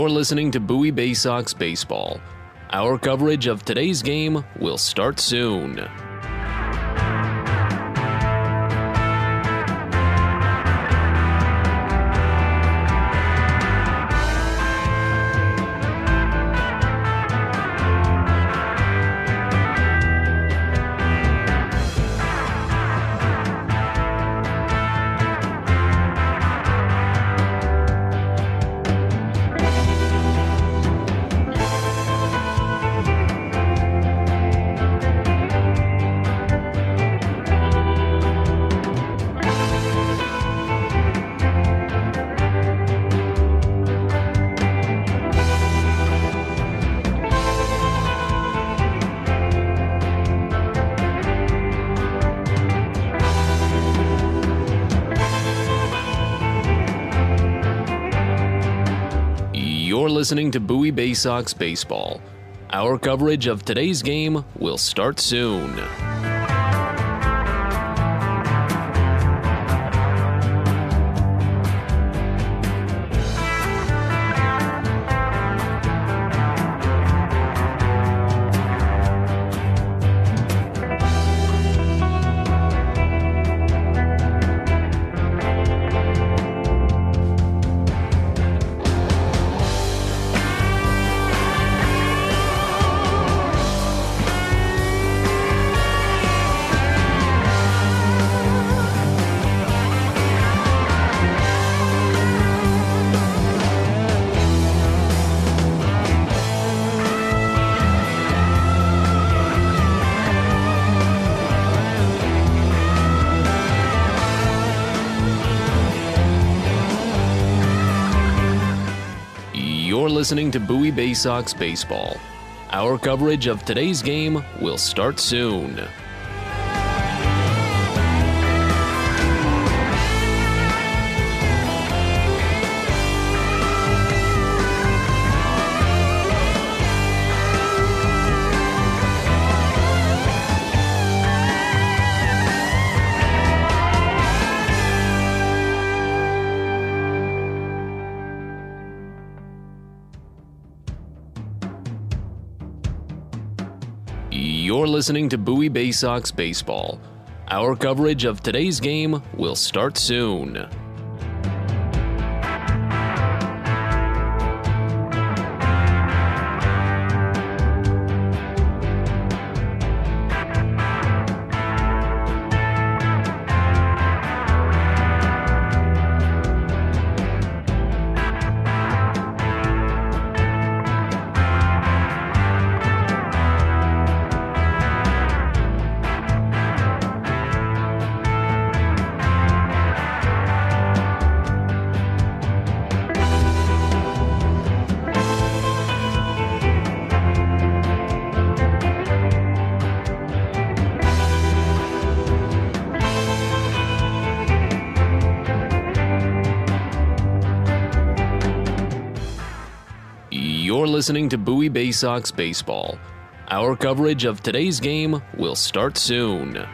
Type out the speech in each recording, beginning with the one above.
You're listening to Bowie Baysox Baseball. Our coverage of today's game will start soon. You're listening to Bowie Baysox Baseball. Our coverage of today's game will start soon. You're listening to Bowie Baysox Baseball. Our coverage of today's game will start soon. You're listening to Bowie Baysox Baseball. Our coverage of today's game will start soon. You're listening to Bowie Baysox Baseball. Our coverage of today's game will start soon.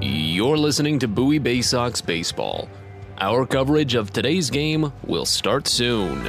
You're listening to Bowie Baysox Baseball. Our coverage of today's game will start soon.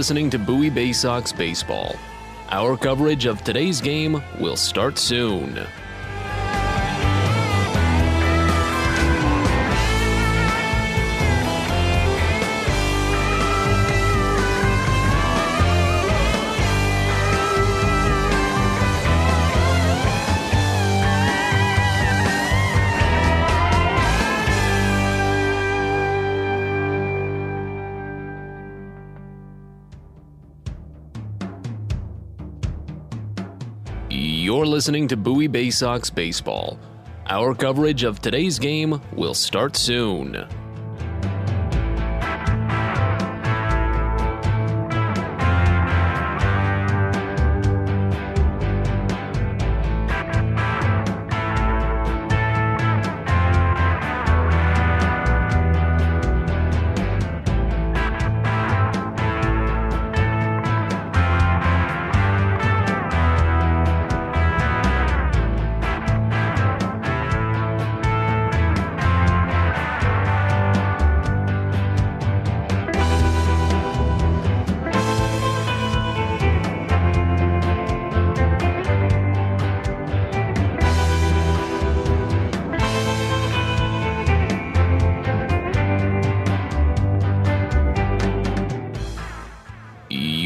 listening to Bowie Baysox Baseball. Our coverage of today's game will start soon. You're listening to Bowie Baysox Baseball. Our coverage of today's game will start soon.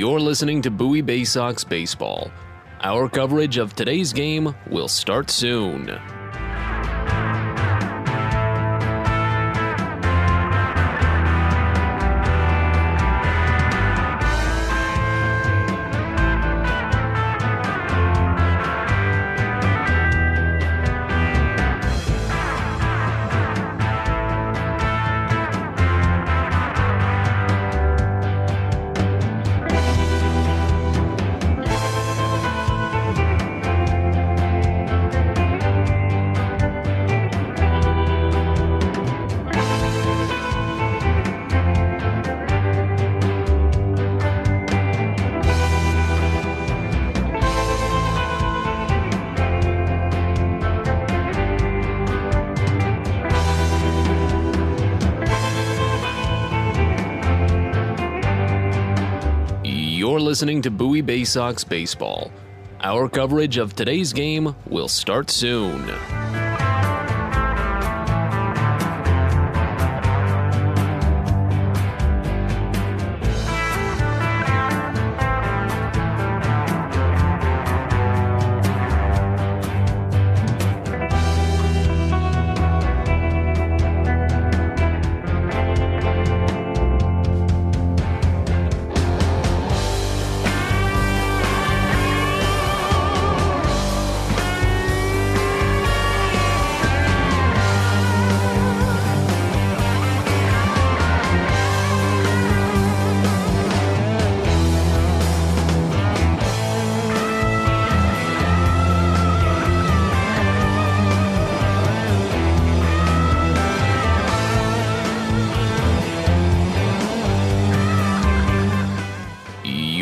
You're listening to Bowie Baysox Baseball. Our coverage of today's game will start soon. You're listening to Bowie Baysox Baseball. Our coverage of today's game will start soon.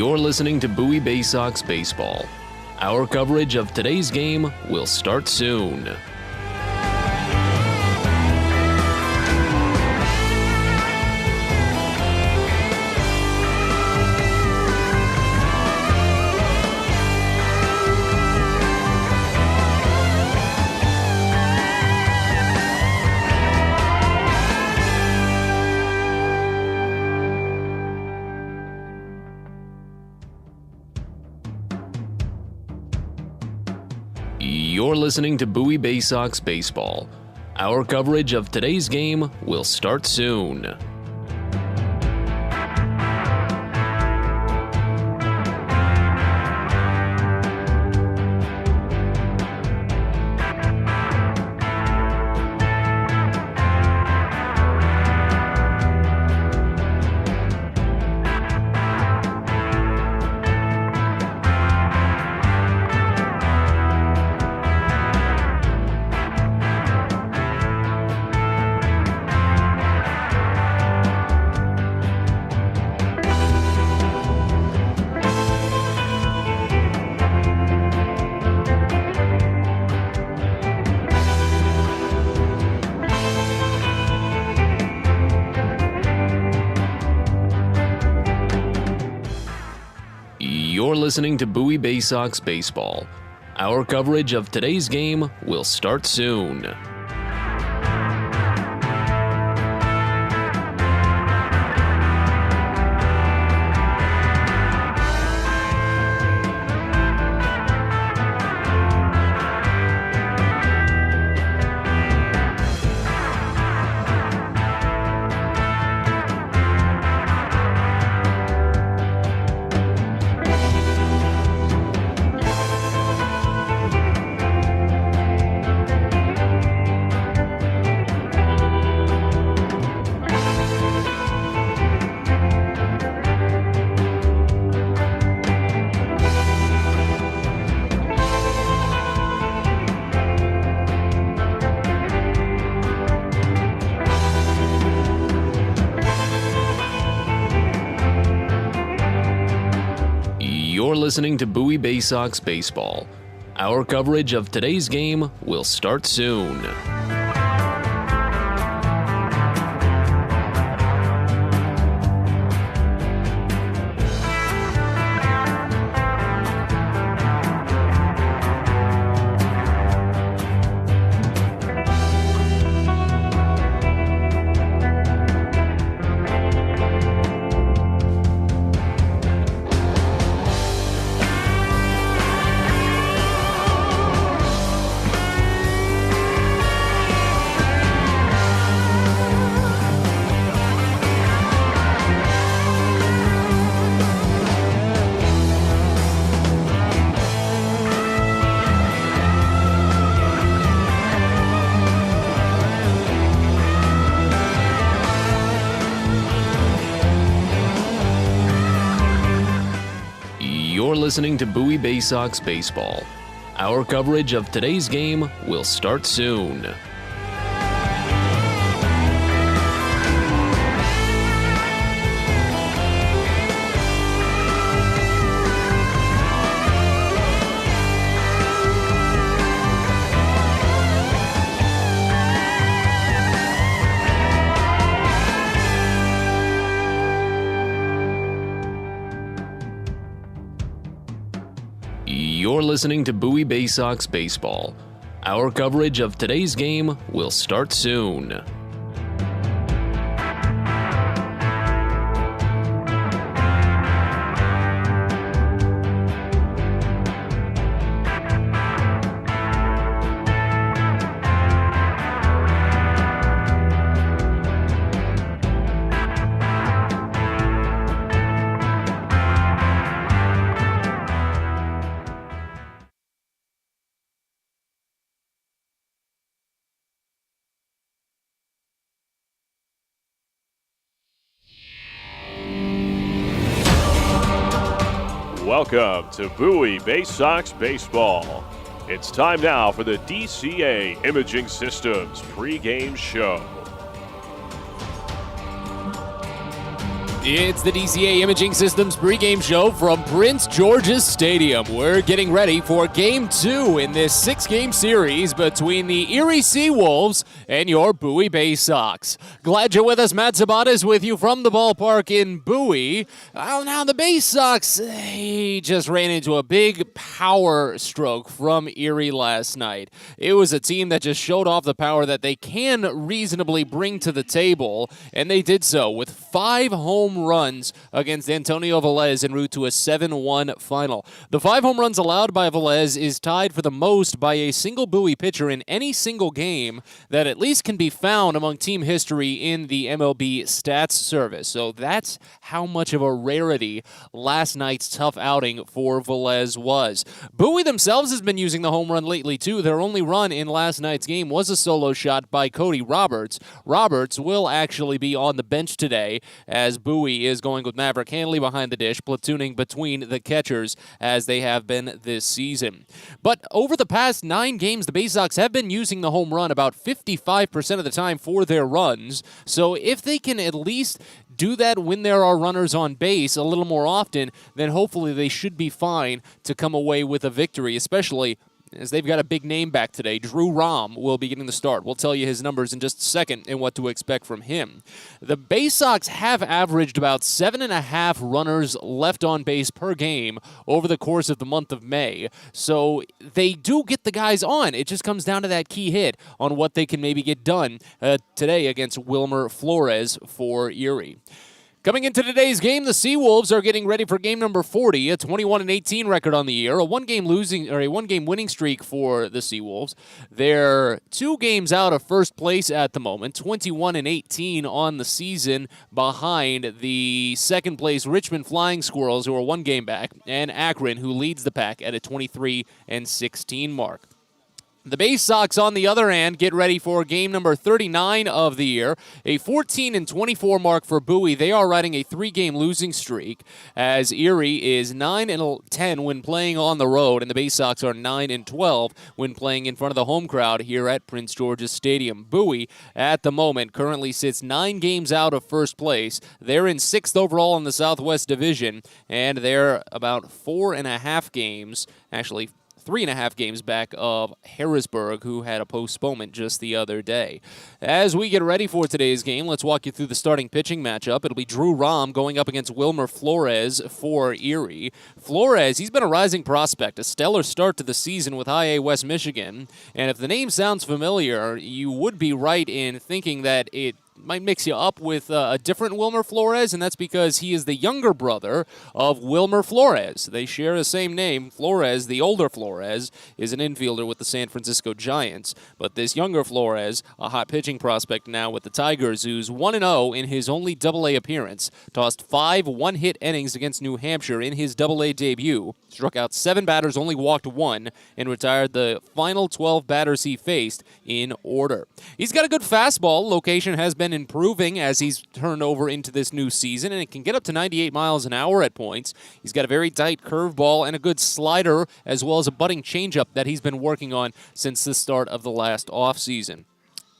You're listening to Bowie Baysox Baseball. Our coverage of today's game will start soon. You're listening to Bowie Baysox Baseball. Our coverage of today's game will start soon. You're listening to Bowie Baysox Baseball. Our coverage of today's game will start soon. You're listening to Bowie Baysox Baseball. Our coverage of today's game will start soon. You're listening to Bowie Baysox Baseball. Our coverage of today's game will start soon. You're listening to Bowie Baysox Baseball. Our coverage of today's game will start soon. Welcome to Bowie Baysox Baseball. It's time now for the DCA Imaging Systems pregame show. It's the DCA Imaging Systems pregame show from Prince George's Stadium. We're getting ready for Game 2 in this 6-game series between the Erie Seawolves and your Bowie Baysox. Glad you're with us. Matt Zabata is with you from the ballpark in Bowie. Well, now the Baysox, he just ran into a big power stroke from Erie last night. It was a team that just showed off the power that they can reasonably bring to the table, and they did so with 5 home runs against Antonio Velez en route to a 7-1 final. The 5 home runs allowed by Velez is tied for the most by a single Bowie pitcher in any single game that at least can be found among team history in the MLB stats service. So that's how much of a rarity last night's tough outing for Velez was. Bowie themselves has been using the home run lately too. Their only run in last night's game was a solo shot by Cody Roberts. Roberts will actually be on the bench today as Bowie is going with Maverick Hanley behind the dish, platooning between the catchers as they have been this season. But over the past 9 games, the Baysox have been using the home run about 55% of the time for their runs. So if they can at least do that when there are runners on base a little more often, then hopefully they should be fine to come away with a victory, especially as they've got a big name back today. Drew Rahm will be getting the start. We'll tell you his numbers in just a second and what to expect from him. The Baysox have averaged about 7.5 runners left on base per game over the course of the month of May. So they do get the guys on. It just comes down to that key hit on what they can maybe get done today against Wilmer Flores for Erie. Coming into today's game, the Seawolves are getting ready for game number 40, a 21-18 record on the year, a one-game winning streak for the Seawolves. They're 2 games out of first place at the moment, 21-18 on the season, behind the second-place Richmond Flying Squirrels, who are 1 game back, and Akron, who leads the pack at a 23-16 mark. The Baysox, on the other hand, get ready for game number 39 of the year, a 14-24 mark for Bowie. They are riding a 3-game losing streak, as Erie is 9-10 when playing on the road, and the Baysox are 9-12 when playing in front of the home crowd here at Prince George's Stadium. Bowie, at the moment, currently sits 9 games out of first place. They're in 6th overall in the Southwest Division, and they're about 4.5 games, actually 3.5 games back of Harrisburg, who had a postponement just the other day. As we get ready for today's game, let's walk you through the starting pitching matchup. It'll be Drew Rahm going up against Wilmer Flores for Erie. Flores, he's been a rising prospect, a stellar start to the season with High A West Michigan. And if the name sounds familiar, you would be right in thinking that it might mix you up with a different Wilmer Flores, and that's because he is the younger brother of Wilmer Flores. They share the same name. Flores, the older Flores, is an infielder with the San Francisco Giants, but this younger Flores, a hot pitching prospect now with the Tigers, who's 1-0 in his only Double-A appearance, tossed 5 one-hit innings against New Hampshire in his Double-A debut, struck out 7 batters, only walked 1, and retired the final 12 batters he faced in order. He's got a good fastball. Location has been improving as he's turned over into this new season, and it can get up to 98 miles an hour at points. He's got a very tight curveball and a good slider, as well as a budding changeup that he's been working on since the start of the last offseason.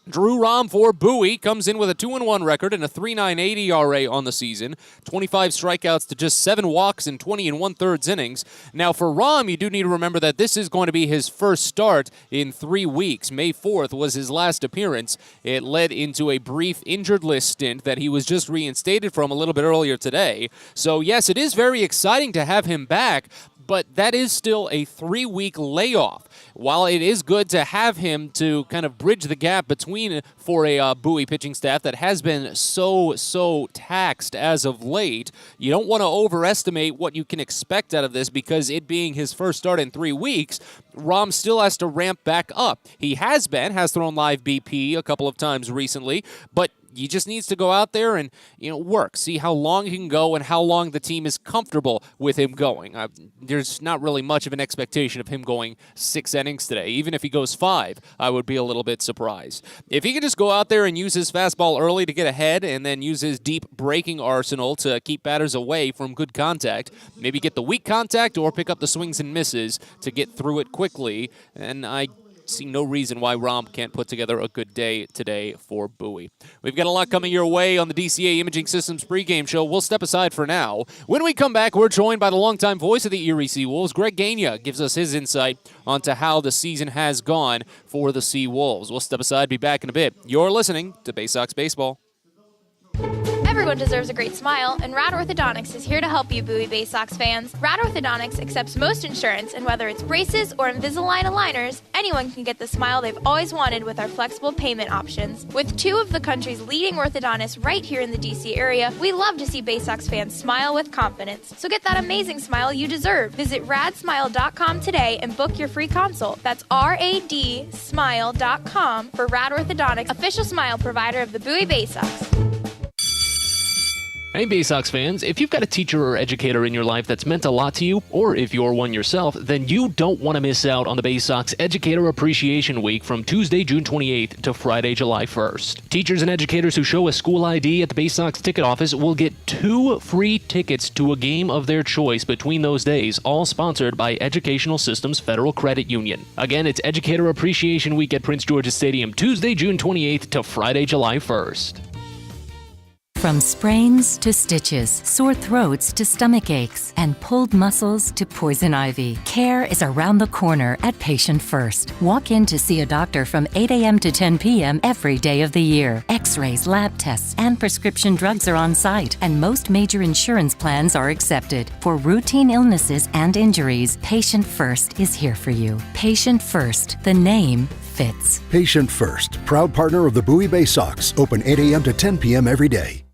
Drew Rahm for Bowie comes in with a 2-1 record and a 3.98 ERA on the season, 25 strikeouts to just 7 walks in 20 1/3 innings. Now for Rahm, you do need to remember that this is going to be his first start in 3 weeks. May 4th was his last appearance. It led into a brief injured list stint that he was just reinstated from a little bit earlier today. So yes, it is very exciting to have him back, but that is still a 3-week layoff. While it is good to have him to kind of bridge the gap between for a Bowie pitching staff that has been so taxed as of late, you don't want to overestimate what you can expect out of this, because it being his first start in 3 weeks, Rahm still has to ramp back up. He has thrown live BP a couple of times recently, but he just needs to go out there and, work, see how long he can go and how long the team is comfortable with him going. There's not really much of an expectation of him going 6 innings today. Even if he goes 5, I would be a little bit surprised. If he can just go out there and use his fastball early to get ahead and then use his deep breaking arsenal to keep batters away from good contact, maybe get the weak contact or pick up the swings and misses to get through it quickly, and I see no reason why Rahm can't put together a good day today for Bowie. We've got a lot coming your way on the DCA Imaging Systems pregame show. We'll step aside for now. When we come back, we're joined by the longtime voice of the Erie Seawolves. Greg Gagne gives us his insight onto how the season has gone for the Seawolves. We'll step aside, be back in a bit. You're listening to Baysox Baseball. Everyone deserves a great smile, and Rad Orthodontics is here to help you, Bowie Baysox fans. Rad Orthodontics accepts most insurance, and whether it's braces or Invisalign aligners, anyone can get the smile they've always wanted with our flexible payment options. With 2 of the country's leading orthodontists right here in the DC area, we love to see Baysox fans smile with confidence. So get that amazing smile you deserve. Visit radsmile.com today and book your free consult. That's radsmile.com for Rad Orthodontics, official smile provider of the Bowie Baysox. Hey Baysox fans, if you've got a teacher or educator in your life that's meant a lot to you, or if you're one yourself, then you don't want to miss out on the Baysox Educator Appreciation Week from Tuesday, June 28th to Friday, July 1st. Teachers and educators who show a school ID at the Baysox ticket office will get 2 free tickets to a game of their choice between those days, all sponsored by Educational Systems Federal Credit Union. Again, it's Educator Appreciation Week at Prince George's Stadium, Tuesday, June 28th to Friday, July 1st. From sprains to stitches, sore throats to stomach aches, and pulled muscles to poison ivy, care is around the corner at Patient First. Walk in to see a doctor from 8 a.m. to 10 p.m. every day of the year. X-rays, lab tests, and prescription drugs are on site, and most major insurance plans are accepted. For routine illnesses and injuries, Patient First is here for you. Patient First, the name fits. Patient First, proud partner of the Bowie Baysox, open 8 a.m. to 10 p.m. every day.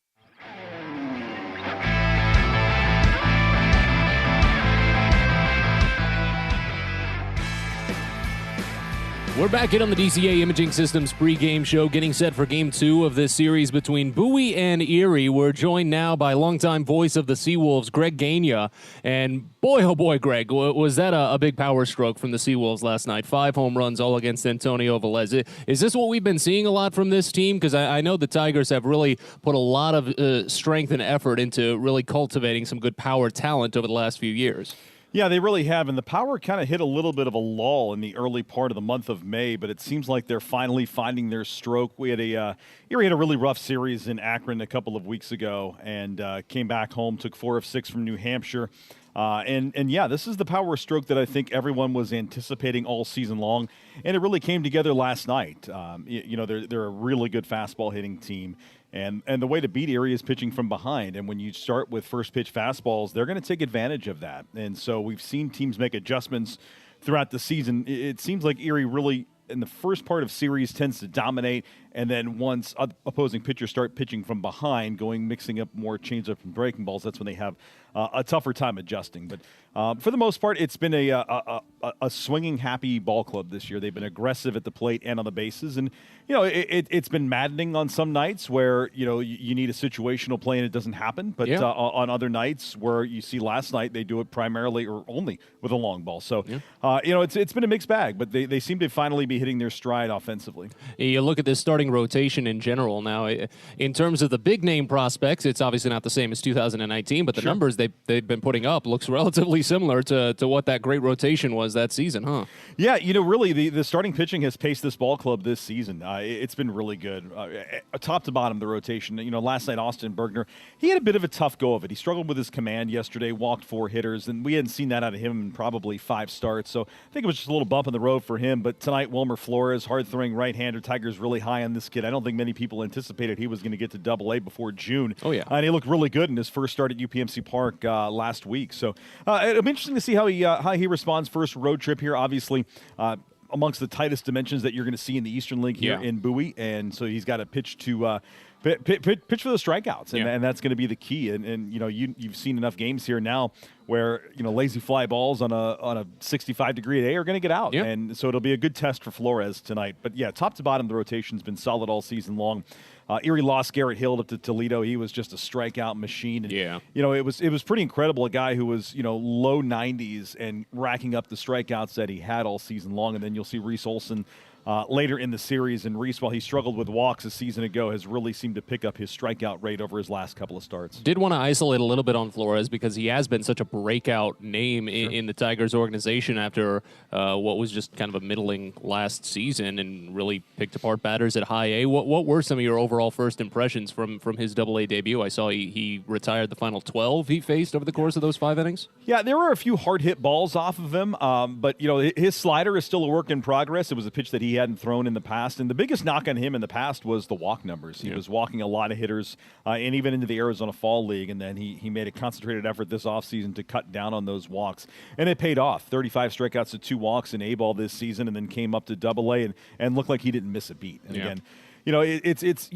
We're back in on the DCA Imaging Systems pregame show, getting set for Game 2 of this series between Bowie and Erie. We're joined now by longtime voice of the Seawolves, Greg Gaina. And boy, oh boy, Greg, was that a big power stroke from the Seawolves last night? 5 home runs, all against Antonio Velez. Is this what we've been seeing a lot from this team? Because I know the Tigers have really put a lot of strength and effort into really cultivating some good power talent over the last few years. Yeah, they really have, and the power kind of hit a little bit of a lull in the early part of the month of May, but it seems like they're finally finding their stroke. We had Erie had a really rough series in Akron a couple of weeks ago, and came back home, took 4 of 6 from New Hampshire. And yeah, this is the power stroke that I think everyone was anticipating all season long, and it really came together last night. They're a really good fastball hitting team. And the way to beat Erie is pitching from behind. And when you start with first pitch fastballs, they're going to take advantage of that. And so we've seen teams make adjustments throughout the season. It seems like Erie really, in the first part of series, tends to dominate. And then once opposing pitchers start pitching from behind, mixing up more changeup and breaking balls, that's when they have a tougher time adjusting. But for the most part, it's been a swinging, happy ball club this year. They've been aggressive at the plate and on the bases. And, it's been maddening on some nights where, you need a situational play and it doesn't happen. But on other nights where you see last night, they do it primarily or only with a long ball. So, it's been a mixed bag, but they seem to finally be hitting their stride offensively. You look at this starting rotation in general now. In terms of the big name prospects, it's obviously not the same as 2019, but the numbers they've been putting up looks relatively similar to what that great rotation was that season, huh? Yeah, really, the starting pitching has paced this ball club this season. It's been really good. Top to bottom, the rotation. Last night, Austin Bergner, he had a bit of a tough go of it. He struggled with his command yesterday, walked 4 hitters, and we hadn't seen that out of him in probably 5 starts. So I think it was just a little bump in the road for him. But tonight, Wilmer Flores, hard-throwing right-hander. Tigers really high on this kid. I don't think many people anticipated he was going to get to Double-A before June. Oh, yeah. And he looked really good in his first start at UPMC Park last week. So it'll be interesting to see how he responds first road trip here. Obviously, amongst the tightest dimensions that you're going to see in the Eastern League here in Bowie, and so he's got to pitch to pitch for the strikeouts, and that's going to be the key. And you've seen enough games here now where lazy fly balls on a 65-degree day are going to get out, and so it'll be a good test for Flores tonight. But yeah, top to bottom, the rotation's been solid all season long. Erie lost Garrett Hill to Toledo. He was just a strikeout machine. And, it was pretty incredible. A guy who was, low 90s and racking up the strikeouts that he had all season long. And then you'll see Reese Olson later in the series. And Reese, while he struggled with walks a season ago, has really seemed to pick up his strikeout rate over his last couple of starts. Did want to isolate a little bit on Flores because he has been such a breakout name in the Tigers organization after what was just kind of a middling last season and really picked apart batters at high A. What were some of your overall first impressions from his Double-A debut? I saw he retired the final 12 he faced over the course of those 5 innings. Yeah, there were a few hard hit balls off of him, but his slider is still a work in progress. It was a pitch that he hadn't thrown in the past, and the biggest knock on him in the past was the walk numbers. He was walking a lot of hitters, and even into the Arizona Fall League, and then he made a concentrated effort this offseason to cut down on those walks, and it paid off. 35 strikeouts to 2 walks in A-ball this season, and then came up to Double-A and looked like he didn't miss a beat. And again, it's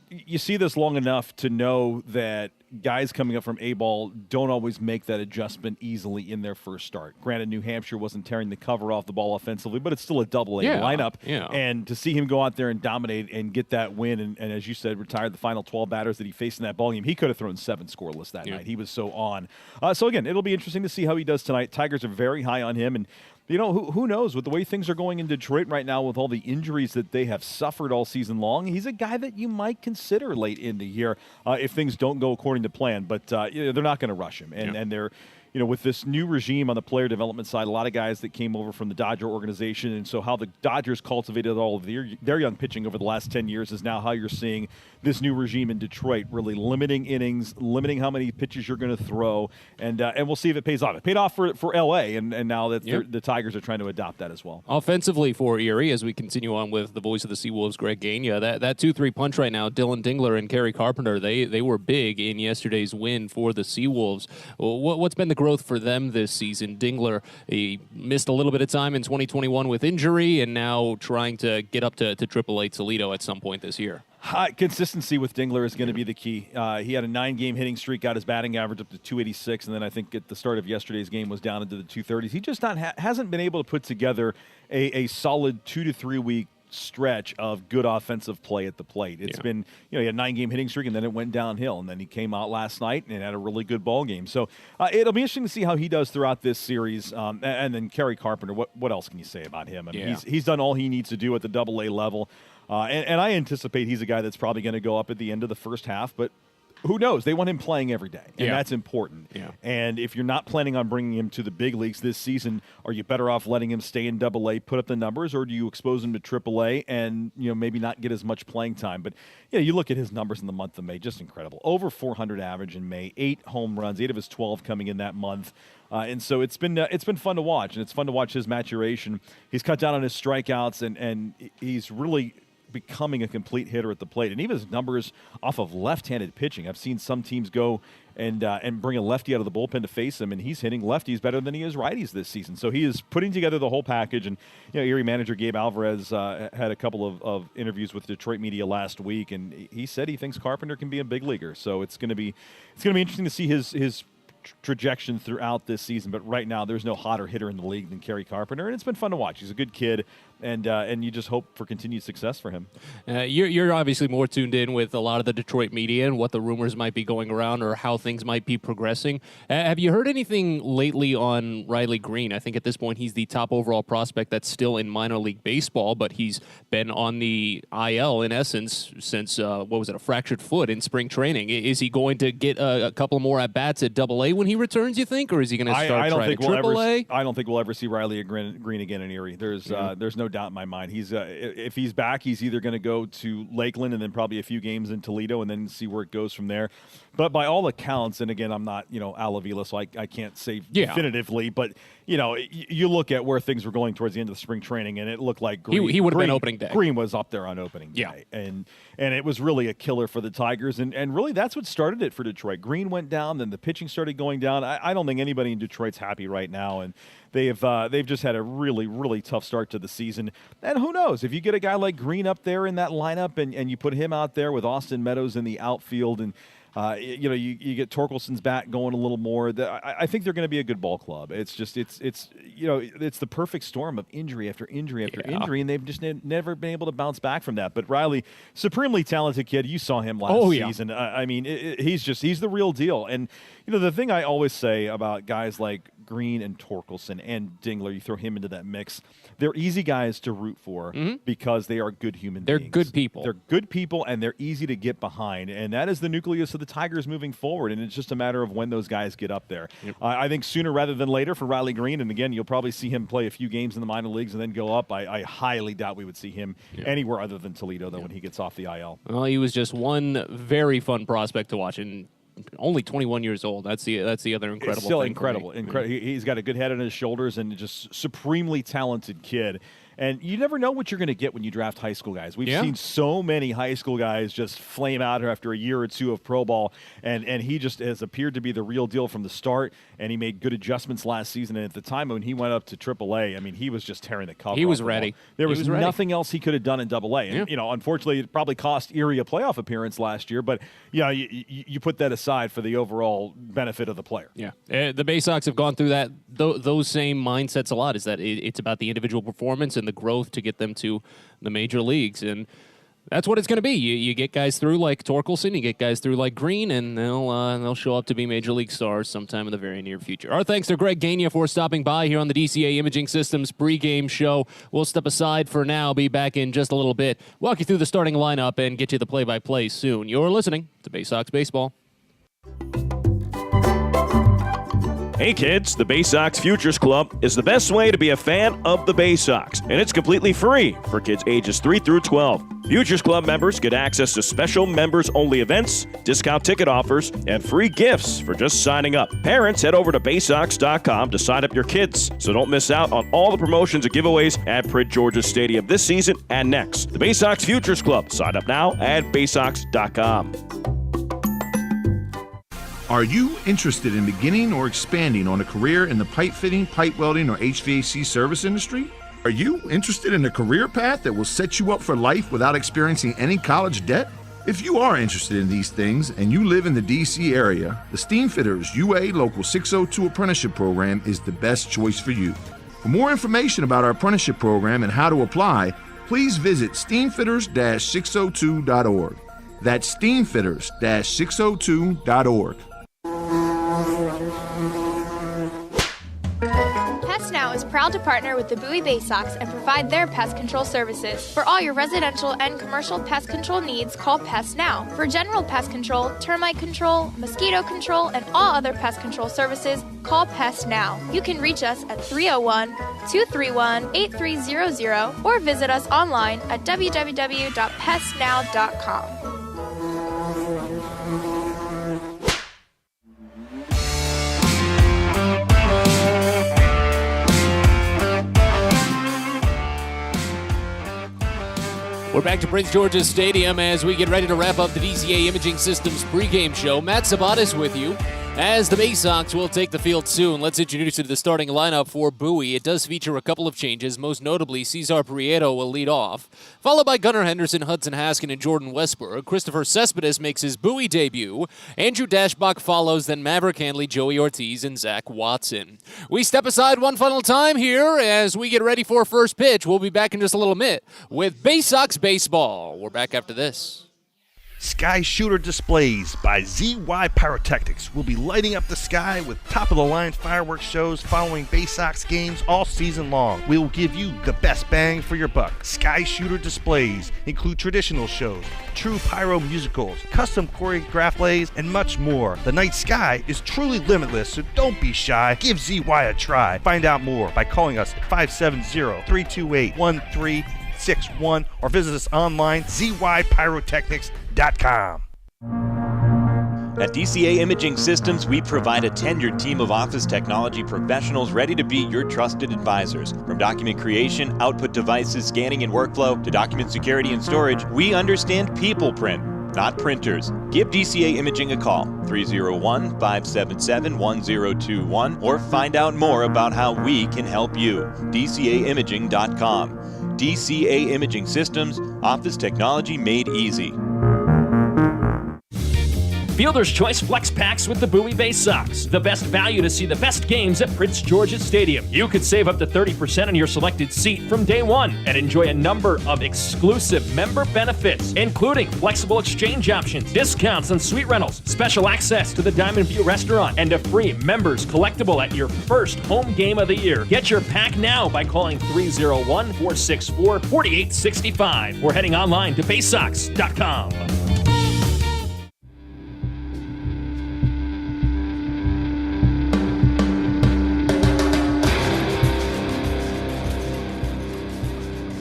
you see this long enough to know that guys coming up from A-ball don't always make that adjustment easily in their first start. Granted, New Hampshire wasn't tearing the cover off the ball offensively, but it's still a Double-A lineup. Yeah. And to see him go out there and dominate and get that win, and as you said, retire the final 12 batters that he faced in that ball game, he could have thrown 7 scoreless that night. He was so on. So again, it'll be interesting to see how he does tonight. Tigers are very high on him, and who knows, with the way things are going in Detroit right now with all the injuries that they have suffered all season long, he's a guy that you might consider late in the year if things don't go according to plan. But they're not going to rush him. And they're with this new regime on the player development side, a lot of guys that came over from the Dodger organization, and so how the Dodgers cultivated all of their young pitching over the last 10 years is now how you're seeing this new regime in Detroit, really limiting innings, limiting how many pitches you're going to throw, and we'll see if it pays off. It paid off for L.A., and now that the Tigers are trying to adopt that as well. Offensively for Erie, as we continue on with the voice of the Seawolves, Greg Gagne, that 2-3 punch right now, Dylan Dingler and Carrie Carpenter, they were big in yesterday's win for the Seawolves. What's been the growth for them this season? Dingler, he missed a little bit of time in 2021 with injury, and now trying to get up to AAA Toledo at some point this year. Consistency with Dingler is going to be the key. He had a 9-game hitting streak, got his batting average up to 286, and then I think at the start of yesterday's game was down into the 230s. He just hasn't been able to put together a solid 2 to 3 week stretch of good offensive play at the plate. It's been, he had a 9-game hitting streak, and then it went downhill, and then he came out last night and had a really good ball game. So it'll be interesting to see how he does throughout this series. And then Carrie Carpenter, what else can you say about him? I mean, he's done all he needs to do at the AA level. And I anticipate he's a guy that's probably going to go up at the end of the first half, but who knows? They want him playing every day, and that's important. Yeah. And if you're not planning on bringing him to the big leagues this season, are you better off letting him stay in AA, put up the numbers, or do you expose him to AAA and maybe not get as much playing time? But you look at his numbers in the month of May, just incredible. Over 400 average in May, 8 home runs, 8 of his 12 coming in that month. And so it's been fun to watch, and it's fun to watch his maturation. He's cut down on his strikeouts, and he's really becoming a complete hitter at the plate. And even his numbers off of left-handed pitching. I've seen some teams go and bring a lefty out of the bullpen to face him, and he's hitting lefties better than he is righties this season. So he is putting together the whole package. And Erie manager Gabe Alvarez had a couple of interviews with Detroit media last week, and he said he thinks Carpenter can be a big leaguer. So it's going to be interesting to see his trajectory throughout this season. But right now, there's no hotter hitter in the league than Carrie Carpenter, and it's been fun to watch. He's a good kid, and you just hope for continued success for him. You're obviously more tuned in with a lot of the Detroit media and what the rumors might be going around or how things might be progressing. Have you heard anything lately on Riley Green? I think at this point he's the top overall prospect that's still in minor league baseball, but he's been on the IL in essence since a fractured foot in spring training. Is he going to get a couple more at bats at AA when he returns, you think, or is he going to start trying to AAA? I don't think we'll ever see Riley Green again in Erie. There's no doubt in my mind. He's if he's back, he's either going to go to Lakeland and then probably a few games in Toledo and then see where it goes from there. But by all accounts, and again, I'm not Al Avila, so I can't say definitively, but you look at where things were going towards the end of the spring training, and it looked like Green, he would have been opening day. Green was up there on opening day, and it was really a killer for the Tigers, and really that's what started it for Detroit. Green went down, then the pitching started going down. I don't think anybody in Detroit's happy right now, and they've just had a really, really tough start to the season. And who knows, if you get a guy like Green up there in that lineup and you put him out there with Austin Meadows in the outfield, and you get Torkelson's bat going a little more. I think they're going to be a good ball club. It's just it's the perfect storm of injury after injury after injury, and they've just never been able to bounce back from that. But Riley, supremely talented kid. You saw him last season. I mean, he's the real deal. And the thing I always say about guys like Green and Torkelson and Dingler, you throw him into that mix, they're easy guys to root for because they are good human beings. They're good people. They're good people, and they're easy to get behind. And that is the nucleus of the Tigers moving forward, and it's just a matter of when those guys get up there. Yep. I think sooner rather than later for Riley Green, and again, you'll probably see him play a few games in the minor leagues and then go up. I highly doubt we would see him anywhere other than Toledo, though, when he gets off the IL. Well, he was just one very fun prospect to watch, and only 21 years old. That's the other incredible it's still thing. Incredible. He's got a good head on his shoulders and just supremely talented kid. And you never know what you're going to get when you draft high school guys. We've seen so many high school guys just flame out after a year or two of pro ball, and he just has appeared to be the real deal from the start, and he made good adjustments last season. And at the time when he went up to AAA, I mean, he was just tearing the cover. He was ready. There was nothing else he could have done in AA. And, unfortunately, it probably cost Erie a playoff appearance last year, but, you put that aside for the overall benefit of the player. Yeah. The Baysox have gone through those same mindsets a lot, is that it's about the individual performance and the growth to get them to the major leagues, and that's what it's going to be. You get guys through like Torkelson, you get guys through like Green, and they'll show up to be major league stars sometime in the very near future. Our thanks to Greg Gagne for stopping by here on the DCA Imaging Systems pregame show. We'll step aside for now, be back in just a little bit, walk you through the starting lineup, and get you the play-by-play soon. You're listening to Baysox Baseball. Hey kids, the Baysox Futures Club is the best way to be a fan of the Baysox, and it's completely free for kids ages 3 through 12. Futures Club members get access to special members-only events, discount ticket offers, and free gifts for just signing up. Parents, head over to Baysox.com to sign up your kids, so don't miss out on all the promotions and giveaways at Prince George's Stadium this season and next. The Baysox Futures Club. Sign up now at Baysox.com. Are you interested in beginning or expanding on a career in the pipe fitting, pipe welding, or HVAC service industry? Are you interested in a career path that will set you up for life without experiencing any college debt? If you are interested in these things and you live in the D.C. area, the Steamfitters UA Local 602 Apprenticeship Program is the best choice for you. For more information about our apprenticeship program and how to apply, please visit steamfitters-602.org. That's steamfitters-602.org. Pest Now is proud to partner with the Bowie Baysox and provide their pest control services. For all your residential and commercial pest control needs, call Pest Now. For general pest control, termite control, mosquito control, and all other pest control services, call Pest Now. You can reach us at 301-231-8300 or visit us online at www.pestnow.com. We're back to Prince George's Stadium as we get ready to wrap up the DCA Imaging Systems pregame show. Matt Cespedes with you as the Baysox will take the field soon. Let's introduce you to the starting lineup for Bowie. It does feature a couple of changes. Most notably, Cesar Prieto will lead off, followed by Gunnar Henderson, Hudson Haskin, and Jordan Westberg. Christopher Cespedes makes his Bowie debut. Andrew Dashbach follows, then Maverick Handley, Joey Ortiz, and Zach Watson. We step aside one final time here as we get ready for first pitch. We'll be back in just a little bit with Baysox Baseball. We're back after this. Sky Shooter Displays by ZY Pyrotechnics will be lighting up the sky with top-of-the-line fireworks shows following Baysox games all season long. We will give you the best bang for your buck. Sky Shooter Displays include traditional shows, true pyro musicals, custom choreographed plays, and much more. The night sky is truly limitless, so don't be shy. Give ZY a try. Find out more by calling us at 570-328-1361 or visit us online, zypyrotechnics.com. At DCA Imaging Systems, we provide a tenured team of office technology professionals ready to be your trusted advisors. From document creation, output devices, scanning and workflow, to document security and storage, we understand people print, not printers. Give DCA Imaging a call, 301-577-1021, or find out more about how we can help you. DCAimaging.com. DCA Imaging Systems, office technology made easy. Fielder's Choice Flex Packs with the Bowie Baysox. The best value to see the best games at Prince George's Stadium. You could save up to 30% on your selected seat from day one and enjoy a number of exclusive member benefits, including flexible exchange options, discounts on suite rentals, special access to the Diamond View restaurant, and a free members collectible at your first home game of the year. Get your pack now by calling 301-464-4865 or heading online to Baysox.com.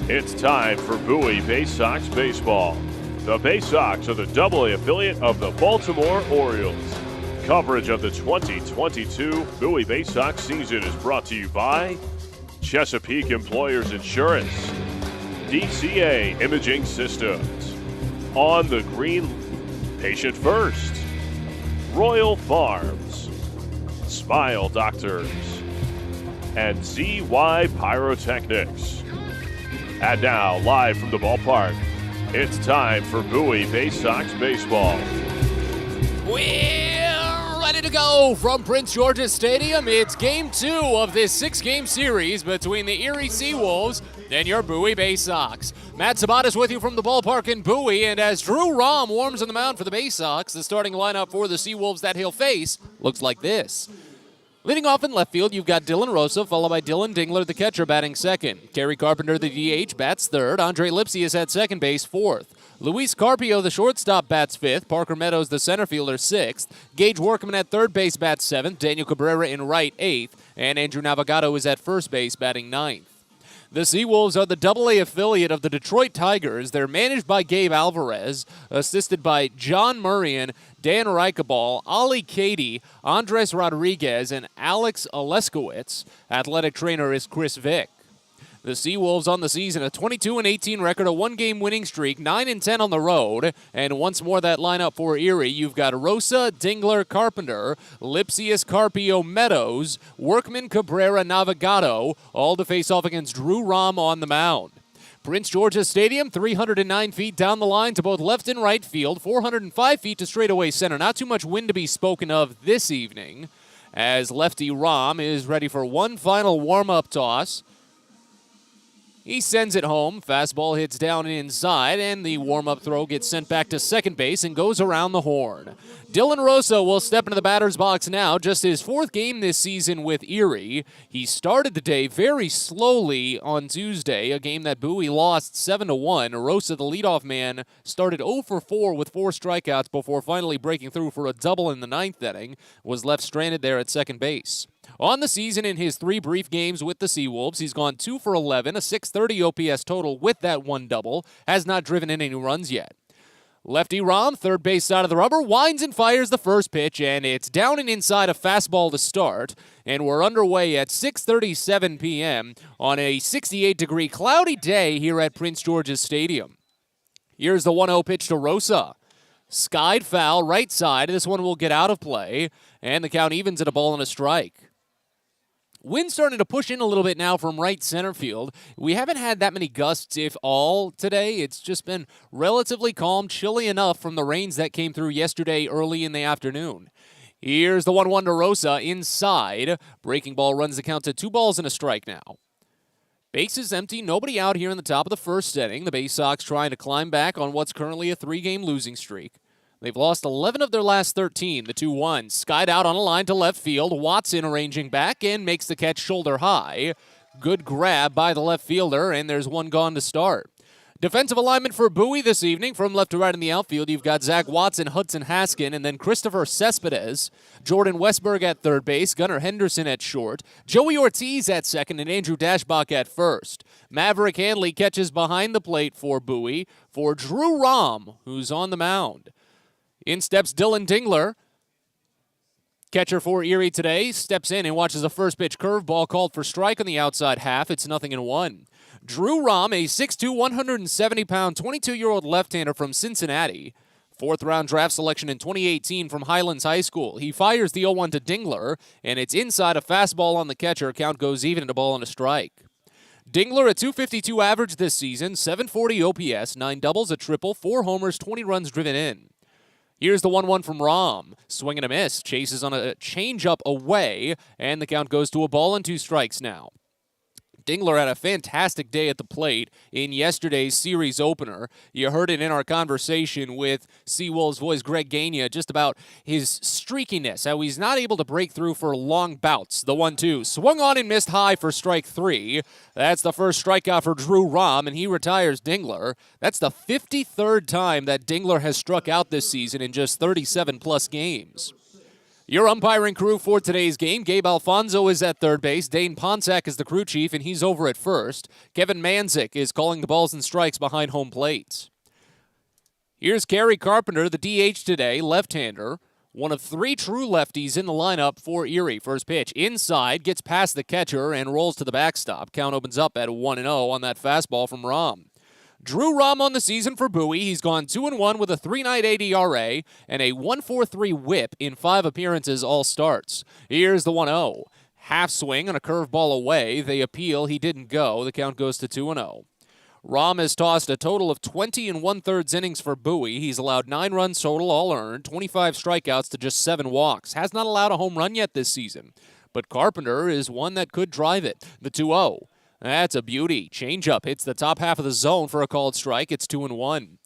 It's time for Bowie Baysox Baseball. The Baysox are the AA affiliate of the Baltimore Orioles. Coverage of the 2022 Bowie Baysox season is brought to you by Chesapeake Employers Insurance, DCA Imaging Systems, On the Green, Patient First, Royal Farms, Smile Doctors, and ZY Pyrotechnics. And now, live from the ballpark, it's time for Bowie Baysox Baseball. We're ready to go from Prince George's Stadium. It's Game 2 of this 6-game series between the Erie Seawolves and your Bowie Baysox. Matt Cespedes with you from the ballpark in Bowie, and as Drew Rahm warms on the mound for the Baysox, the starting lineup for the Seawolves that he'll face looks like this. Leading off in left field, you've got Dylan Rosa, followed by Dylan Dingler, the catcher, batting second. Carrie Carpenter, the DH, bats third. Andre Lipsy is at second base, fourth. Luis Carpio, the shortstop, bats fifth. Parker Meadows, the center fielder, sixth. Gage Workman at third base, bats seventh. Daniel Cabrera in right, eighth. And Andrew Navigato is at first base, batting ninth. The Seawolves are the AA affiliate of the Detroit Tigers. They're managed by Gabe Alvarez, assisted by John Murrian, Dan Reicheball, Ali Cady, Andres Rodriguez, and Alex Oleskowitz. Athletic trainer is Chris Vick. The Seawolves on the season, a 22-18 record, a one-game winning streak, 9-10 on the road. And once more that lineup for Erie, you've got Rosa, Dingler, Carpenter, Lipsius, Carpio, Meadows, Workman, Cabrera, Navigato, all to face off against Drew Rom on the mound. Prince George's Stadium, 309 feet down the line to both left and right field, 405 feet to straightaway center. Not too much wind to be spoken of this evening, as lefty Rom is ready for one final warm-up toss. He sends it home. Fastball hits down and inside, and the warm-up throw gets sent back to second base and goes around the horn. Dylan Rosa will step into the batter's box now, just his fourth game this season with Erie. He started the day very slowly on Tuesday, a game that Bowie lost 7-1. Rosa, the leadoff man, started 0 for 4 with 4 strikeouts before finally breaking through for a double in the ninth inning, was left stranded there at second base. On the season, in his 3 brief games with the Seawolves, he's gone 2 for 11, a 630 OPS total with that one double, has not driven in any runs yet. Lefty Rom, third base side of the rubber, winds and fires the first pitch, and it's down and inside a fastball to start. And we're underway at 6:37 p.m. on a 68-degree cloudy day here at Prince George's Stadium. Here's the 1-0 pitch to Rosa. Skied foul, right side. This one will get out of play, and the count evens at a ball and a strike. Wind starting to push in a little bit now from right center field. We haven't had that many gusts, if all, today. It's just been relatively calm, chilly enough from the rains that came through yesterday early in the afternoon. Here's the 1-1 to Rosa inside. Breaking ball runs the count to 2 balls and a strike now. Base is empty, nobody out here in the top of the first inning. The Baysox trying to climb back on what's currently a 3-game losing streak. They've lost 11 of their last 13, the 2-1. Skied out on a line to left field. Watson arranging back and makes the catch shoulder high. Good grab by the left fielder, and there's one gone to start. Defensive alignment for Bowie this evening. From left to right in the outfield, you've got Zach Watson, Hudson Haskin, and then Christopher Cespedes. Jordan Westberg at third base, Gunnar Henderson at short, Joey Ortiz at second, and Andrew Dashbach at first. Maverick Hanley catches behind the plate for Bowie for Drew Rom, who's on the mound. In steps Dylan Dingler. Catcher for Erie today steps in and watches a first pitch curveball called for strike on the outside half. It's 0-1. Drew Rom, a 6'2", 170-pound, 22-year-old left-hander from Cincinnati. 4th-round draft selection in 2018 from Highlands High School. He fires the 0-1 to Dingler, and it's inside a fastball on the catcher. Count goes even at a ball and a strike. Dingler, a .252 average this season, 740 OPS, 9 doubles, a triple, 4 homers, 20 runs driven in. Here's the 1-1 from Rom. Swing and a miss. Chases on a changeup away, and the count goes to a ball and 2 strikes now. Dingler had a fantastic day at the plate in yesterday's series opener. You heard it in our conversation with Seawolves voice Greg Gagne just about his streakiness, how he's not able to break through for long bouts. The 1-2 swung on and missed high for strike 3. That's the first strikeout for Drew Rom, and he retires Dingler. That's the 53rd time that Dingler has struck out this season in just 37-plus games. Your umpiring crew for today's game, Gabe Alfonso is at third base. Dane Ponsack is the crew chief, and he's over at first. Kevin Manzik is calling the balls and strikes behind home plate. Here's Carrie Carpenter, the DH today, left-hander. One of 3 true lefties in the lineup for Erie. First pitch inside, gets past the catcher, and rolls to the backstop. Count opens up at 1-0 on that fastball from Rom. Drew Rom on the season for Bowie. He's gone 2-1 with a 3.98 ERA and a 1.43 whip in 5 appearances, all starts. Here's the 1-0. Half swing on a curveball away. They appeal. He didn't go. The count goes to 2-0. Rom has tossed a total of 20 1/3 innings for Bowie. He's allowed 9 runs total, all earned, 25 strikeouts to just 7 walks. Has not allowed a home run yet this season, but Carpenter is one that could drive it. The 2-0. That's a beauty. Changeup hits the top half of the zone for a called strike. It's 2-1.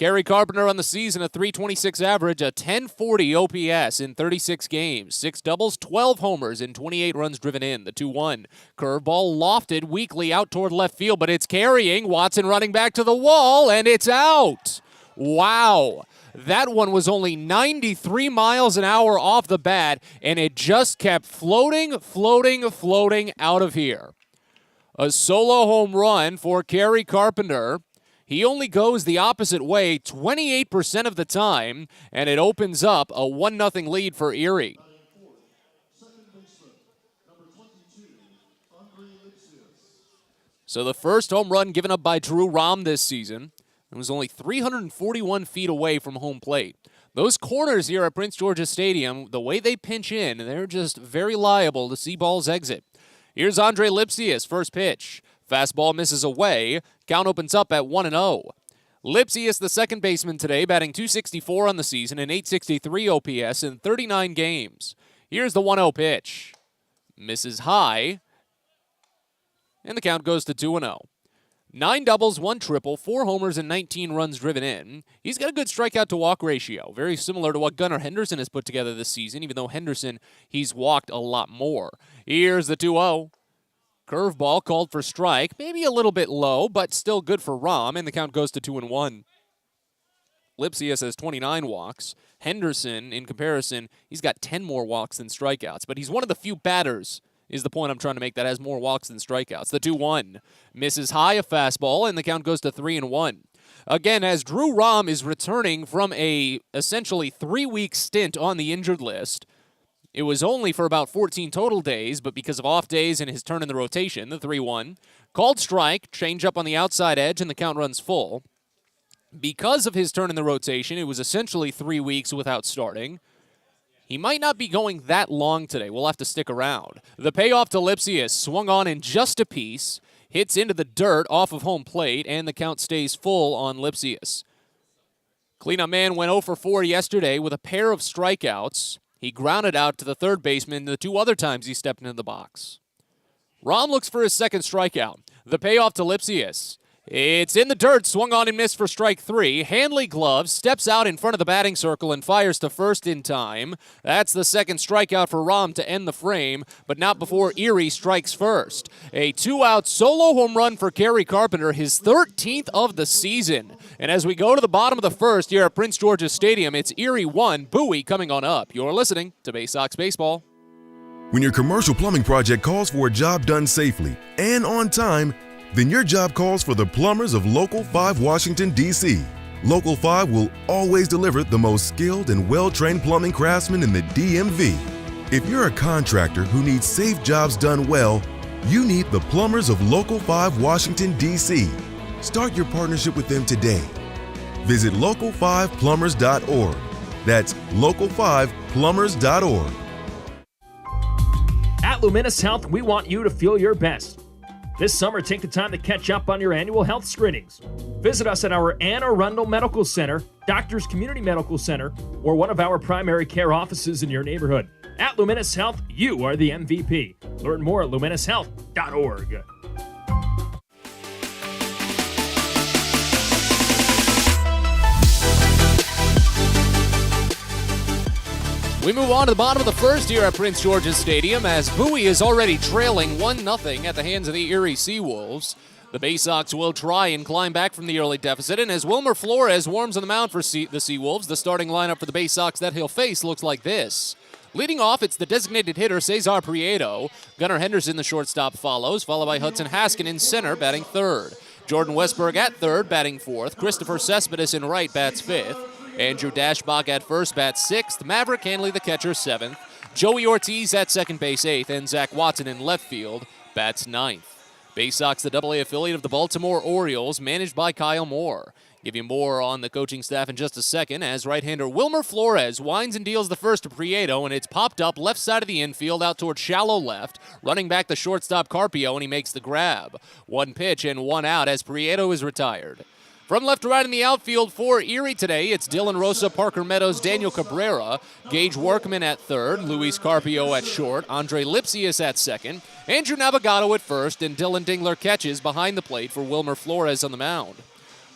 Carrie Carpenter on the season, a .326 average, a 1040 OPS in 36 games, 6 doubles, 12 homers, and 28 runs driven in. The 2-1. Curveball lofted weakly out toward left field, but it's carrying. Watson running back to the wall, and it's out. Wow. That one was only 93 miles an hour off the bat, and it just kept floating out of here. A solo home run for Carrie Carpenter. He only goes the opposite way 28% of the time, and it opens up a 1-0 lead for Erie. So the first home run given up by Drew Rom this season. It was only 341 feet away from home plate. Those corners here at Prince George's Stadium, the way they pinch in, they're just very liable to see balls exit. Here's Andre Lipsius, first pitch. Fastball misses away. Count opens up at 1-0. Lipsius, the second baseman today, batting .264 on the season and .863 OPS in 39 games. Here's the 1-0 pitch. Misses high. And the count goes to 2-0. 9 doubles, 1 triple, 4 homers, and 19 runs driven in. He's got a good strikeout-to-walk ratio, very similar to what Gunnar Henderson has put together this season, even though Henderson, he's walked a lot more. Here's the 2-0. Curveball called for strike, maybe a little bit low, but still good for Rom, and the count goes to 2-1. Lipsius has 29 walks. Henderson, in comparison, he's got 10 more walks than strikeouts, but he's one of the few batters, is the point I'm trying to make, that has more walks than strikeouts. The 2-1. Misses high, a fastball, and the count goes to 3-1. Again, as Drew Rom is returning from a essentially 3-week stint on the injured list, it was only for about 14 total days, but because of off days and his turn in the rotation, the 3-1. Called strike, change up on the outside edge, and the count runs full. Because of his turn in the rotation, it was essentially 3 weeks without starting. He might not be going that long today. We'll have to stick around. The payoff to Lipsius, swung on in just a piece, hits into the dirt off of home plate, and the count stays full on Lipsius. Cleanup man went 0 for 4 yesterday with a pair of strikeouts. He grounded out to the third baseman the 2 other times he stepped into the box. Rom looks for his second strikeout. The payoff to Lipsius. It's in the dirt, swung on and missed for strike 3. Hanley gloves, steps out in front of the batting circle and fires to first in time. That's the second strikeout for Rom to end the frame, but not before Erie strikes first. A 2-out solo home run for Carrie Carpenter, his 13th of the season. And as we go to the bottom of the first here at Prince George's Stadium, it's Erie 1, Bowie coming on up. You're listening to Baysox Baseball. When your commercial plumbing project calls for a job done safely and on time, then your job calls for the plumbers of Local 5 Washington, D.C. Local 5 will always deliver the most skilled and well-trained plumbing craftsmen in the DMV. If you're a contractor who needs safe jobs done well, you need the plumbers of Local 5 Washington, D.C. Start your partnership with them today. Visit local5plumbers.org. That's local5plumbers.org. At Luminous Health, we want you to feel your best. This summer, take the time to catch up on your annual health screenings. Visit us at our Anne Arundel Medical Center, Doctors Community Medical Center, or one of our primary care offices in your neighborhood. At Luminous Health, you are the MVP. Learn more at luminoushealth.org. We move on to the bottom of the first here at Prince George's Stadium as Bowie is already trailing 1-0 at the hands of the Erie Seawolves. The Baysox will try and climb back from the early deficit, and as Wilmer Flores warms on the mound for the Seawolves, the starting lineup for the Baysox that he'll face looks like this. Leading off, it's the designated hitter, Cesar Prieto. Gunnar Henderson, the shortstop, follows, followed by Hudson Haskin in center, batting third. Jordan Westberg at third, batting fourth. Christopher Cespedes in right, bats fifth. Andrew Dashbach at first, bats sixth. Maverick Hanley, the catcher, seventh. Joey Ortiz at second base, eighth. And Zach Watson in left field, bats ninth. Baysox, the AA affiliate of the Baltimore Orioles, managed by Kyle Moore. Give you more on the coaching staff in just a second as right-hander Wilmer Flores winds and deals the first to Prieto, and it's popped up left side of the infield out towards shallow left. Running back the shortstop Carpio, and he makes the grab. 1 pitch and 1 out as Prieto is retired. From left to right in the outfield for Erie today, it's Dylan Rosa, Parker Meadows, Daniel Cabrera, Gage Workman at third, Luis Carpio at short, Andre Lipsius at second, Andrew Navigato at first, and Dylan Dingler catches behind the plate for Wilmer Flores on the mound.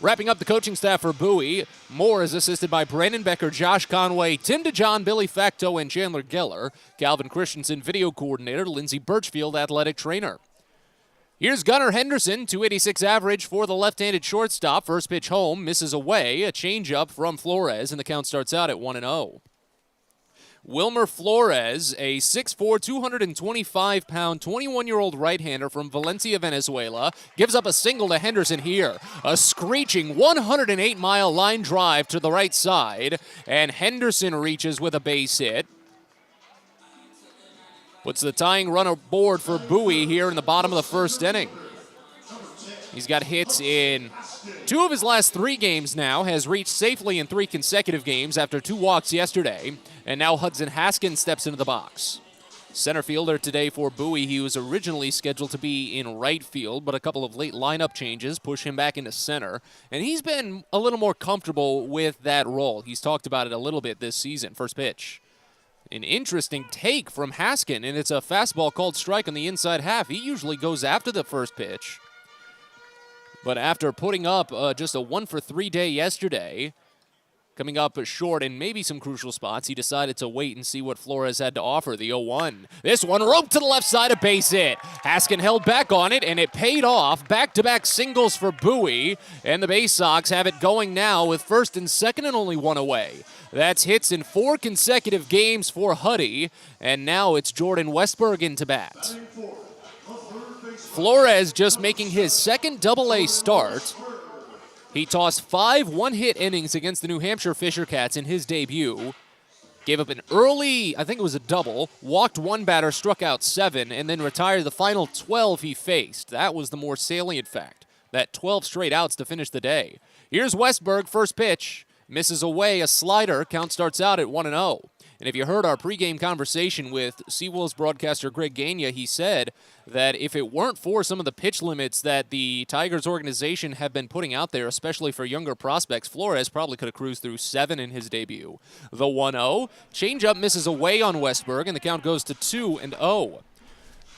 Wrapping up the coaching staff for Bowie, Moore is assisted by Brandon Becker, Josh Conway, Tim DeJohn, Billy Facto, and Chandler Geller. Calvin Christensen, video coordinator. Lindsey Birchfield, athletic trainer. Here's Gunnar Henderson, 286 average for the left-handed shortstop. First pitch home, misses away. A changeup from Flores, and the count starts out at 1-0. Wilmer Flores, a 6'4", 225-pound, 21-year-old right-hander from Valencia, Venezuela, gives up a single to Henderson here. A screeching 108-mile line drive to the right side, and Henderson reaches with a base hit. Puts the tying run aboard for Bowie here in the bottom of the first inning. He's got hits in 2 of his last 3 games now, has reached safely in 3 consecutive games after 2 walks yesterday, and now Hudson Haskins steps into the box. Center fielder today for Bowie. He was originally scheduled to be in right field, but a couple of late lineup changes push him back into center, and he's been a little more comfortable with that role. He's talked about it a little bit this season. First pitch. An interesting take from Haskin, and it's a fastball called strike on the inside half. He usually goes after the first pitch. But after putting up just a 1-for-3 day yesterday, coming up short in maybe some crucial spots, he decided to wait and see what Flores had to offer. The 0-1. This one roped to the left side, a base hit. Haskin held back on it, and it paid off. Back-to-back singles for Bowie, and the Baysox have it going now with first and second and only 1 away. That's hits in 4 consecutive games for Huddy, and now it's Jordan Westberg into bat. Flores just making his second Double-A start. He tossed 5 one-hit innings against the New Hampshire Fisher Cats in his debut. Gave up an early, I think it was a double, walked 1 batter, struck out 7, and then retired the final 12 he faced. That was the more salient fact, that 12 straight outs to finish the day. Here's Westberg, first pitch. Misses away, a slider. Count starts out at 1-0. And if you heard our pregame conversation with Seawolves broadcaster Greg Gagne, he said that if it weren't for some of the pitch limits that the Tigers organization have been putting out there, especially for younger prospects, Flores probably could have cruised through 7 in his debut. The 1-0. Changeup misses away on Westberg, and the count goes to 2-0.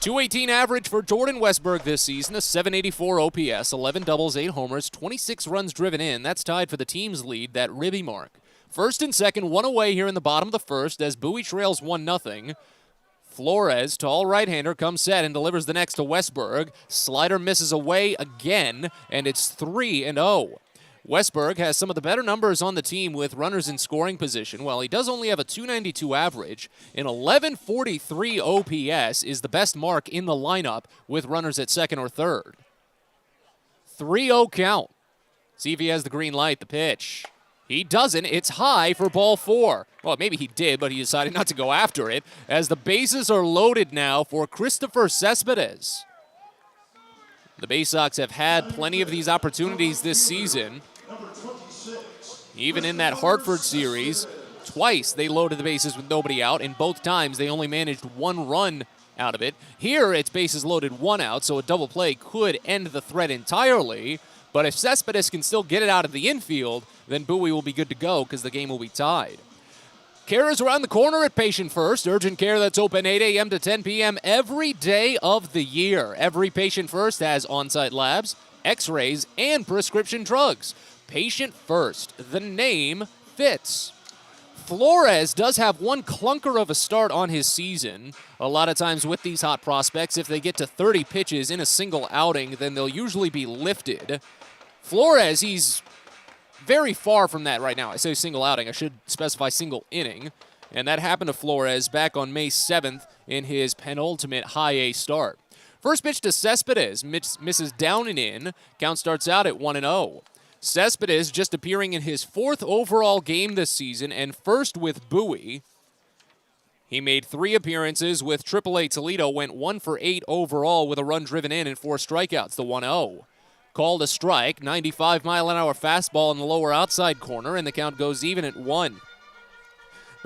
218 average for Jordan Westberg this season, a 784 OPS, 11 doubles, 8 homers, 26 runs driven in. That's tied for the team's lead, that Ribby mark. First and second, 1 away here in the bottom of the first as Bowie trails 1-0. Flores, tall right-hander, comes set and delivers the next to Westberg. Slider misses away again, and it's 3-0. Westberg has some of the better numbers on the team with runners in scoring position. While he does only have a 292 average, an 1143 OPS is the best mark in the lineup with runners at second or third. 3-0 count. See if he has the green light, the pitch. He doesn't. It's high for ball 4. Well, maybe he did, but he decided not to go after it as the bases are loaded now for Christopher Cespedes. The Baysox have had plenty of these opportunities this season. Even in that Hartford series, twice they loaded the bases with nobody out, and both times they only managed 1 run out of it. Here, it's bases loaded, 1 out, so a double play could end the threat entirely. But if Cespedes can still get it out of the infield, then Bowie will be good to go because the game will be tied. Care is around the corner at Patient First. Urgent care that's open 8 a.m. to 10 p.m. every day of the year. Every Patient First has on-site labs, x-rays, and prescription drugs. Patient First. The name fits. Flores does have 1 clunker of a start on his season. A lot of times with these hot prospects, if they get to 30 pitches in a single outing, then they'll usually be lifted. Flores, he's very far from that right now. I say single outing. I should specify single inning. And that happened to Flores back on May 7th in his penultimate high A start. First pitch to Cespedes, misses down and in. Count starts out at 1-0. Cespedes just appearing in his 4th overall game this season and first with Bowie. He made 3 appearances with AAA Toledo, went 1 for 8 overall with a run driven in and 4 strikeouts, the 1-0. Called a strike, 95-mile-an-hour fastball in the lower outside corner, and the count goes even at 1.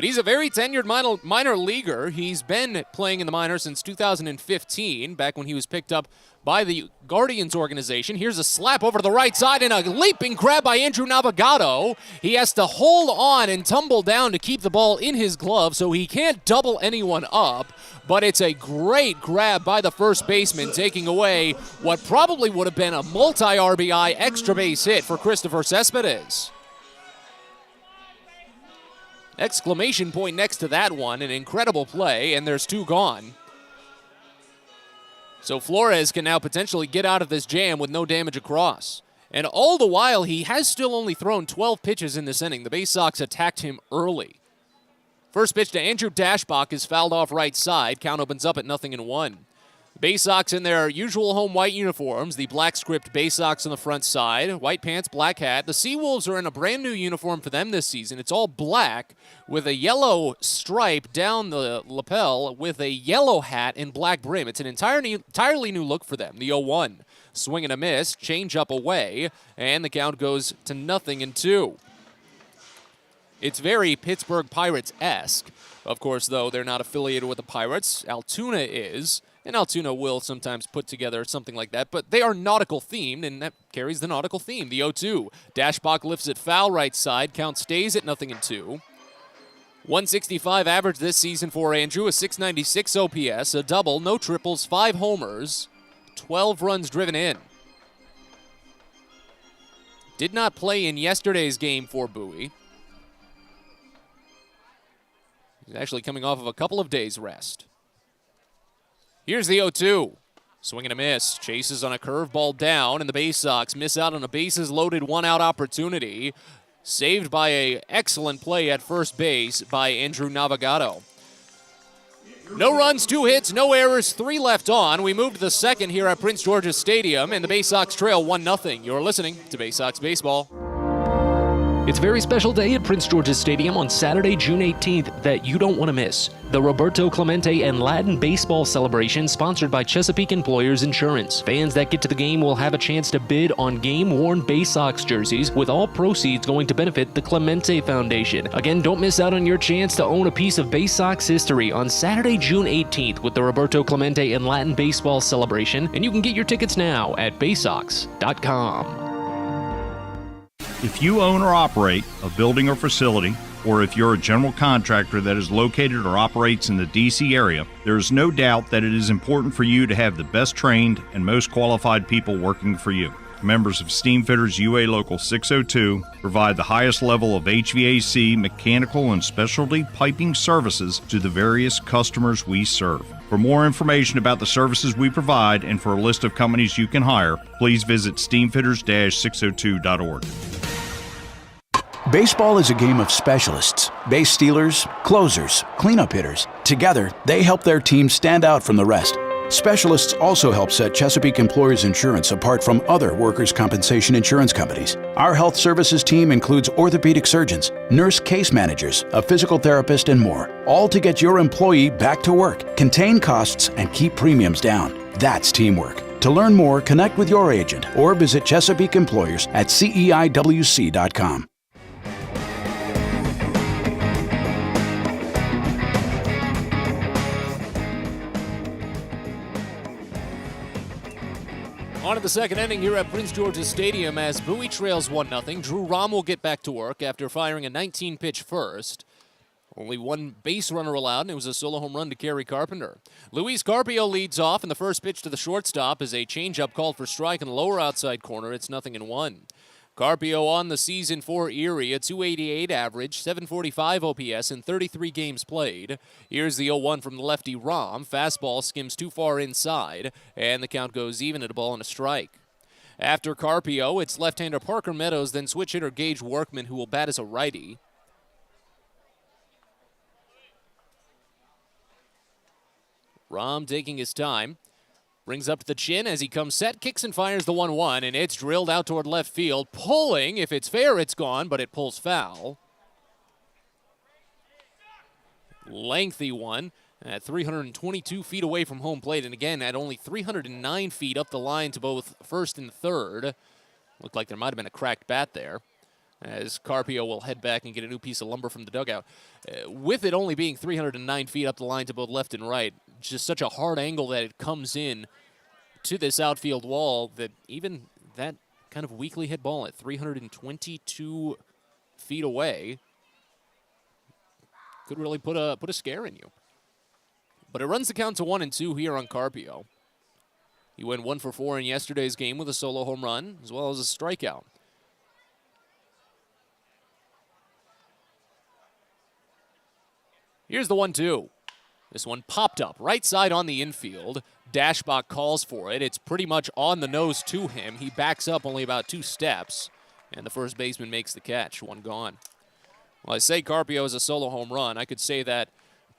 But he's a very tenured minor leaguer. He's been playing in the minors since 2015, back when he was picked up by the Guardians organization. Here's a slap over to the right side and a leaping grab by Andrew Navigato. He has to hold on and tumble down to keep the ball in his glove so he can't double anyone up. But it's a great grab by the first baseman, taking away what probably would have been a multi-RBI extra base hit for Christopher Cespedes. Exclamation point next to that one, an incredible play, and there's 2 gone. So Flores can now potentially get out of this jam with no damage across. And all the while, he has still only thrown 12 pitches in this inning. The Baysox attacked him early. First pitch to Andrew Dashbach is fouled off right side. Count opens up at 0-1. Baysox in their usual home white uniforms, the black script Baysox on the front side, white pants, black hat. The Seawolves are in a brand new uniform for them this season. It's all black with a yellow stripe down the lapel with a yellow hat and black brim. It's an entirely new look for them. The 0-1. Swing and a miss, change up away, and the count goes to 0-2. It's very Pittsburgh Pirates-esque. Of course, though, they're not affiliated with the Pirates. Altoona is. And Altoona will sometimes put together something like that, but they are nautical themed, and that carries the nautical theme. The 0-2. Dashbach lifts it foul right side. Count stays at 0-2. 165 average this season for Andrew, a 696 OPS, a double, no triples, 5 homers, 12 runs driven in. Did not play in yesterday's game for Bowie. He's actually coming off of a couple of days' rest. Here's the 0-2. Swing and a miss. Chases on a curveball down, and the Baysox miss out on a bases-loaded one-out opportunity. Saved by an excellent play at first base by Andrew Navigato. No runs, 2 hits, no errors, 3 left on. We move to the second here at Prince George's Stadium, and the Baysox trail 1-0. You're listening to Baysox Baseball. It's a very special day at Prince George's Stadium on Saturday, June 18th that you don't want to miss. The Roberto Clemente and Latin Baseball Celebration sponsored by Chesapeake Employers Insurance. Fans that get to the game will have a chance to bid on game-worn Baysox jerseys, with all proceeds going to benefit the Clemente Foundation. Again, don't miss out on your chance to own a piece of Baysox history on Saturday, June 18th with the Roberto Clemente and Latin Baseball Celebration, and you can get your tickets now at baysox.com. If you own or operate a building or facility, or if you're a general contractor that is located or operates in the D.C. area, there is no doubt that it is important for you to have the best trained and most qualified people working for you. Members of Steamfitters UA Local 602 provide the highest level of HVAC, mechanical, and specialty piping services to the various customers we serve. For more information about the services we provide and for a list of companies you can hire, please visit steamfitters-602.org. Baseball is a game of specialists, base stealers, closers, cleanup hitters. Together, they help their team stand out from the rest. Specialists also help set Chesapeake Employers Insurance apart from other workers' compensation insurance companies. Our health services team includes orthopedic surgeons, nurse case managers, a physical therapist, and more, all to get your employee back to work, contain costs, and keep premiums down. That's teamwork. To learn more, connect with your agent or visit Chesapeake Employers at CEIWC.com. On to the second inning here at Prince George's Stadium as Bowie trails 1-0. Drew Rahm will get back to work after firing a 19-pitch first. Only one base runner allowed, and it was a solo home run to Carrie Carpenter. Luis Carpio leads off, and the first pitch to the shortstop is a changeup called for strike in the lower outside corner. It's 0-1. Carpio on the season for Erie, a 288 average, 745 OPS, and 33 games played. Here's the 0-1 from the lefty Rahm. Fastball skims too far inside, and the count goes even at a ball and a strike. After Carpio, it's left-hander Parker Meadows, then switch hitter Gage Workman, who will bat as a righty. Rahm taking his time. Brings up to the chin as he comes set, kicks and fires the 1-1, and it's drilled out toward left field. Pulling, if it's fair, it's gone, but it pulls foul. Lengthy one at 322 feet away from home plate, and again at only 309 feet up the line to both first and third. Looked like there might have been a cracked bat there. as Carpio will head back and get a new piece of lumber from the dugout. With it only being 309 feet up the line to both left and right, just such a hard angle that it comes in to this outfield wall that even that kind of weakly hit ball at 322 feet away could really put a scare in you. But it runs the count to 1-2 here on Carpio. He went 1 for 4 in yesterday's game with a solo home run as well as a strikeout. Here's the 1-2. This one popped up right side on the infield. Dashbach calls for it. It's pretty much on the nose to him. He backs up only about 2 steps, and the first baseman makes the catch. One gone. Well, I say Carpio is a solo home run. I could say that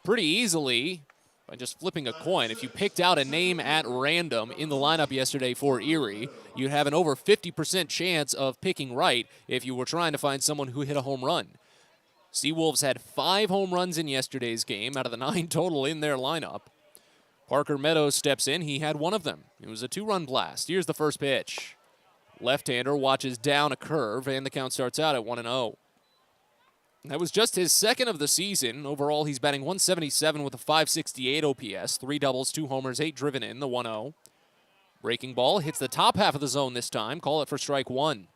pretty easily by just flipping a coin. If you picked out a name at random in the lineup yesterday for Erie, you'd have an over 50% chance of picking right if you were trying to find someone who hit a home run. Seawolves had 5 home runs in yesterday's game out of the 9 total in their lineup. Parker Meadows steps in. He had 1 of them. It was a 2-run blast. Here's the first pitch. Left-hander watches down a curve, and the count starts out at 1-0. That was just his second of the season. Overall, he's batting .177 with a .568 OPS, 3 doubles, 2 homers, 8 driven in, the 1-0. Breaking ball hits the top half of the zone this time. Call it for strike 1.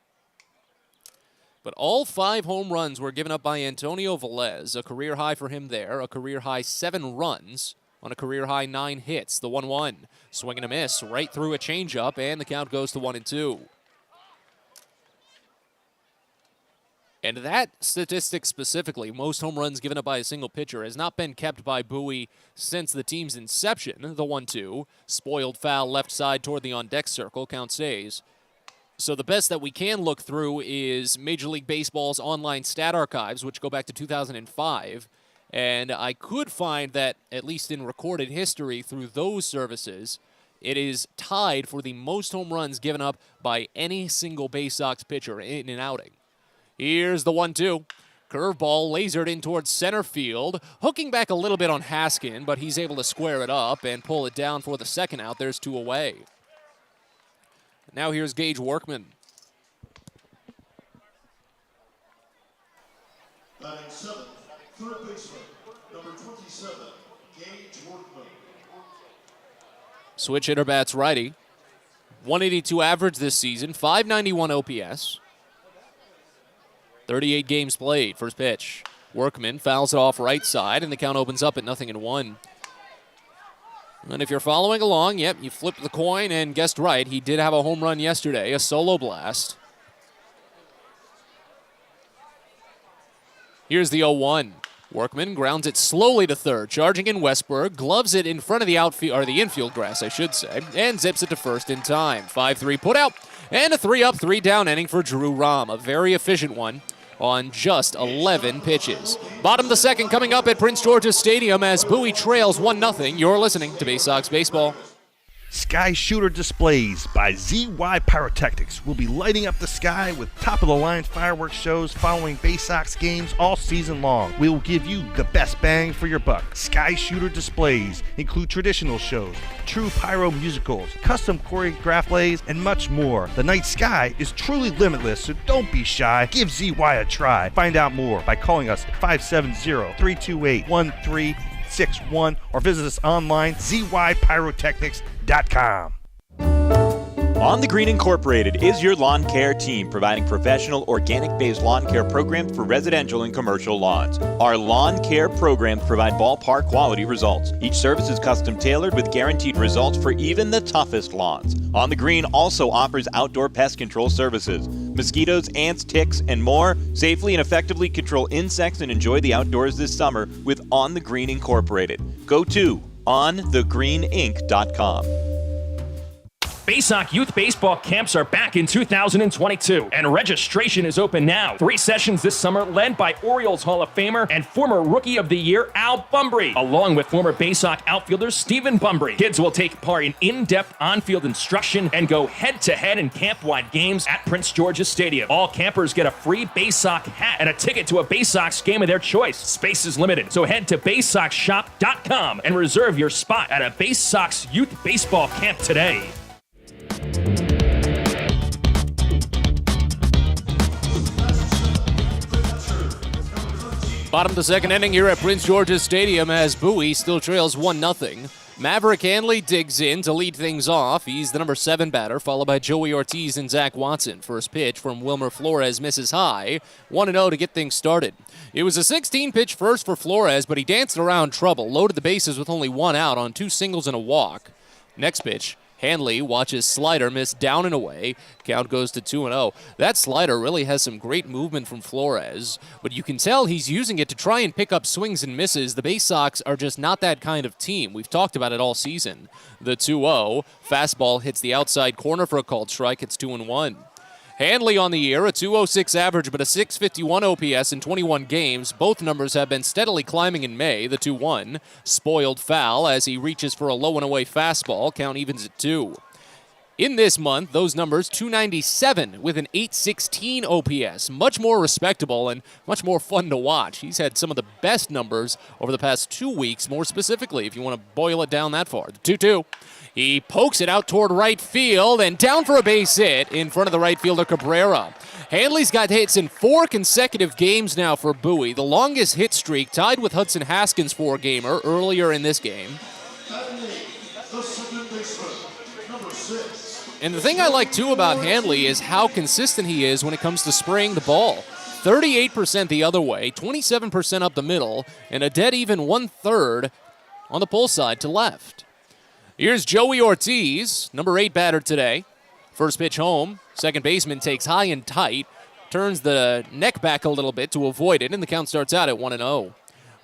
But all 5 home runs were given up by Antonio Velez, a career high for him there, a career high 7 runs on a career high 9 hits, the 1-1. Swing and a miss right through a changeup, and the count goes to 1-2. And that statistic specifically, most home runs given up by a single pitcher, has not been kept by Bowie since the team's inception. The 1-2, spoiled foul left side toward the on-deck circle, count stays. So the best that we can look through is Major League Baseball's online stat archives, which go back to 2005. And I could find that, at least in recorded history through those services, it is tied for the most home runs given up by any single Baysox pitcher in an outing. Here's the 1-2. Curveball lasered in towards center field, hooking back a little bit on Haskin, but he's able to square it up and pull it down for the second out. There's 2 away. Now here's Gage Workman. Batting 7th, third baseman, number 27, Gage Workman. Switch hitter bats righty. 182 average this season, 591 OPS. 38 games played. First pitch. Workman fouls it off right side, and the count opens up at 0-1. And if you're following along, yep, you flipped the coin and guessed right. He did have a home run yesterday, a solo blast. Here's the 0-1. Workman grounds it slowly to third, charging in Westberg, gloves it in front of the outfield, or the infield grass, I should say, and zips it to first in time. 5-3 put out, and a 3-up, 3-down inning for Drew Rahm, a very efficient one on just 11 pitches. Bottom of the second coming up at Prince George's Stadium as Bowie trails 1-0. You're listening to Baysox Baseball. Sky Shooter Displays by ZY Pyrotechnics will be lighting up the sky with top-of-the-line fireworks shows following Baysox games all season long. We will give you the best bang for your buck. Sky Shooter Displays include traditional shows, true pyro musicals, custom choreographed plays, and much more. The night sky is truly limitless, so don't be shy. Give ZY a try. Find out more by calling us 570-328-1361 or visit us online, zypyrotechnics.com. On the Green Incorporated is your lawn care team, providing professional, organic-based lawn care programs for residential and commercial lawns. Our lawn care programs provide ballpark quality results. Each service is custom tailored with guaranteed results for even the toughest lawns. On the Green also offers outdoor pest control services. Mosquitoes, ants, ticks, and more. Safely and effectively control insects and enjoy the outdoors this summer with On the Green Incorporated. Go to onthegreeninc.com. Baysox Youth Baseball Camps are back in 2022, and registration is open now. 3 sessions this summer led by Orioles Hall of Famer and former Rookie of the Year Al Bumbry, along with former Baysox outfielder Stephen Bumbry. Kids will take part in in-depth on-field instruction and go head-to-head in camp-wide games at Prince George's Stadium. All campers get a free Baysox hat and a ticket to a Baysox game of their choice. Space is limited, so head to BaysoxShop.com and reserve your spot at a Baysox Youth Baseball Camp today. Bottom of the second inning here at Prince George's Stadium as Bowie still trails 1-0. Maverick Hanley digs in to lead things off. He's the number 7 batter, followed by Joey Ortiz and Zach Watson. First pitch from Wilmer Flores misses high. 1-0 to get things started. It was a 16-pitch first for Flores, but he danced around trouble, loaded the bases with only 1 out on 2 singles and a walk. Next pitch, Hanley watches slider miss down and away. Count goes to 2-0. That slider really has some great movement from Flores, but you can tell he's using it to try and pick up swings and misses. The Baysox are just not that kind of team. We've talked about it all season. The 2-0. Fastball hits the outside corner for a called strike. It's 2-1. Hanley on the year, a 206 average, but a 651 OPS in 21 games. Both numbers have been steadily climbing in May. The 2-1. Spoiled foul as he reaches for a low and away fastball. Count evens at 2. In this month, those numbers, 297 with an 816 OPS. Much more respectable and much more fun to watch. He's had some of the best numbers over the past 2 weeks, more specifically, if you want to boil it down that far. The 2-2. He pokes it out toward right field and down for a base hit in front of the right fielder Cabrera. Hanley's got hits in 4 consecutive games now for Bowie, the longest hit streak tied with Hudson Haskins' 4-gamer earlier in this game. And the thing I like too about Hanley is how consistent he is when it comes to spraying the ball. 38% the other way, 27% up the middle, and a dead even 1/3 on the pull side to left. Here's Joey Ortiz, number 8 batter today. First pitch home. Second baseman takes high and tight, turns the neck back a little bit to avoid it, and the count starts out at 1-0.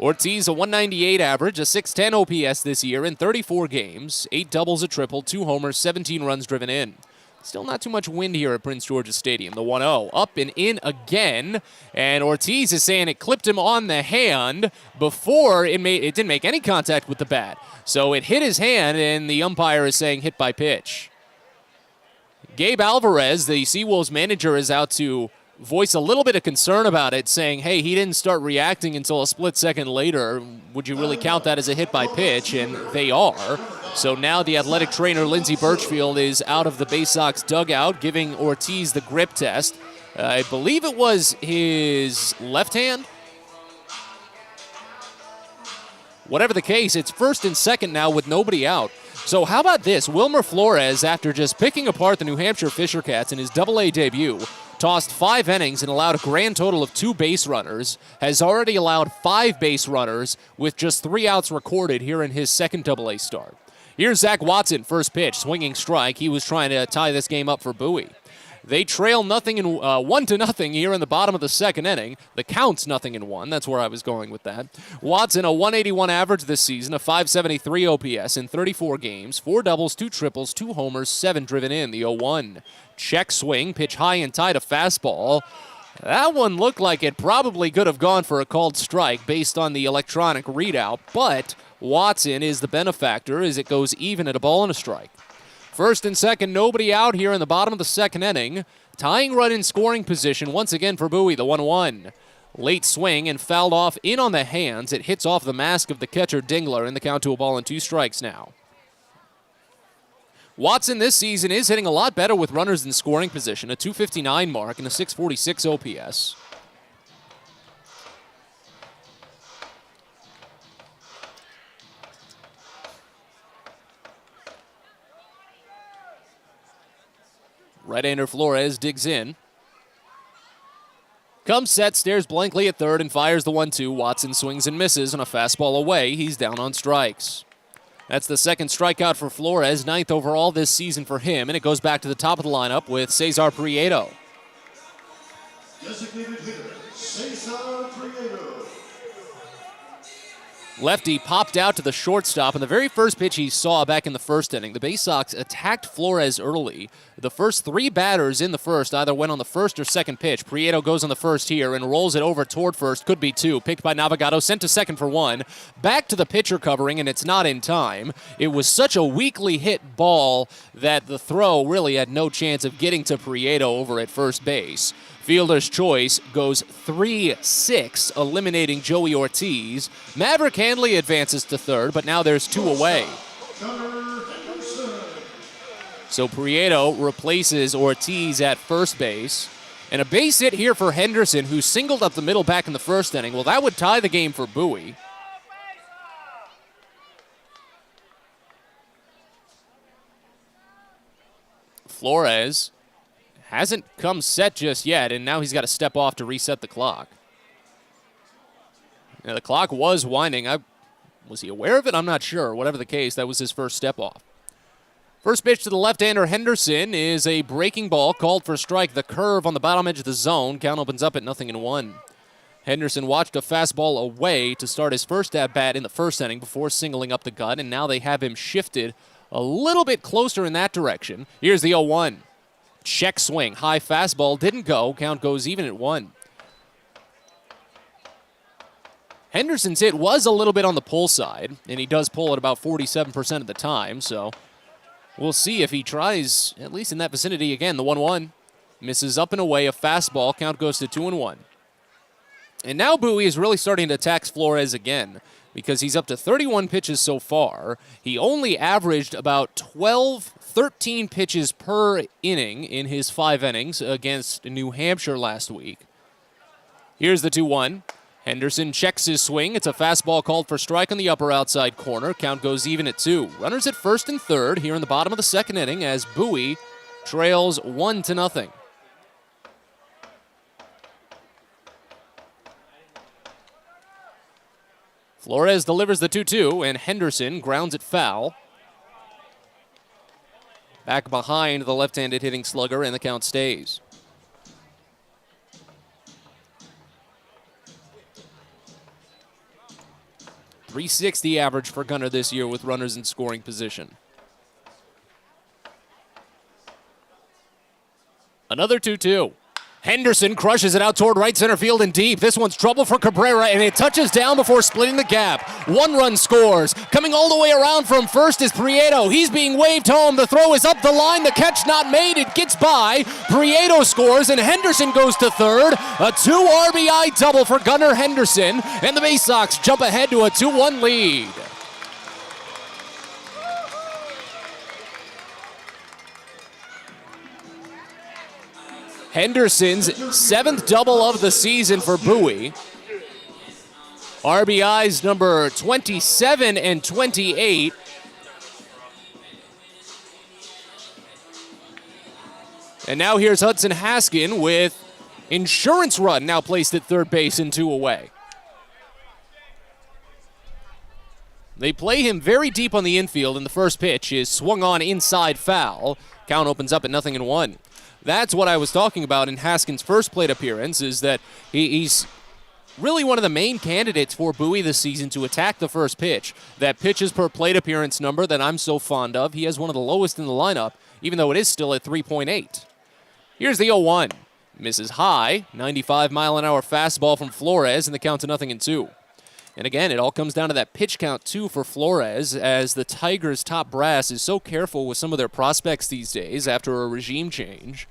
Ortiz, a 198 average, a 610 OPS this year in 34 games, 8 doubles, a triple, 2 homers, 17 runs driven in. Still not too much wind here at Prince George's Stadium. The 1-0 up and in again, and Ortiz is saying it clipped him on the hand before it didn't make any contact with the bat. So it hit his hand, and the umpire is saying hit by pitch. Gabe Alvarez, the Seawolves manager, is out to voice a little bit of concern about it, saying, hey, he didn't start reacting until a split second later. Would you really count that as a hit by pitch? And they are. So now the athletic trainer, Lindsey Birchfield, is out of the Baysox dugout, giving Ortiz the grip test. I believe it was his left hand. Whatever the case, it's first and second now with nobody out. So how about this? Wilmer Flores, after just picking apart the New Hampshire Fisher Cats in his Double-A debut, tossed 5 innings and allowed a grand total of 2 base runners, has already allowed 5 base runners with just 3 outs recorded here in his second Double-A start. Here's Zach Watson, first pitch, swinging strike. He was trying to tie this game up for Bowie. They trail 1-0 here in the bottom of the second inning. The count's 0-1. That's where I was going with that. Watson, a 181 average this season, a 573 OPS in 34 games, 4 doubles, 2 triples, 2 homers, 7 driven in. The 0-1. Check swing, pitch high and tight, a fastball. That one looked like it probably could have gone for a called strike based on the electronic readout, but Watson is the benefactor as it goes even at a ball and a strike. First and second, nobody out here in the bottom of the second inning. Tying run in scoring position once again for Bowie, the 1-1. Late swing and fouled off in on the hands. It hits off the mask of the catcher Dingler, and the count to a ball and 2 strikes now. Watson this season is hitting a lot better with runners in scoring position, a 259 mark and a 646 OPS. Right-hander Flores digs in. Comes set, stares blankly at third, and fires the 1-2. Watson swings and misses on a fastball away. He's down on strikes. That's the second strikeout for Flores, 9th overall this season for him, and it goes back to the top of the lineup with Cesar Prieto. Designated hitter, Cesar Prieto. Lefty popped out to the shortstop, and the very first pitch he saw back in the first inning, the Baysox attacked Flores early. The first 3 batters in the first either went on the first or second pitch. Prieto goes on the first here and rolls it over toward first. Could be 2. Picked by Navigato, sent to second for 1. Back to the pitcher covering, and it's not in time. It was such a weakly hit ball that the throw really had no chance of getting to Prieto over at first base. Fielder's choice goes 3-6, eliminating Joey Ortiz. Maverick Hanley advances to third, but now there's 2 away. So Prieto replaces Ortiz at first base. And a base hit here for Henderson, who singled up the middle back in the first inning. Well, that would tie the game for Bowie. Flores hasn't come set just yet, and now he's got to step off to reset the clock. Now, the clock was winding. Was he aware of it? I'm not sure. Whatever the case, that was his first step off. First pitch to the left-hander Henderson is a breaking ball called for strike. The curve on the bottom edge of the zone. Count opens up at 0-1. Henderson watched a fastball away to start his first at-bat in the first inning before singling up the gut, and now they have him shifted a little bit closer in that direction. Here's the 0-1. Check swing. High fastball. Didn't go. Count goes even at 1. Henderson's hit was a little bit on the pull side, and he does pull at about 47% of the time, so we'll see if he tries, at least in that vicinity again. The 1-1 misses up and away. A fastball. Count goes to 2-1. And now Bowie is really starting to tax Flores again because he's up to 31 pitches so far. He only averaged about 13 pitches per inning in his 5 innings against New Hampshire last week. Here's the 2-1. Henderson checks his swing. It's a fastball called for strike on the upper outside corner. Count goes even at 2. Runners at first and third here in the bottom of the second inning as Bowie trails 1-0. Flores delivers the 2-2, and Henderson grounds it foul. Back behind the left-handed hitting slugger, and the count stays. .360 average for Gunnar this year with runners in scoring position. Another 2-2. Henderson crushes it out toward right center field and deep. This one's trouble for Cabrera, and it touches down before splitting the gap. 1 run scores. Coming all the way around from first is Prieto. He's being waved home. The throw is up the line. The catch not made. It gets by. Prieto scores, and Henderson goes to third. A 2 RBI double for Gunnar Henderson, and the Baysox jump ahead to a 2-1 lead. Henderson's 7th double of the season for Bowie. RBIs number 27 and 28. And now here's Hudson Haskin with insurance run now placed at third base and 2 away. They play him very deep on the infield, and the first pitch is swung on inside foul. Count opens up at 0-1. That's what I was talking about in Haskin's first plate appearance, is that he's really one of the main candidates for Bowie this season to attack the first pitch. That pitches per plate appearance number that I'm so fond of. He has one of the lowest in the lineup, even though it is still at 3.8. Here's the 0-1. Misses high. 95-mile-an-hour fastball from Flores, and the count to 0-2. And again, it all comes down to that pitch count, too, for Flores, as the Tigers' top brass is so careful with some of their prospects these days after a regime change.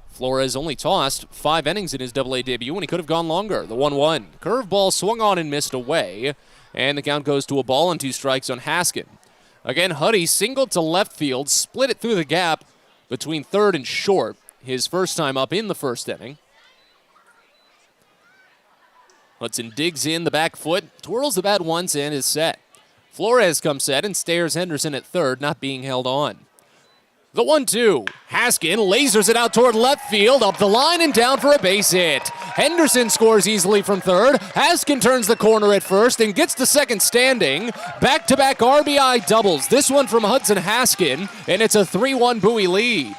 Flores only tossed 5 innings in his Double-A debut, and he could have gone longer. The 1-1. Curveball swung on and missed away, and the count goes to a ball and 2 strikes on Haskin. Again, Huddy singled to left field, split it through the gap between third and short, his first time up in the first inning. Hudson digs in the back foot, twirls the bat once, and is set. Flores comes set and stares Henderson at third, not being held on. The 1-2. Haskin lasers it out toward left field, up the line and down for a base hit. Henderson scores easily from third. Haskin turns the corner at first and gets to second standing. Back-to-back RBI doubles. This one from Hudson Haskin, and it's a 3-1 Bowie lead.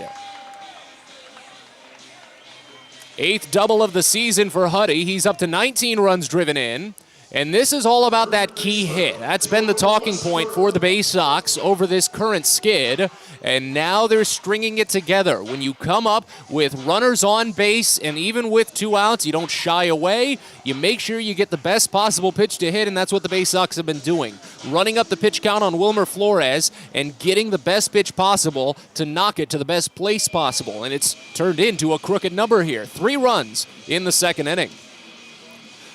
8th double of the season for Huddy. He's up to 19 runs driven in. And this is all about that key hit. That's been the talking point for the Baysox over this current skid. And now they're stringing it together. When you come up with runners on base and even with 2 outs, you don't shy away. You make sure you get the best possible pitch to hit, and that's what the Baysox have been doing. Running up the pitch count on Wilmer Flores and getting the best pitch possible to knock it to the best place possible. And it's turned into a crooked number here. 3 runs in the second inning.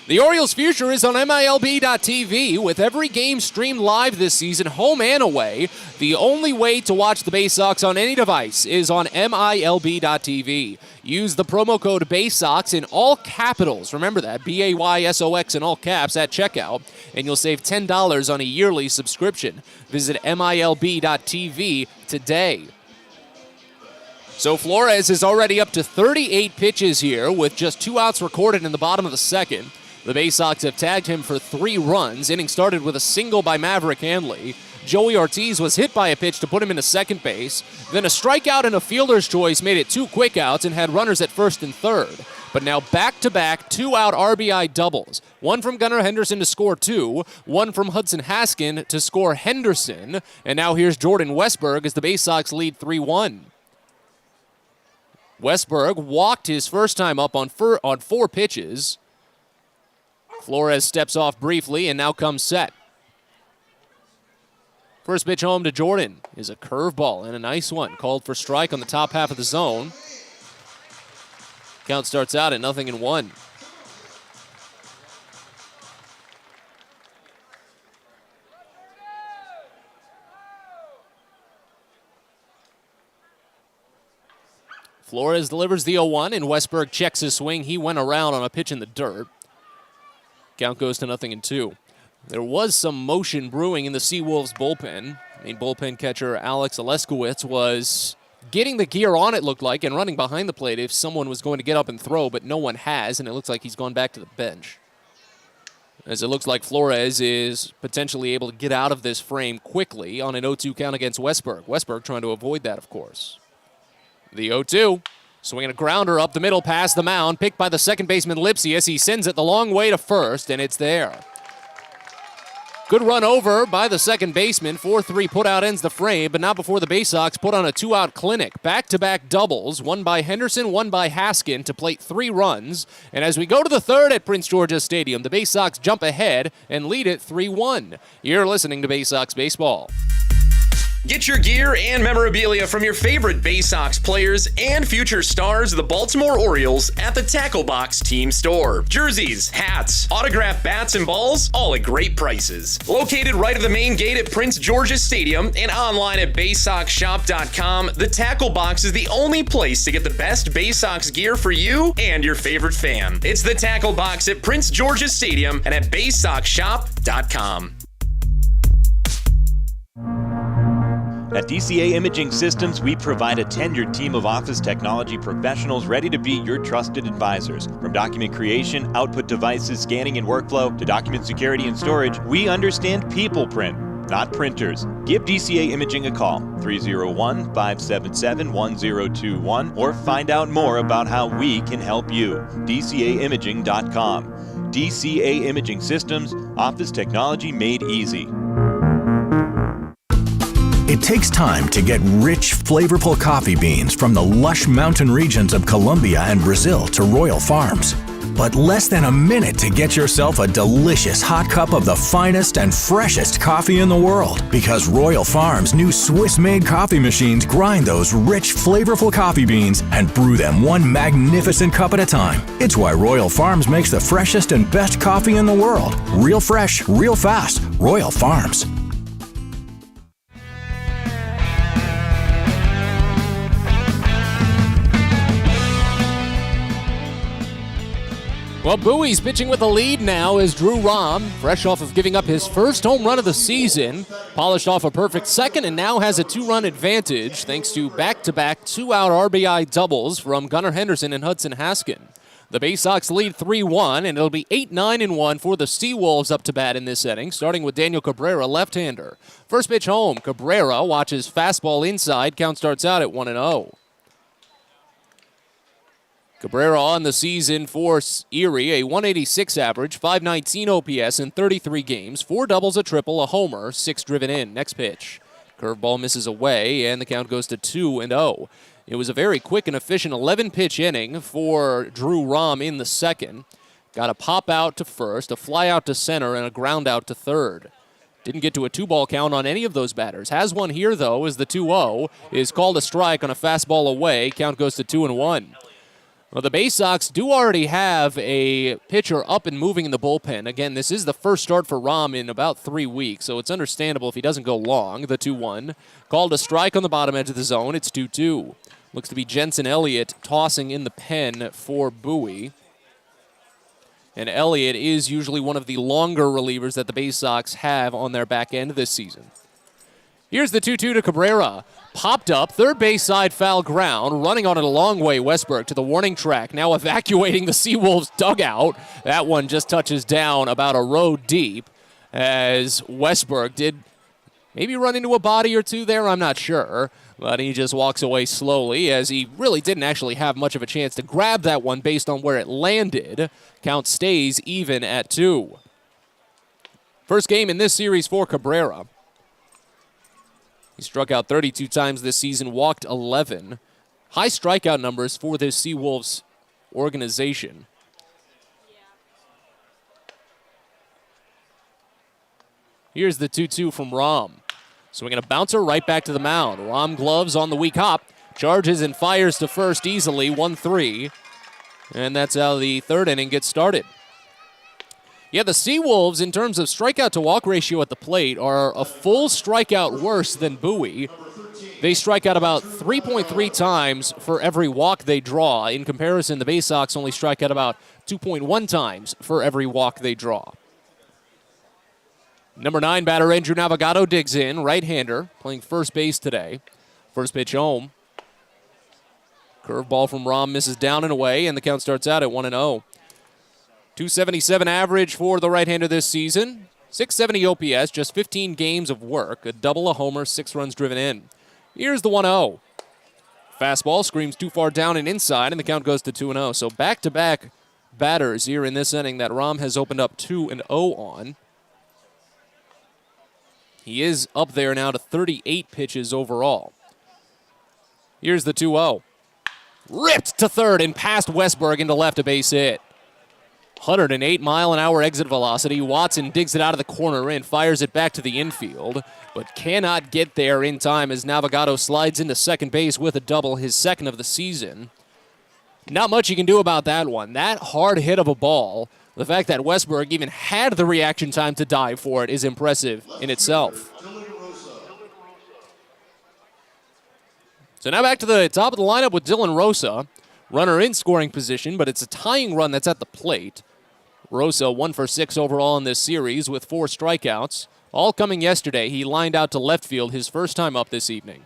The Orioles' future is on MILB.TV with every game streamed live this season, home and away. The only way to watch the Baysox on any device is on MILB.TV. Use the promo code Baysox in all capitals. Remember that, BAYSOX in all caps at checkout, and you'll save $10 on a yearly subscription. Visit MILB.TV today. So Flores is already up to 38 pitches here with just 2 outs recorded in the bottom of the second. The Baysox have tagged him for 3 runs. Inning started with a single by Maverick Hanley. Joey Ortiz was hit by a pitch to put him into second base. Then a strikeout and a fielder's choice made it 2 quick outs and had runners at first and third. But now back-to-back 2-out RBI doubles. One from Gunnar Henderson to score 2, one from Hudson Haskin to score Henderson. And now here's Jordan Westberg as the Baysox lead 3-1. Westberg walked his first time up on 4 pitches. Flores steps off briefly and now comes set. First pitch home to Jordan is a curveball and a nice one. Called for strike on the top half of the zone. Count starts out at 0-1. Flores delivers the 0-1 and Westberg checks his swing. He went around on a pitch in the dirt. Count goes to 0-2. There was some motion brewing in the Seawolves bullpen. Bullpen catcher Alex Oleskowitz was getting the gear on, it looked like, and running behind the plate if someone was going to get up and throw, but no one has, and it looks like he's gone back to the bench. As it looks like Flores is potentially able to get out of this frame quickly on an 0-2 count against Westberg. Westberg trying to avoid that, of course. The 0-2. Swinging a grounder up the middle past the mound, picked by the second baseman Lipsius. He sends it the long way to first, and it's there. Good run over by the second baseman. 4-3 put out ends the frame, but not before the Baysox put on a 2-out clinic. Back-to-back doubles, one by Henderson, one by Haskin to plate 3 runs. And as we go to the third at Prince George's Stadium, the Baysox jump ahead and lead it 3-1. You're listening to Baysox Baseball. Get your gear and memorabilia from your favorite Baysox players and future stars of the Baltimore Orioles at the Tackle Box Team Store. Jerseys, hats, autographed bats and balls, all at great prices. Located right at the main gate at Prince George's Stadium and online at BaysoxShop.com, the Tackle Box is the only place to get the best Baysox gear for you and your favorite fan. It's the Tackle Box at Prince George's Stadium and at BaysoxShop.com. At DCA Imaging Systems, we provide a tenured team of office technology professionals ready to be your trusted advisors. From document creation, output devices, scanning and workflow, to document security and storage, we understand people print, not printers. Give DCA Imaging a call, 301-577-1021, or find out more about how we can help you. DCAimaging.com. DCA Imaging Systems, office technology made easy. It takes time to get rich, flavorful coffee beans from the lush mountain regions of Colombia and Brazil to Royal Farms. But less than a minute to get yourself a delicious hot cup of the finest and freshest coffee in the world. Because Royal Farms' new Swiss-made coffee machines grind those rich, flavorful coffee beans and brew them one magnificent cup at a time. It's why Royal Farms makes the freshest and best coffee in the world. Real fresh, real fast. Royal Farms. Well, Bowie's pitching with a lead now as Drew Rahm, fresh off of giving up his first home run of the season, polished off a perfect second and now has a 2-run advantage thanks to back-to-back 2-out RBI doubles from Gunnar Henderson and Hudson Haskin. The Baysox lead 3-1, and it'll be 8-9-1 for the Seawolves up to bat in this inning, starting with Daniel Cabrera, left-hander. First pitch home, Cabrera watches fastball inside, count starts out at 1-0. Cabrera on the season for Erie, a 186 average, 519 OPS in 33 games, 4 doubles, a triple, a homer, 6 driven in. Next pitch. Curveball misses away, and the count goes to 2-0. It was a very quick and efficient 11-pitch inning for Drew Rahm in the second. Got a pop out to first, a fly out to center, and a ground out to third. Didn't get to a 2-ball count on any of those batters. Has one here, though, as the 2-0 is called a strike on a fastball away. Count goes to 2-1. Well, the Baysox do already have a pitcher up and moving in the bullpen. Again, this is the first start for Rom in about 3 weeks, so it's understandable if he doesn't go long. The 2-1. Called a strike on the bottom edge of the zone. It's 2-2. Looks to be Jensen Elliott tossing in the pen for Bowie. And Elliott is usually one of the longer relievers that the Baysox have on their back end this season. Here's the 2-2 to Cabrera. Popped up, third base side foul ground, running on it a long way, Westberg to the warning track, now evacuating the Seawolves dugout. That one just touches down about a row deep as Westberg did maybe run into a body or two there, I'm not sure. But he just walks away slowly as he really didn't actually have much of a chance to grab that one based on where it landed. Count stays even at 2. First game in this series for Cabrera. He struck out 32 times this season, walked 11. High strikeout numbers for this Seawolves organization. Here's the 2-2 from Rom. Swinging a bouncer right back to the mound. Rom gloves on the weak hop. Charges and fires to first easily, 1-3. And that's how the third inning gets started. Yeah, the Seawolves, in terms of strikeout to walk ratio at the plate, are a full strikeout worse than Bowie. They strike out about 3.3 times for every walk they draw. In comparison, the Baysox only strike out about 2.1 times for every walk they draw. Number 9 batter Andrew Navigato digs in, right-hander, playing first base today. First pitch home. Curveball from Rom misses down and away, and the count starts out at 1-0. 277 average for the right-hander this season. 670 OPS, just 15 games of work. A double, a homer, 6 runs driven in. Here's the 1-0. Fastball screams too far down and inside, and the count goes to 2-0. So back-to-back batters here in this inning that Rom has opened up 2-0 on. He is up there now to 38 pitches overall. Here's the 2-0. Ripped to third and past Westberg into left, a base hit. 108-mile-an-hour exit velocity. Watson digs it out of the corner and fires it back to the infield, but cannot get there in time as Navigato slides into second base with a double, his second of the season. Not much you can do about that one. That hard hit of a ball, the fact that Westberg even had the reaction time to dive for it is impressive in itself. So now back to the top of the lineup with Dylan Rosa. Runner in scoring position, but it's a tying run that's at the plate. Rosa 1 for 6 overall in this series with 4 strikeouts. All coming yesterday. He lined out to left field his first time up this evening.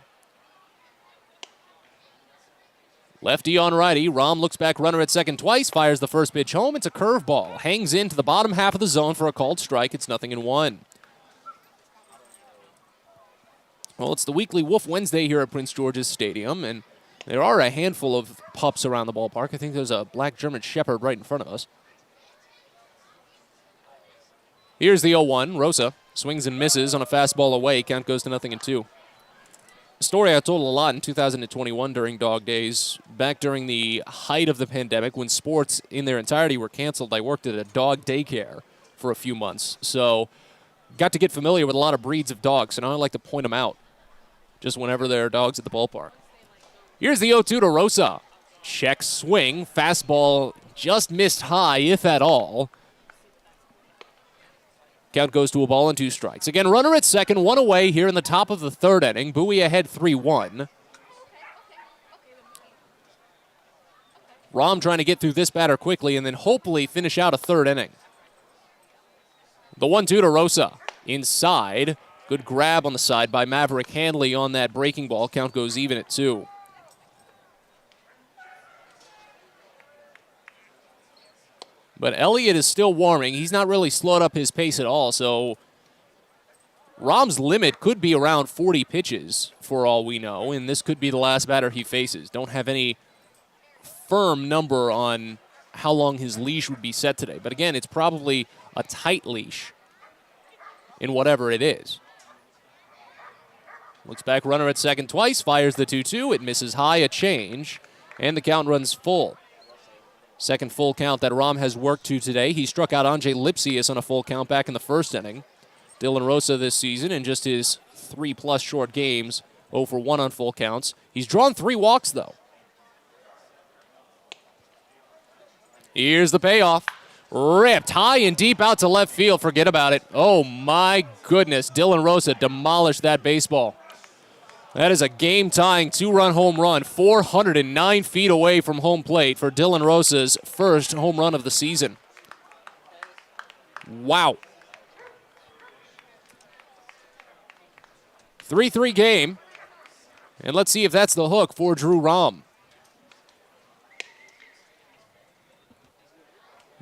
Lefty on righty. Rom looks back runner at second twice, fires the first pitch home. It's a curveball. Hangs into the bottom half of the zone for a called strike. It's 0-1. Well, it's the weekly Wolf Wednesday here at Prince George's Stadium, and there are a handful of pups around the ballpark. I think there's a black German Shepherd right in front of us. Here's the 0-1. Rosa swings and misses on a fastball away. Count goes to 0-2. A story I told a lot in 2021 during Dog Days. Back during the height of the pandemic when sports in their entirety were canceled, I worked at a dog daycare for a few months. So got to get familiar with a lot of breeds of dogs, and I like to point them out just whenever there are dogs at the ballpark. Here's the 0-2 to Rosa. Check swing. Fastball just missed high, if at all. Count goes to a ball and 2 strikes. Again, runner at second, 1 away here in the top of the third inning. Bowie ahead 3-1. Rom trying to get through this batter quickly and then hopefully finish out a third inning. The 1-2 to Rosa. Inside. Good grab on the side by Maverick Handley on that breaking ball. Count goes even at 2. But Elliott is still warming. He's not really slowed up his pace at all, so Rom's limit could be around 40 pitches for all we know, and this could be the last batter he faces. Don't have any firm number on how long his leash would be set today. But again, it's probably a tight leash in whatever it is. Looks back, runner at second twice, fires the 2-2. It misses high, a change, and the count runs full. Second full count that Rom has worked to today. He struck out Anjay Lipsius on a full count back in the first inning. Dylan Rosa this season in just his 3+ short games, 0 for 1 on full counts. He's drawn 3 walks, though. Here's the payoff. Ripped high and deep out to left field. Forget about it. Oh, my goodness. Dylan Rosa demolished that baseball. That is a game-tying two-run home run, 409 feet away from home plate for Dylan Rosa's first home run of the season. Wow. 3-3 game. And let's see if that's the hook for Drew Rom.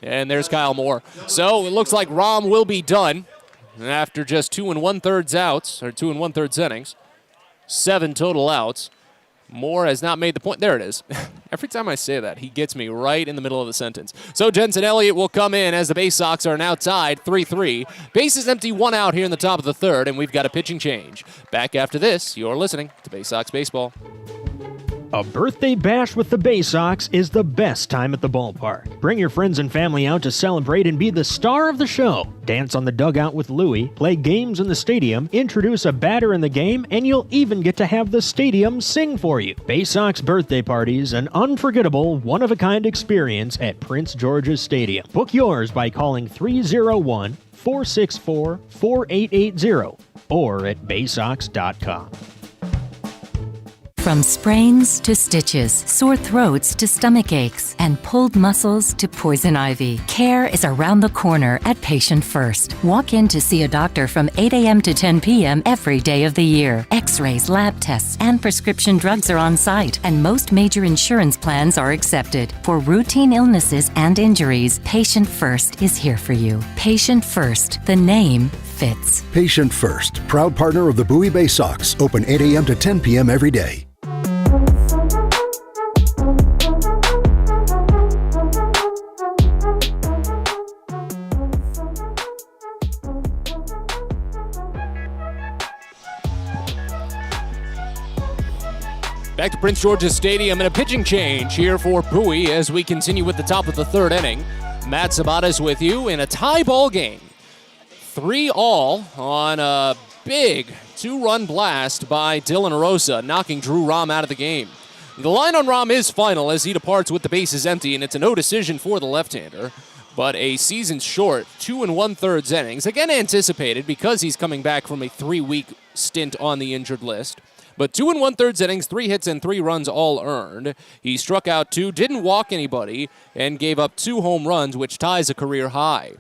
And there's Kyle Moore. So it looks like Rom will be done after just 2 1/3 outs, or 2 1/3 innings. 7 total outs. Moore has not made the point. There it is. Every time I say that, he gets me right in the middle of the sentence. So Jensen Elliott will come in as the Baysox are now tied 3-3. Bases empty, 1 out here in the top of the third, and we've got a pitching change. Back after this, you're listening to Baysox Baseball. A birthday bash with the Baysox is the best time at the ballpark. Bring your friends and family out to celebrate and be the star of the show. Dance on the dugout with Louie, play games in the stadium, introduce a batter in the game, and you'll even get to have the stadium sing for you. Baysox birthday parties, an unforgettable, one-of-a-kind experience at Prince George's Stadium. Book yours by calling 301-464-4880 or at baysox.com. From sprains to stitches, sore throats to stomach aches, and pulled muscles to poison ivy, care is around the corner at Patient First. Walk in to see a doctor from 8 a.m. to 10 p.m. every day of the year. X-rays, lab tests, and prescription drugs are on site, and most major insurance plans are accepted. For routine illnesses and injuries, Patient First is here for you. Patient First, the name fits. Patient First, proud partner of the Bowie Baysox, open 8 a.m. to 10 p.m. every day. Back to Prince George's Stadium and a pitching change here for Bowie as we continue with the top of the third inning. Matt Sabatas with you in a tie ball game. 3-all on a big 2-run blast by Dylan Rosa, knocking Drew Rom out of the game. The line on Rom is final as he departs with the bases empty, and it's a no decision for the left-hander. But a season short, 2 1/3 innings, again anticipated because he's coming back from a 3-week stint on the injured list. But 2 1/3 innings, 3 hits and 3 runs all earned. He struck out 2, didn't walk anybody, and gave up 2 home runs, which ties a career high.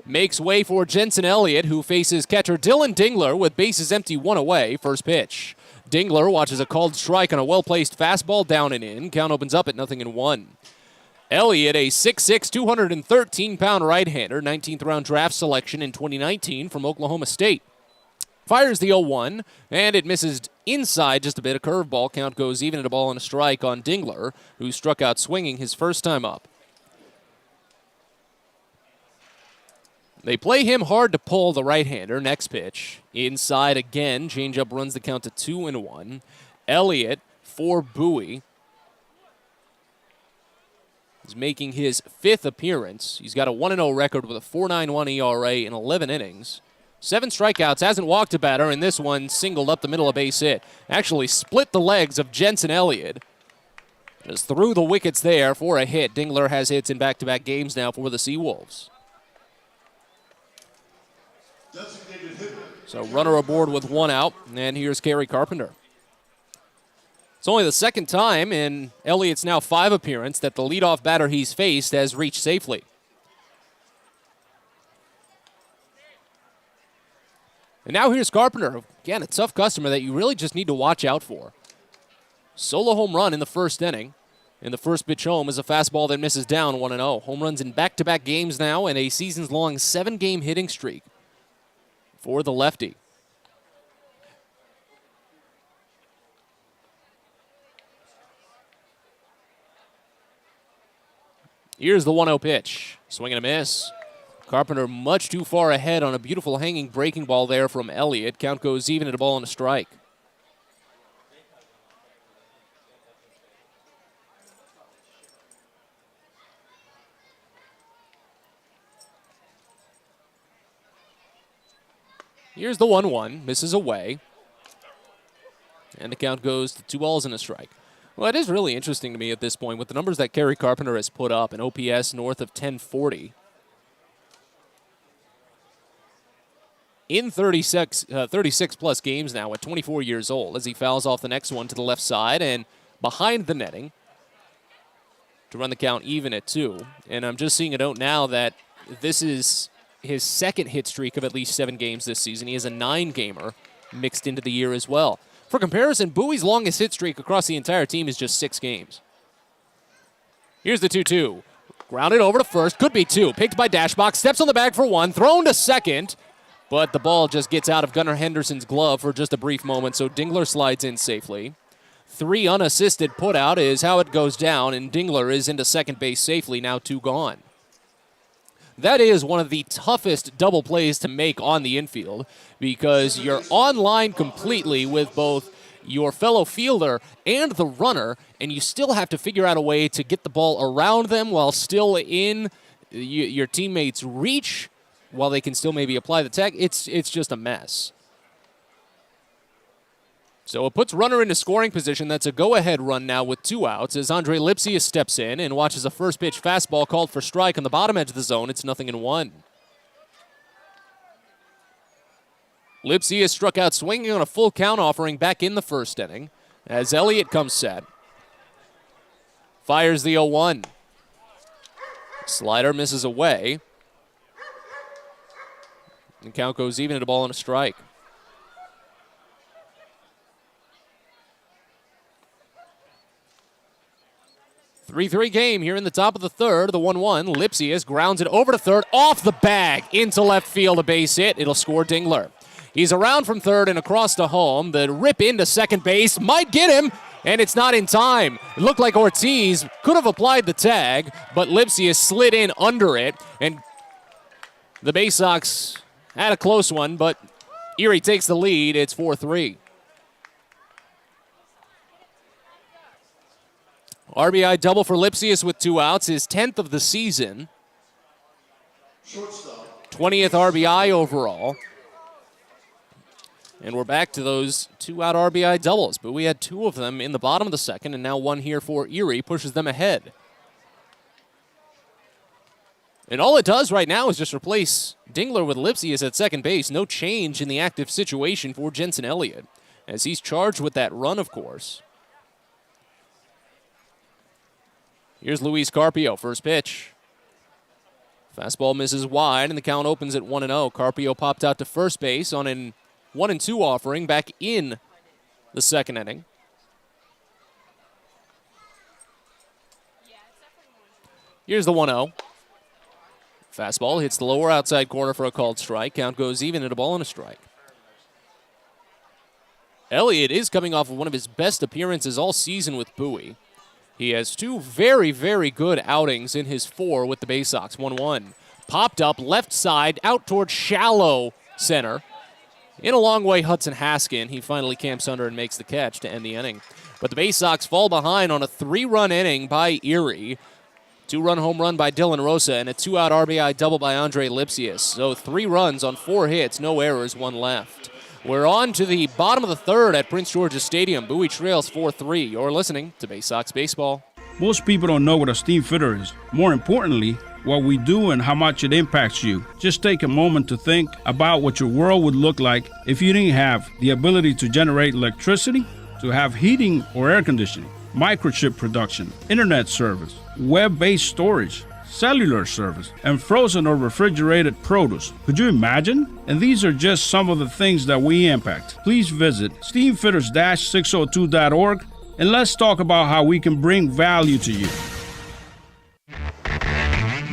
Makes way for Jensen Elliott, who faces catcher Dylan Dingler with bases empty, 1 away. First pitch. Dingler watches a called strike on a well-placed fastball down and in. Count opens up at 0-1. Elliott, a 6'6", 213-pound right-hander, 19th round draft selection in 2019 from Oklahoma State. Fires the 0-1, and it misses inside just a bit. A curveball. Count goes even at a ball and a strike on Dingler, who struck out swinging his first time up. They play him hard to pull, the right-hander. Next pitch. Inside again. Changeup runs the count to 2-1. Elliott for Bowie is making his 5th appearance. He's got a 1-0 record with a 4.91 ERA in 11 innings. 7 strikeouts, hasn't walked a batter, and this one singled up the middle of base hit. Actually split the legs of Jensen Elliott. Just threw the wickets there for a hit. Dingler has hits in back-to-back games now for the Seawolves. So runner aboard with 1 out, and here's Carrie Carpenter. It's only the second time in Elliott's now 5 appearance that the leadoff batter he's faced has reached safely. And now here's Carpenter. Again, a tough customer that you really just need to watch out for. Solo home run in the first inning. And the first pitch home is a fastball that misses down 1-0. Home runs in back-to-back games now and a seasons-long 7-game hitting streak for the lefty. Here's the 1-0 pitch. Swing and a miss. Carpenter much too far ahead on a beautiful hanging breaking ball there from Elliott. Count goes even at a ball and a strike. Here's the 1-1. Misses away. And the count goes to 2 balls and a strike. Well, it is really interesting to me at this point with the numbers that Carrie Carpenter has put up, an OPS north of 1040. In 36 plus games now at 24 years old as he fouls off the next one to the left side and behind the netting to run the count even at 2. And I'm just seeing a note now that this is his second hit streak of at least 7 games this season. He has a 9-gamer mixed into the year as well. For comparison, Bowie's longest hit streak across the entire team is just 6 games. Here's the 2-2. Grounded over to first, could be 2. Picked by Dashbox, steps on the bag for 1, thrown to second. But the ball just gets out of Gunnar Henderson's glove for just a brief moment, so Dingler slides in safely. 3 unassisted put out is how it goes down, and Dingler is into second base safely, now 2 gone. That is one of the toughest double plays to make on the infield because you're online completely with both your fellow fielder and the runner, and you still have to figure out a way to get the ball around them while still in your teammates' reach, while they can still maybe apply the tag. It's just a mess. So it puts runner into scoring position. That's a go-ahead run now with 2 outs as Andre Lipsius steps in and watches a first-pitch fastball called for strike on the bottom edge of the zone. It's 0-1. Lipsius struck out swinging on a full count offering back in the first inning as Elliott comes set. Fires the 0-1. Slider misses away. And count goes even at a ball and a strike. 3-3 game here in the top of the third. The 1-1. Lipsius grounds it over to third, off the bag, into left field, a base hit. It'll score Dingler. He's around from third and across to home. The rip into second base might get him, and it's not in time. It looked like Ortiz could have applied the tag, but Lipsius slid in under it, and the Baysox had a close one, but Erie takes the lead. It's 4-3. RBI double for Lipsius with 2 outs, his 10th of the season. 20th RBI overall. And we're back to those 2-out RBI doubles, but we had 2 of them in the bottom of the second, and now 1 here for Erie pushes them ahead. And all it does right now is just replace Dingler with Lipsius at second base. No change in the active situation for Jensen Elliott, as he's charged with that run, of course. Here's Luis Carpio, first pitch. Fastball misses wide, and the count opens at 1-0. Carpio popped out to first base on an 1-2 offering back in the second inning. Here's the 1-0. Fastball hits the lower outside corner for a called strike. Count goes even at a ball and a strike. Elliott is coming off of one of his best appearances all season with Bowie. He has 2 very, very good outings in his 4 with the Baysox. 1-1. Popped up left side out towards shallow center. In a long way, Hudson Haskin. He finally camps under and makes the catch to end the inning. But the Baysox fall behind on a 3-run inning by Erie. 2-run home run by Dylan Rosa and a 2-out RBI double by Andre Lipsius. So 3 runs on 4 hits, no errors, 1 left. We're on to the bottom of the third at Prince George's Stadium. Bowie trails 4-3. You're listening to Baysox Baseball. Most people don't know what a steam fitter is. More importantly, what we do and how much it impacts you. Just take a moment to think about what your world would look like if you didn't have the ability to generate electricity, to have heating or air conditioning, microchip production, internet service, web-based storage, cellular service, and frozen or refrigerated produce. Could you imagine? And these are just some of the things that we impact. Please visit steamfitters-602.org and let's talk about how we can bring value to you.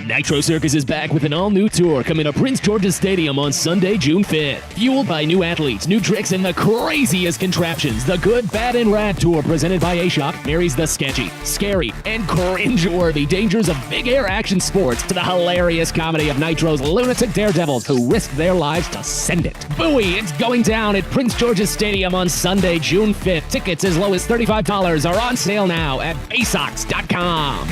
Nitro Circus is back with an all-new tour coming to Prince George's Stadium on Sunday, June 5th. Fueled by new athletes, new tricks, and the craziest contraptions, the Good, Bad, and Rad Tour presented by A-Shock marries the sketchy, scary, and cringe-worthy dangers of big air action sports to the hilarious comedy of Nitro's lunatic daredevils who risk their lives to send it. Bowie, it's going down at Prince George's Stadium on Sunday, June 5th. Tickets as low as $35 are on sale now at Baysox.com.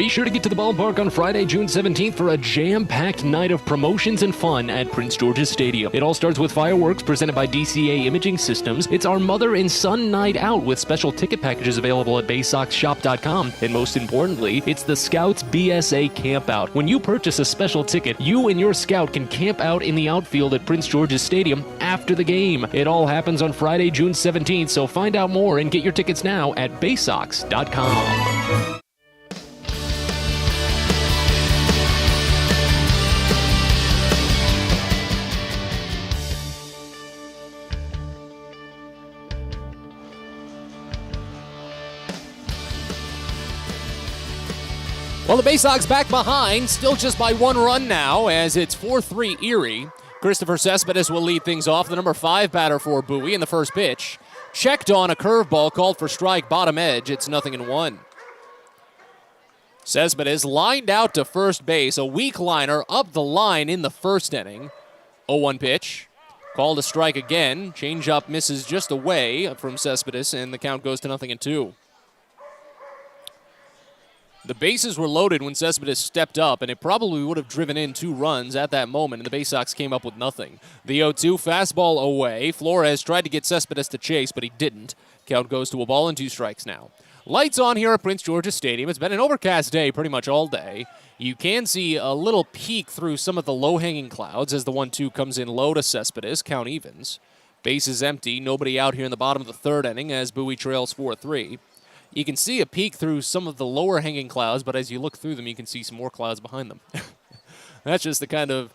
Be sure to get to the ballpark on Friday, June 17th for a jam-packed night of promotions and fun at Prince George's Stadium. It all starts with fireworks presented by DCA Imaging Systems. It's our mother and son night out with special ticket packages available at BaysoxShop.com. And most importantly, it's the Scouts BSA Campout. When you purchase a special ticket, you and your scout can camp out in the outfield at Prince George's Stadium after the game. It all happens on Friday, June 17th, so find out more and get your tickets now at Baysox.com. Well, the Baysox back behind, still just by 1 run now, as it's 4-3 Erie. Christopher Cespedes will lead things off, the number 5 batter for Bowie in the first pitch. Checked on a curveball, called for strike, bottom edge. It's 0-1. Cespedes lined out to first base, a weak liner up the line in the first inning. 0-1 pitch. Called a strike again. Changeup misses just away from Cespedes, and the count goes to 0-2. The bases were loaded when Cespedes stepped up, and it probably would have driven in 2 runs at that moment, and the Baysox came up with nothing. The 0-2 fastball away. Flores tried to get Cespedes to chase, but he didn't. Count goes to a ball and 2 strikes now. Lights on here at Prince George's Stadium. It's been an overcast day pretty much all day. You can see a little peek through some of the low-hanging clouds as the 1-2 comes in low to Cespedes. Count evens. Base is empty. Nobody out here in the bottom of the 3rd inning as Bowie trails 4-3. You can see a peek through some of the lower hanging clouds, but as you look through them, you can see some more clouds behind them. That's just the kind of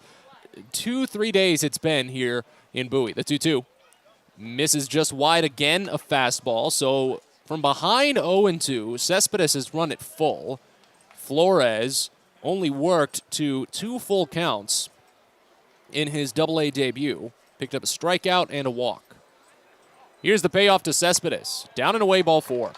2-3 days it's been here in Bowie. The 2-2 misses just wide again, a fastball. So from behind 0-2, Cespedes has run it full. Flores only worked to 2 full counts in his Double-A debut. Picked up a strikeout and a walk. Here's the payoff to Cespedes. Down and away, ball 4.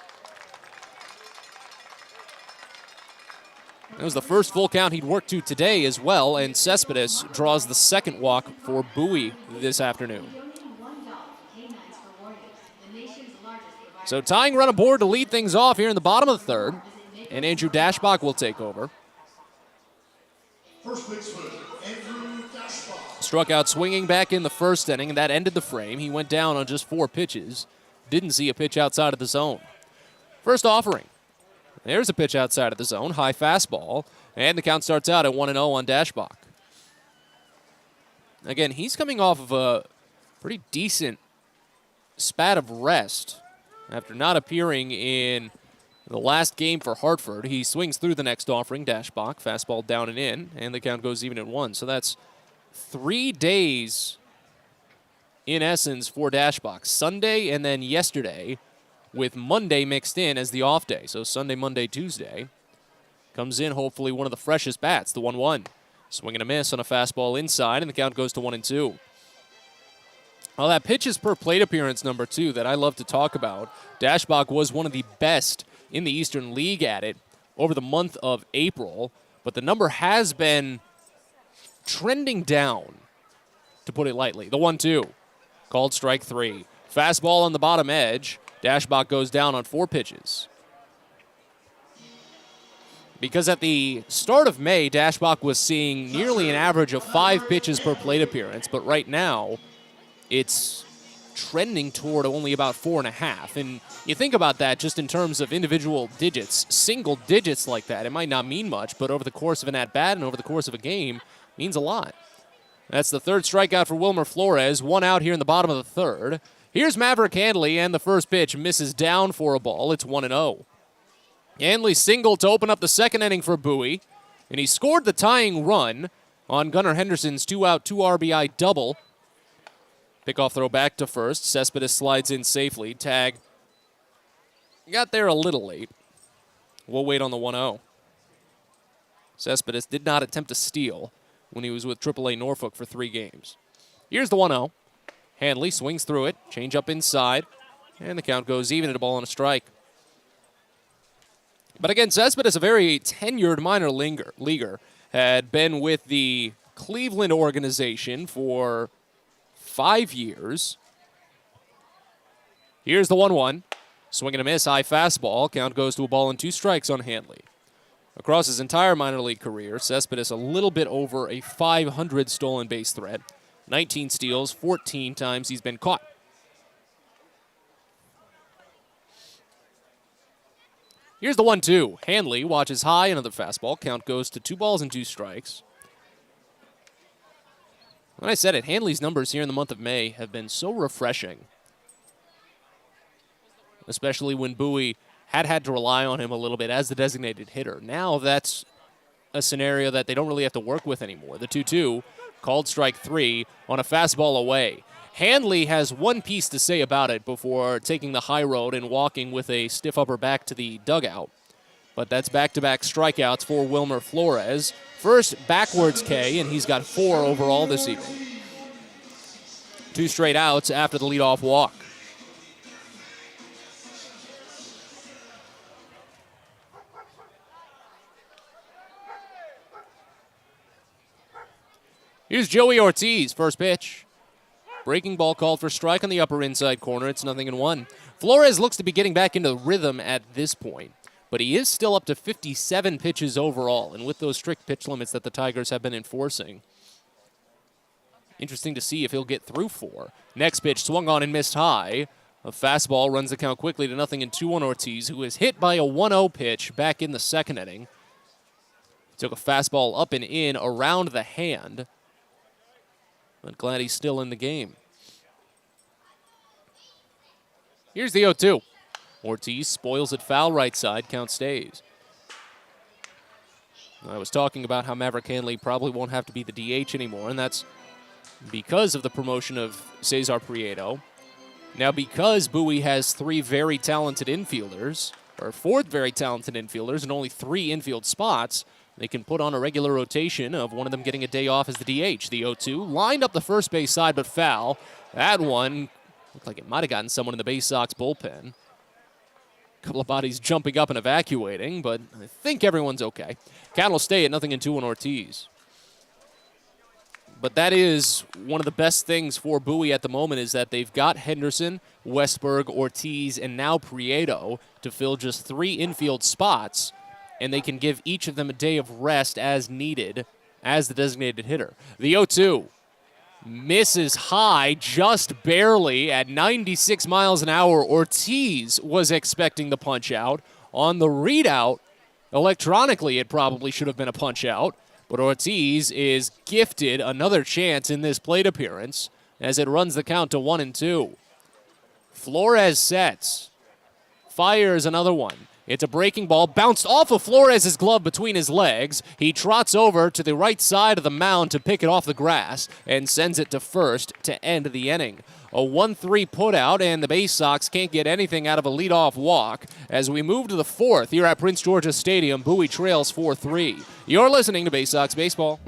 That was the first full count he'd worked to today as well, and Cespedes draws the 2nd walk for Bowie this afternoon. So tying run aboard to lead things off here in the bottom of the 3rd, and Andrew Dashbach will take over. First baseman, Andrew Dashbach. Struck out swinging back in the 1st inning, and that ended the frame. He went down on just 4 pitches. Didn't see a pitch outside of the zone. First offering. There's a pitch outside of the zone, high fastball, and the count starts out at 1-0 on Dashbach. Again, he's coming off of a pretty decent spat of rest after not appearing in the last game for Hartford. He swings through the next offering, Dashbach, fastball down and in, and the count goes even at 1. So that's 3 days in essence for Dashbach. Sunday and then yesterday, with Monday mixed in as the off day. So Sunday, Monday, Tuesday. Comes in hopefully one of the freshest bats, the 1-1. Swing and a miss on a fastball inside, and the count goes to 1-2. Well, that pitches per plate appearance number 2 that I love to talk about. Dashbach was one of the best in the Eastern League at it over the month of April, but the number has been trending down, to put it lightly. The 1-2, called strike 3. Fastball on the bottom edge. Dashbach goes down on 4 pitches. Because at the start of May, Dashbach was seeing nearly an average of 5 pitches per plate appearance, but right now it's trending toward only about 4.5. And you think about that just in terms of individual digits, single digits like that. It might not mean much, but over the course of an at-bat and over the course of a game, means a lot. That's the 3rd strikeout for Wilmer Flores. 1 out here in the bottom of the 3rd. Here's Maverick Handley, and the first pitch misses down for a ball. It's 1-0. Handley singled to open up the 2nd inning for Bowie, and he scored the tying run on Gunnar Henderson's 2-out, 2 RBI double. Pickoff throw back to first. Cespedes slides in safely. Tag got there a little late. We'll wait on the 1-0. Cespedes did not attempt to steal when he was with AAA Norfolk for 3 games. Here's the 1-0. Handley swings through it, change up inside, and the count goes even at a ball and a strike. But again, Cespedes, a very tenured minor leaguer, had been with the Cleveland organization for 5 years. Here's the 1-1. Swing and a miss, high fastball. Count goes to a ball and 2 strikes on Handley. Across his entire minor league career, Cespedes a little bit over a 500 stolen base threat. 19 steals, 14 times he's been caught. Here's the 1-2. Hanley watches high, another fastball. Count goes to 2 balls and 2 strikes. When I said it, Hanley's numbers here in the month of May have been so refreshing. Especially when Bowie had to rely on him a little bit as the designated hitter. Now that's a scenario that they don't really have to work with anymore. The 2-2, called strike 3 on a fastball away. Hanley has one piece to say about it before taking the high road and walking with a stiff upper back to the dugout. But that's back-to-back strikeouts for Wilmer Flores. First backwards K, and he's got 4 overall this evening. 2 straight outs after the leadoff walk. Here's Joey Ortiz, first pitch. Breaking ball called for strike on the upper inside corner. It's 0-1. Flores looks to be getting back into rhythm at this point, but he is still up to 57 pitches overall, and with those strict pitch limits that the Tigers have been enforcing. Interesting to see if he'll get through 4. Next pitch swung on and missed high. A fastball runs the count quickly to 0-2 on Ortiz, who is hit by a 1-0 pitch back in the second inning. Took a fastball up and in around the hand. But glad he's still in the game. Here's the 0-2. Ortiz spoils it foul right side. Count stays. I was talking about how Maverick Hanley probably won't have to be the DH anymore, and that's because of the promotion of Cesar Prieto. Now, because Bowie has 3 very talented infielders, or 4 very talented infielders, and only 3 infield spots, they can put on a regular rotation of one of them getting a day off as the DH. The 0-2 lined up the first base side, but foul. That one looked like it might have gotten someone in the Baysox bullpen. A couple of bodies jumping up and evacuating, but I think everyone's okay. Count will stay at 0-2 on Ortiz. But that is one of the best things for Bowie at the moment is that they've got Henderson, Westberg, Ortiz, and now Prieto to fill just 3 infield spots, and they can give each of them a day of rest as needed as the designated hitter. The 0-2 misses high just barely at 96 miles an hour. Ortiz was expecting the punch out. On the readout, electronically, it probably should have been a punch out, but Ortiz is gifted another chance in this plate appearance as it runs the count to 1-2. Flores sets, fires another one. It's a breaking ball, bounced off of Flores' glove between his legs. He trots over to the right side of the mound to pick it off the grass and sends it to first to end the inning. A 1-3 putout, and the Baysox can't get anything out of a leadoff walk. As we move to the 4th here at Prince George's Stadium, Bowie trails 4-3. You're listening to Baysox Baseball.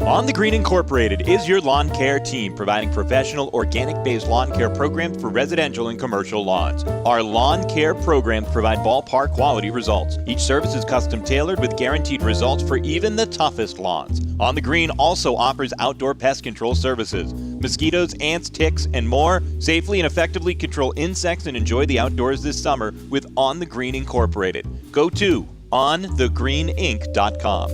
On the Green Incorporated is your lawn care team, providing professional, organic-based lawn care programs for residential and commercial lawns. Our lawn care programs provide ballpark quality results. Each service is custom-tailored with guaranteed results for even the toughest lawns. On the Green also offers outdoor pest control services. Mosquitoes, ants, ticks, and more. Safely and effectively control insects and enjoy the outdoors this summer with On the Green Incorporated. Go to onthegreeninc.com.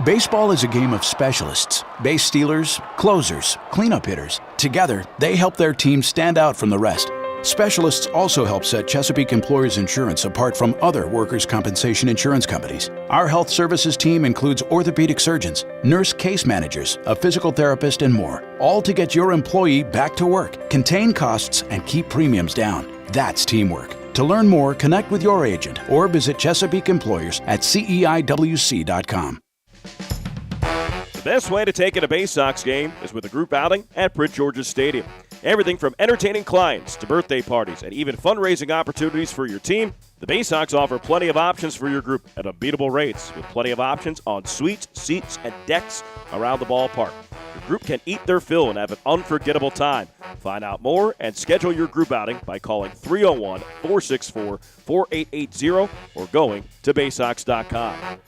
Baseball is a game of specialists. Base stealers, closers, cleanup hitters. Together, they help their team stand out from the rest. Specialists also help set Chesapeake Employers Insurance apart from other workers' compensation insurance companies. Our health services team includes orthopedic surgeons, nurse case managers, a physical therapist, and more, all to get your employee back to work, contain costs, and keep premiums down. That's teamwork. To learn more, connect with your agent or visit Chesapeake Employers at CEIWC.com. The best way to take in a Baysox game is with a group outing at Prince George's Stadium. Everything from entertaining clients to birthday parties and even fundraising opportunities for your team, the Baysox offer plenty of options for your group at unbeatable rates with plenty of options on suites, seats, and decks around the ballpark. Your group can eat their fill and have an unforgettable time. Find out more and schedule your group outing by calling 301-464-4880 or going to Baysox.com.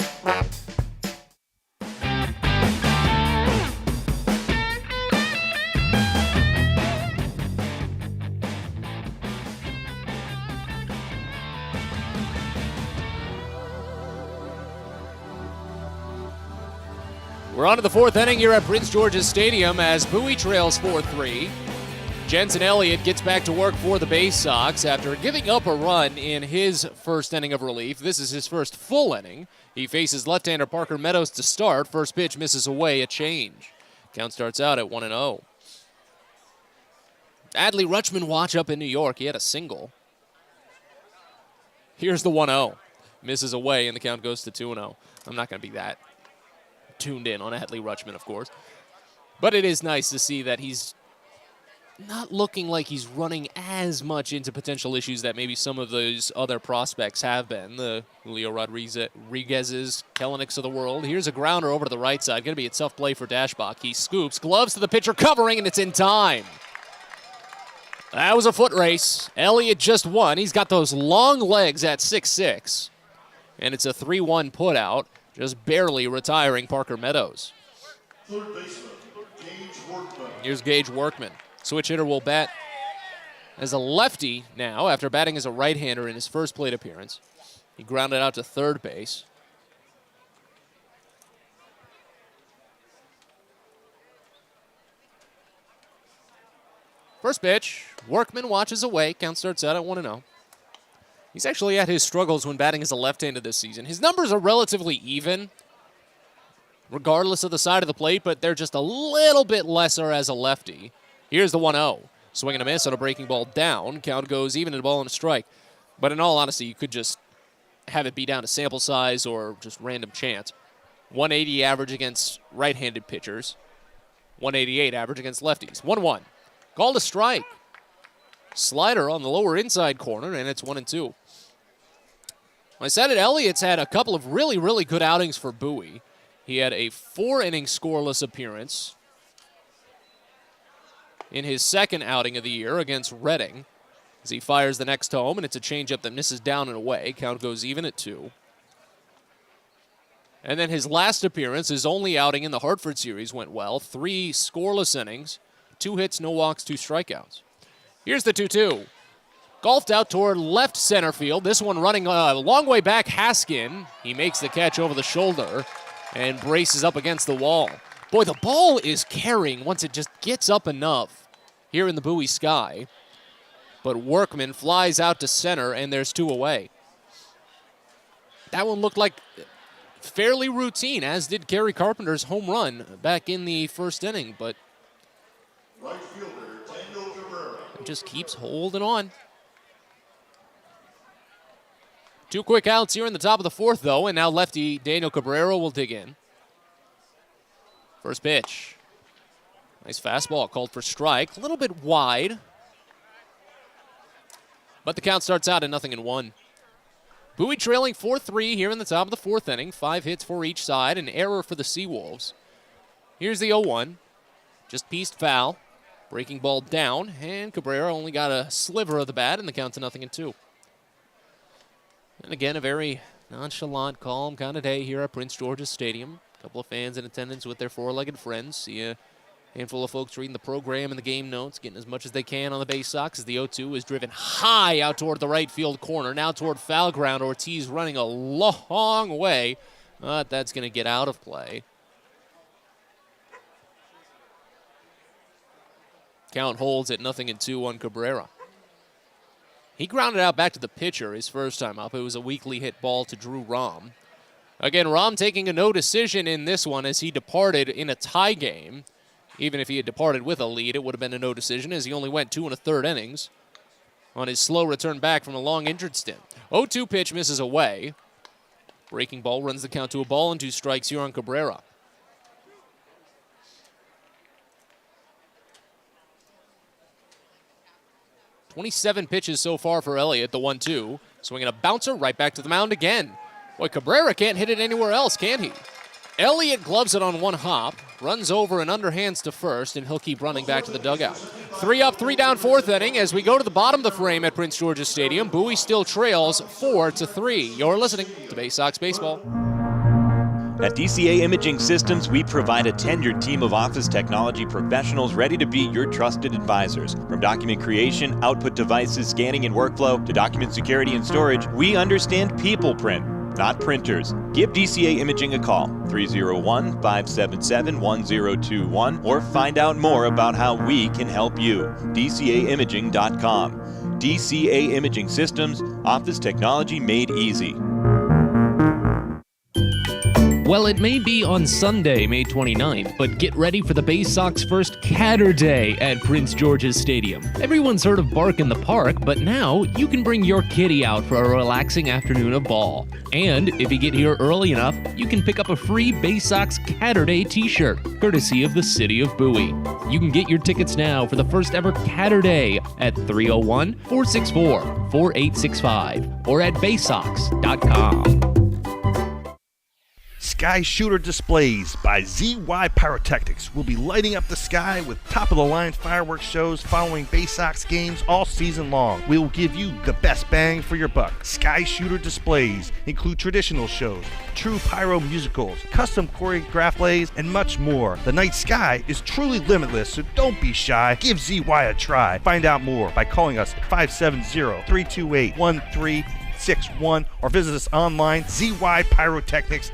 We're on to the fourth inning here at Prince George's Stadium as Bowie trails 4-3. Jensen Elliott gets back to work for the Baysox after giving up a run in his first inning of relief. This is his first full inning. He faces left-hander Parker Meadows to start. First pitch misses away, a change. Count starts out at 1-0. Adley Rutschman watch up in New York. He had a single. Here's the 1-0. Misses away, and the count goes to 2-0. I'm not going to be that tuned in on Adley Rutschman, of course. But it is nice to see that he's not looking like he's running as much into potential issues that maybe some of those other prospects have been. The Julio Rodriguez's, Kellenics of the world. Here's a grounder over to the right side. Going to be a tough play for Dashbach. He scoops, gloves to the pitcher, covering, and it's in time. That was a foot race. Elliott just won. He's got those long legs at 6'6". And it's a 3-1 putout, just barely retiring Parker Meadows. Third baseman, Gage Workman. Here's Gage Workman. Switch hitter will bat as a lefty now after batting as a right-hander in his first plate appearance. He grounded out to third base. First pitch, Workman watches away. Count starts out at 1-0. He's actually had his struggles when batting as a left-hander this season. His numbers are relatively even, regardless of the side of the plate, but they're just a little bit lesser as a lefty. Here's the 1-0. Swing and a miss on a breaking ball down. Count goes even to the ball and a strike. But in all honesty, you could just have it be down to sample size or just random chance. 180 average against right-handed pitchers. 188 average against lefties. 1-1. Called a strike. Slider on the lower inside corner, and it's 1-2. I said it, Elliott's had a couple of really, really good outings for Bowie. He had a 4-inning scoreless appearance in his second outing of the year against Reading as he fires the next home, and it's a changeup that misses down and away. Count goes even at 2. And then his last appearance, his only outing in the Hartford series, went well. 3 scoreless innings, 2 hits, no walks, 2 strikeouts. Here's the 2-2. Golfed out toward left center field. This one running a long way back, Haskin. He makes the catch over the shoulder and braces up against the wall. Boy, the ball is carrying once it just gets up enough here in the Bowie sky. But Workman flies out to center, and there's 2 away. That one looked like fairly routine, as did Carrie Carpenter's home run back in the first inning, but Right fielder, Daniel Cabrera. just keeps holding on. 2 quick outs here in the top of the fourth, though, and now lefty Daniel Cabrera will dig in. First pitch. Nice fastball called for strike. A little bit wide. But the count starts out at 0-1. Bowie trailing 4-3 here in the top of the fourth inning. 5 hits for each side. An error for the Seawolves. Here's the 0-1. Just pieced foul. Breaking ball down. And Cabrera only got a sliver of the bat, and the count to 0-2. And again, a very nonchalant, calm kind of day here at Prince George's Stadium. A couple of fans in attendance with their 4-legged friends. See a handful of folks reading the program and the game notes, getting as much as they can on the Baysox as the 0-2 is driven high out toward the right field corner. Now toward foul ground. Ortiz running a long way. But that's going to get out of play. Count holds at 0-2 on Cabrera. He grounded out back to the pitcher his first time up. It was a weakly hit ball to Drew Rahm. Again, Rahm taking a no decision in this one as he departed in a tie game. Even if he had departed with a lead, it would have been a no decision as he only went 2 1/3 innings on his slow return back from a long injured stint. 0-2 pitch misses away. Breaking ball runs the count to a ball and 2 strikes here on Cabrera. .27 pitches so far for Elliott, the 1-2. Swinging a bouncer right back to the mound again. Boy, Cabrera can't hit it anywhere else, can he? Elliott gloves it on one hop, runs over and underhands to first, and he'll keep running back to the dugout. 3 up, 3 down, fourth inning. As we go to the bottom of the frame at Prince George's Stadium, Bowie still trails 4-3. You're listening to Baysox Baseball. At DCA Imaging Systems, we provide a tenured team of office technology professionals ready to be your trusted advisors. From document creation, output devices, scanning and workflow, to document security and storage, we understand people print. not printers. Give DCA Imaging a call, 301-577-1021, or find out more about how we can help you. DCAimaging.com. DCA Imaging Systems, office technology made easy. Well, it may be on Sunday, May 29th, but get ready for the Baysox first Catter Day at Prince George's Stadium. Everyone's heard of Bark in the Park, but now you can bring your kitty out for a relaxing afternoon of ball. And if you get here early enough, you can pick up a free Baysox Catter Day t-shirt, courtesy of the City of Bowie. You can get your tickets now for the first ever Catter Day at 301-464-4865 or at baysox.com. Sky Shooter Displays by ZY Pyrotechnics will be lighting up the sky with top-of-the-line fireworks shows following Baysox games all season long. We will give you the best bang for your buck. Sky Shooter Displays include traditional shows, true pyro musicals, custom choreographed plays, and much more. The night sky is truly limitless, so don't be shy. Give ZY a try. Find out more by calling us at 570-328-1361 or visit us online, zypyrotechnics.com.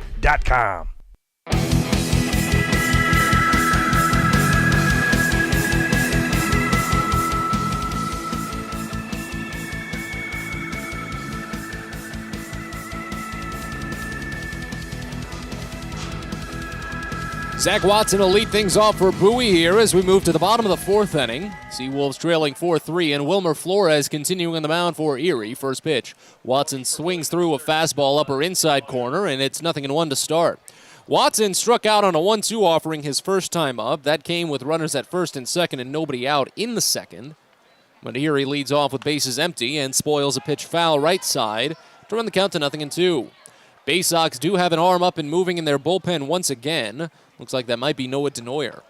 Zach Watson will lead things off for Bowie here as we move to the bottom of the fourth inning. Seawolves trailing 4-3, and Wilmer Flores continuing on the mound for Erie. First pitch. Watson swings through a fastball upper inside corner, and it's 0-1 to start. Watson struck out on a 1-2 offering his first time up. That came with runners at first and second and nobody out in the second. But Erie leads off with bases empty and spoils a pitch foul right side to run the count to 0-2. Baysox do have an arm up and moving in their bullpen once again. Looks like that might be Noah Denoyer.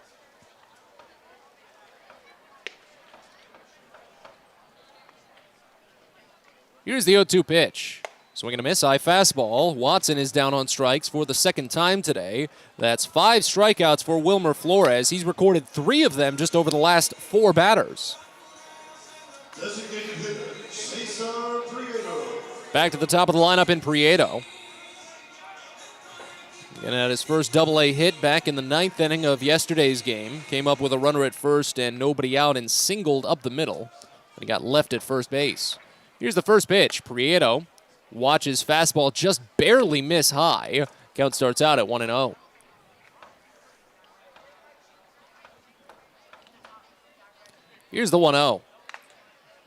Here's the 0-2 pitch. Swing and a miss, high fastball. Watson is down on strikes for the second time today. That's 5 strikeouts for Wilmer Flores. He's recorded 3 of them just over the last 4 batters. Designated hitter, Cesar Prieto. Back to the top of the lineup in Prieto. And at his first double-A hit back in the 9th inning of yesterday's game. Came up with a runner at first and nobody out and singled up the middle. And he got left at first base. Here's the first pitch. Prieto watches fastball just barely miss high. Count starts out at 1-0. Here's the 1-0.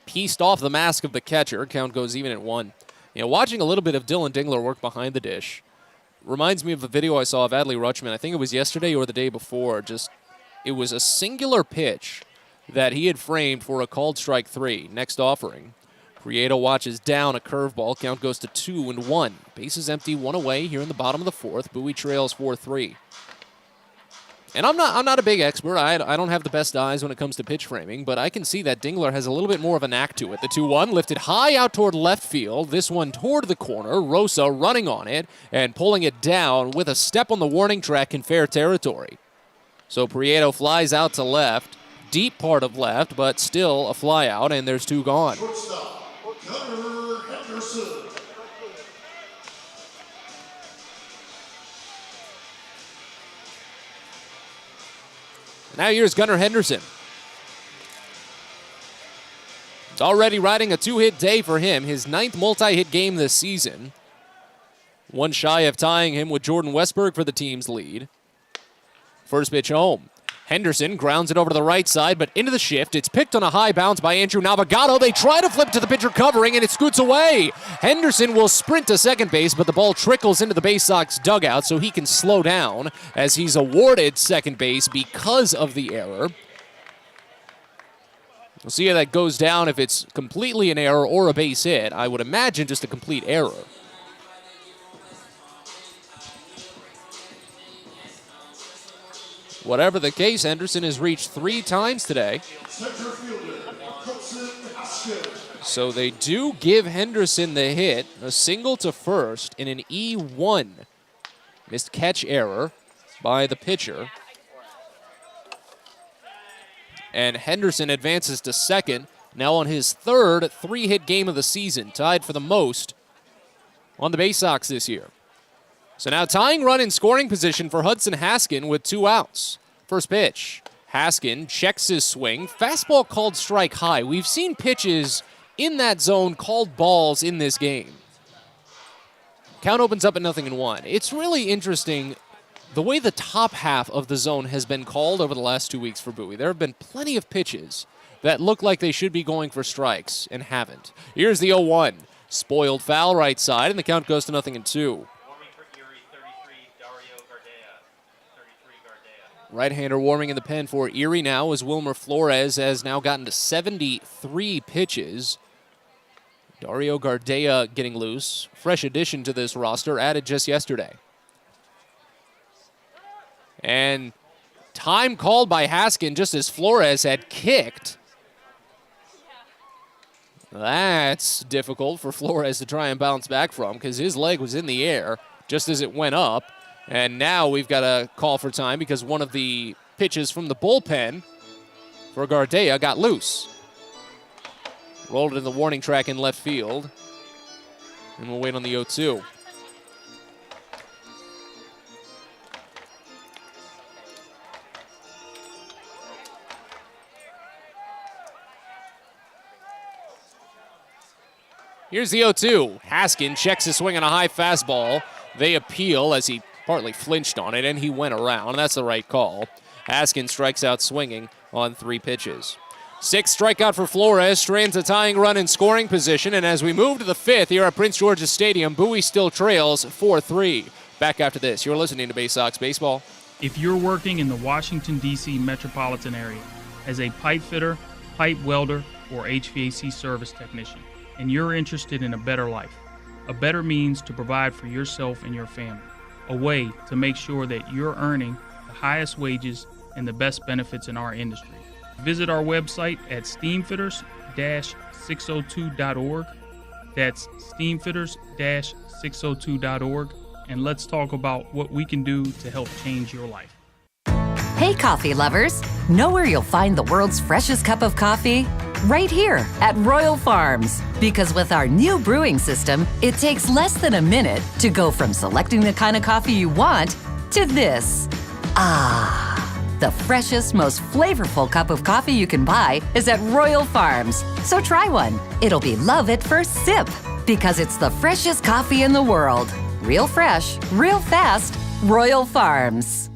Pieced off the mask of the catcher. Count goes even at 1. You know, watching a little bit of Dylan Dingler work behind the dish reminds me of a video I saw of Adley Rutschman. I think it was yesterday or the day before. It was a singular pitch that he had framed for a called strike 3. Next offering. Prieto watches down a curveball. Count goes to 2-1. Bases empty, 1 away here in the bottom of the 4th. Bowie trails 4-3. And I'm not a big expert. I don't have the best eyes when it comes to pitch framing, but I can see that Dingler has a little bit more of a knack to it. The 2-1 lifted high out toward left field. This one toward the corner. Rosa running on it and pulling it down with a step on the warning track in fair territory. So Prieto flies out to left, deep part of left, but still a fly out, and there's 2 gone. Shortstop, Gunnar Henderson. Now here's Gunnar Henderson. It's already riding a 2-hit day for him, his 9th multi-hit game this season. 1 shy of tying him with Jordan Westberg for the team's lead. First pitch home. Henderson grounds it over to the right side, but into the shift. It's picked on a high bounce by Andrew Navigato. They try to flip to the pitcher covering, and it scoots away. Henderson will sprint to second base, but the ball trickles into the Baysox dugout, so he can slow down as he's awarded second base because of the error. We'll see how that goes down if it's completely an error or a base hit. I would imagine just a complete error. Whatever the case, Henderson has reached 3 times today. So they do give Henderson the hit, a single to first in an E1. Missed catch error by the pitcher. And Henderson advances to second, now on his 3rd 3-hit game of the season, tied for the most on the Baysox this year. So now tying run in scoring position for Hudson Haskin with 2 outs. First pitch. Haskin checks his swing. Fastball called strike high. We've seen pitches in that zone called balls in this game. Count opens up at 0-1. It's really interesting the way the top half of the zone has been called over the last 2 weeks for Bowie. There have been plenty of pitches that look like they should be going for strikes and haven't. Here's the 0-1. Spoiled foul right side, and the count goes to 0-2. Right-hander warming in the pen for Erie now as Wilmer Flores has now gotten to 73 pitches. Dario Gardea getting loose. Fresh addition to this roster, added just yesterday. And time called by Haskin just as Flores had kicked. That's difficult for Flores to try and bounce back from because his leg was in the air just as it went up. And now we've got a call for time because one of the pitches from the bullpen for Gardea got loose. Rolled it in the warning track in left field. And we'll wait on the 0-2. Here's the 0-2. Haskin checks his swing on a high fastball. They appeal as he partly flinched on it, and he went around. That's the right call. Haskin strikes out swinging on 3 pitches. 6th strikeout for Flores, strands a tying run in scoring position, and as we move to the 5th here at Prince George's Stadium, Bowie still trails 4-3. Back after this, you're listening to Baysox Baseball. If you're working in the Washington, D.C. metropolitan area as a pipe fitter, pipe welder, or HVAC service technician, and you're interested in a better life, a better means to provide for yourself and your family, a way to make sure that you're earning the highest wages and the best benefits in our industry. Visit our website at steamfitters-602.org. That's steamfitters-602.org. And let's talk about what we can do to help change your life. Hey, coffee lovers. Know where you'll find the world's freshest cup of coffee? Right here at Royal Farms. Because with our new brewing system, it takes less than a minute to go from selecting the kind of coffee you want to this. The freshest, most flavorful cup of coffee you can buy is at Royal Farms. So try one. It'll be love at first sip because it's the freshest coffee in the world. Real fresh, real fast, Royal Farms.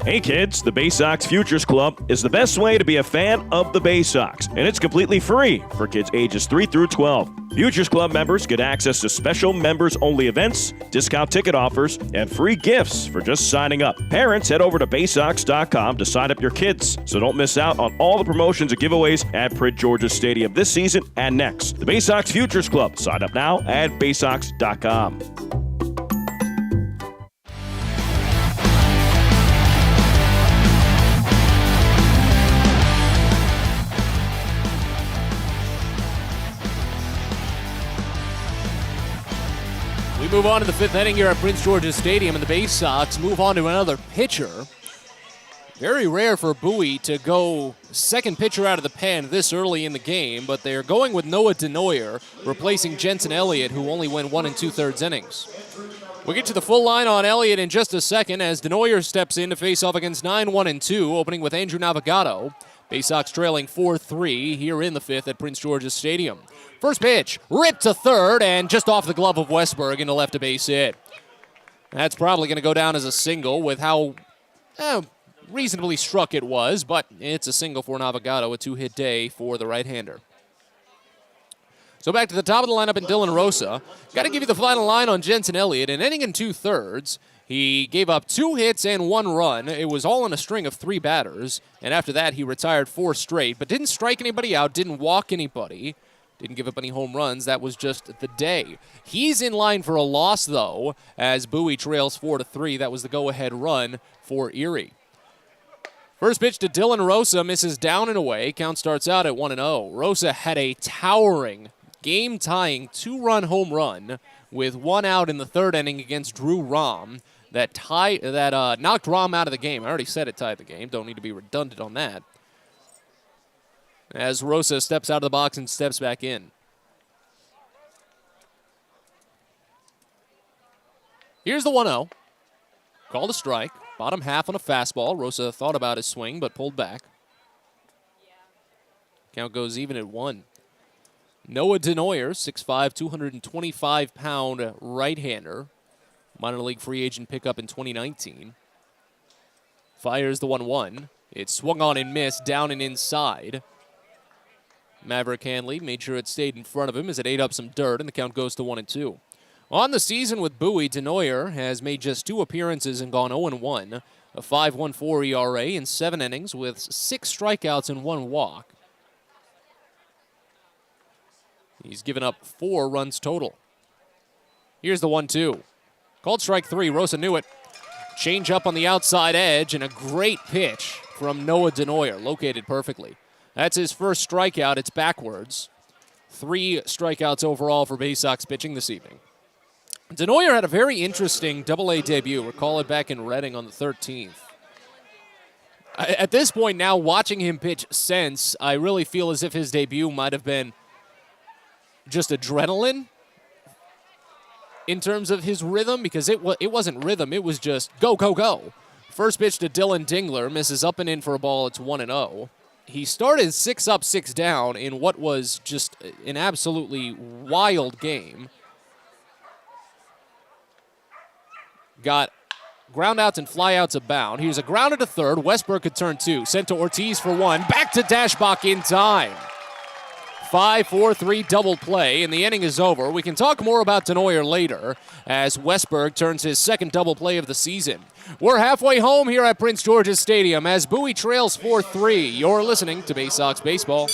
Hey kids, the Baysox Futures Club is the best way to be a fan of the Baysox, and it's completely free for kids ages 3 through 12. Futures Club members get access to special members-only events, discount ticket offers, and free gifts for just signing up. Parents, head over to Baysox.com to sign up your kids, so don't miss out on all the promotions and giveaways at Prince George's Stadium this season and next. The Baysox Futures Club. Sign up now at Baysox.com. We move on to the 5th inning here at Prince George's Stadium, and the Baysox move on to another pitcher. Very rare for Bowie to go second pitcher out of the pen this early in the game, but they're going with Noah Denoyer, replacing Jensen Elliott, who only went 1 2/3 innings. We'll get to the full line on Elliott in just a second as Denoyer steps in to face off against 9-1-2, opening with Andrew Navigato. Baysox trailing 4-3 here in the 5th at Prince George's Stadium. First pitch, ripped to third, and just off the glove of Westberg into left a base hit. That's probably going to go down as a single with how reasonably struck it was, but it's a single for Navigato, a 2-hit day for the right-hander. So back to the top of the lineup in Dylan Rosa. Got to give you the final line on Jensen Elliott. An inning and 2/3. He gave up 2 hits and 1 run. It was all in a string of 3 batters. And after that, he retired 4 straight, but didn't strike anybody out, didn't walk anybody, didn't give up any home runs. That was just the day. He's in line for a loss, though, as Bowie trails 4-3. That was the go-ahead run for Erie. First pitch to Dylan Rosa, misses down and away. Count starts out at 1-0. Rosa had a towering, game-tying 2-run home run with 1 out in the 3rd inning against Drew Rahm that knocked Rahm out of the game. I already said it tied the game. Don't need to be redundant on that. As Rosa steps out of the box and steps back in. Here's the 1-0. Called a strike. Bottom half on a fastball. Rosa thought about his swing, but pulled back. Count goes even at 1. Noah Denoyer, 6'5", 225-pound right-hander. Minor league free agent pickup in 2019. Fires the 1-1. It swung on and missed, down and inside. Maverick Hanley made sure it stayed in front of him as it ate up some dirt, and the count goes to 1-2. On the season with Bowie, Denoyer has made just 2 appearances and gone 0-1, a 5.14 ERA in 7 innings with 6 strikeouts and 1 walk. He's given up 4 runs total. Here's the 1-2. Called strike 3. Rosa knew it. Change up on the outside edge and a great pitch from Noah Denoyer, located perfectly. That's his first strikeout. It's backwards. 3 strikeouts overall for Baysox pitching this evening. Denoyer had a very interesting Double-A debut. Recall it back in Reading on the 13th. At this point now, watching him pitch since, I really feel as if his debut might have been just adrenaline in terms of his rhythm, because it wasn't rhythm, it was just go, go, go. First pitch to Dylan Dingler, misses up and in for a ball, it's 1-0. He started 6 up, 6 down in what was just an absolutely wild game. Got ground outs and fly outs abound. He was a grounded to third. Westberg could turn 2. Sent to Ortiz for 1. Back to Dashbach in time. 5-4-3 double play, and the inning is over. We can talk more about Denoyer later as Westberg turns his second double play of the season. We're halfway home here at Prince George's Stadium as Bowie trails 4-3. You're listening to Baysox Baseball.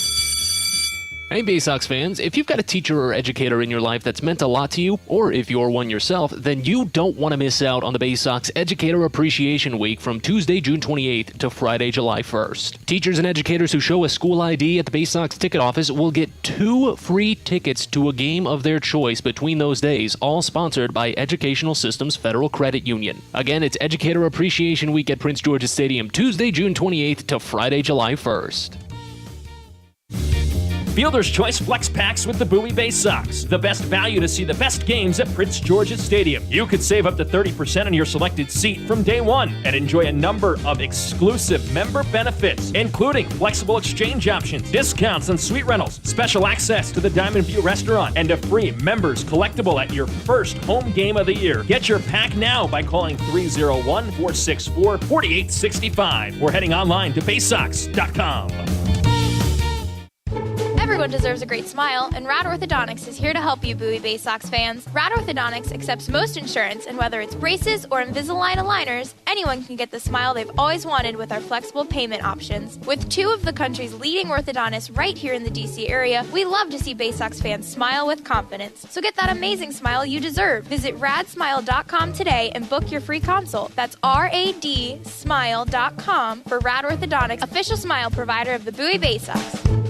Hey, Baysox fans, if you've got a teacher or educator in your life that's meant a lot to you, or if you're one yourself, then you don't want to miss out on the Baysox Educator Appreciation Week from Tuesday, June 28th to Friday, July 1st. Teachers and educators who show a school ID at the Baysox ticket office will get 2 free tickets to a game of their choice between those days, all sponsored by Educational Systems Federal Credit Union. Again, it's Educator Appreciation Week at Prince George's Stadium, Tuesday, June 28th to Friday, July 1st. Fielder's Choice Flex Packs with the Bowie Baysox. The best value to see the best games at Prince George's Stadium. You could save up to 30% on your selected seat from day one and enjoy a number of exclusive member benefits, including flexible exchange options, discounts on suite rentals, special access to the Diamond View restaurant, and a free members collectible at your first home game of the year. Get your pack now by calling 301-464-4865 or heading online to baysox.com. Everyone deserves a great smile, and Rad Orthodontics is here to help you, Bowie Baysox fans. Rad Orthodontics accepts most insurance, and whether it's braces or Invisalign aligners, anyone can get the smile they've always wanted with our flexible payment options. With 2 of the country's leading orthodontists right here in the DC area, we love to see Baysox fans smile with confidence. So get that amazing smile you deserve. Visit radsmile.com today and book your free consult. That's radsmile.com for Rad Orthodontics, official smile provider of the Bowie Baysox.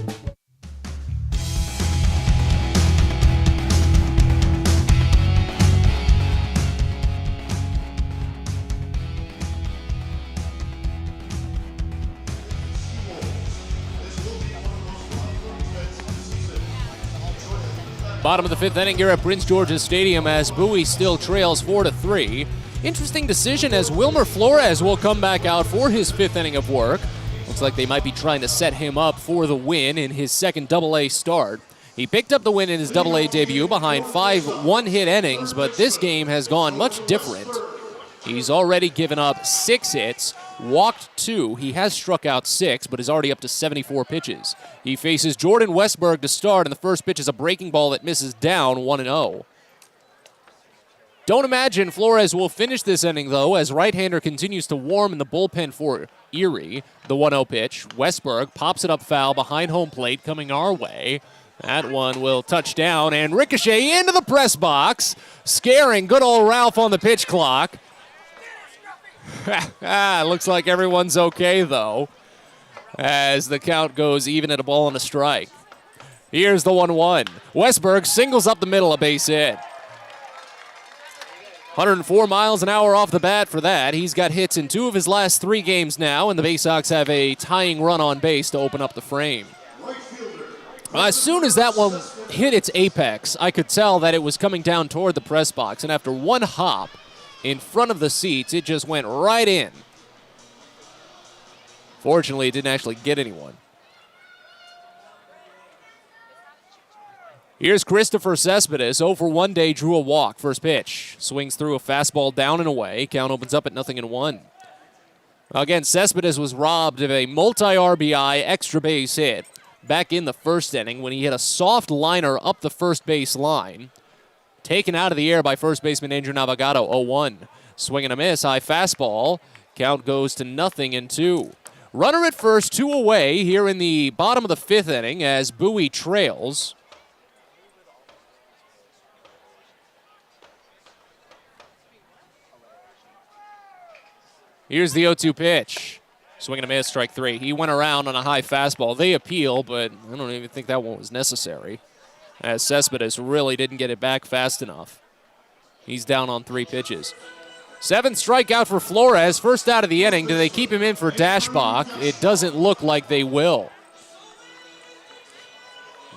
Bottom of the 5th inning here at Prince George's Stadium as Bowie still trails 4-3. Interesting decision as Wilmer Flores will come back out for his 5th inning of work. Looks like they might be trying to set him up for the win in his second Double-A start. He picked up the win in his Double-A debut behind 5 one-hit innings, but this game has gone much different. He's already given up 6 hits, walked 2. He has struck out 6, but is already up to 74 pitches. He faces Jordan Westberg to start, and the first pitch is a breaking ball that misses down 1-0. Don't imagine Flores will finish this inning, though, as right-hander continues to warm in the bullpen for Erie. The 1-0 pitch. Westberg pops it up foul behind home plate, coming our way. That one will touch down and ricochet into the press box, scaring good old Ralph on the pitch clock. Looks like everyone's okay, though, as the count goes even at a ball and a strike. Here's the 1-1. Westberg singles up the middle, a base hit. 104 miles an hour off the bat for that. He's got hits in 2 of his last 3 games now, and the Baysox have a tying run on base to open up the frame. As soon as that one hit its apex, I could tell that it was coming down toward the press box, and after one hop, in front of the seats. It just went right in. Fortunately, it didn't actually get anyone. Here's Christopher Cespedes. 0 for 1 day, drew a walk. First pitch. Swings through a fastball down and away. Count opens up at 0-1. Again, Cespedes was robbed of a multi-RBI extra base hit back in the first inning when he hit a soft liner up the first base line. Taken out of the air by first baseman Andrew Navigato, 0-1. Swing and a miss, high fastball. Count goes to 0-2. Runner at first, 2 away here in the bottom of the 5th inning as Bowie trails. Here's the 0-2 pitch. Swing and a miss, strike 3. He went around on a high fastball. They appeal, but I don't even think that one was necessary, as Cespedes really didn't get it back fast enough. He's down on 3 pitches. 7th strikeout for Flores, first out of the inning. Do they keep him in for Dashbach? It doesn't look like they will.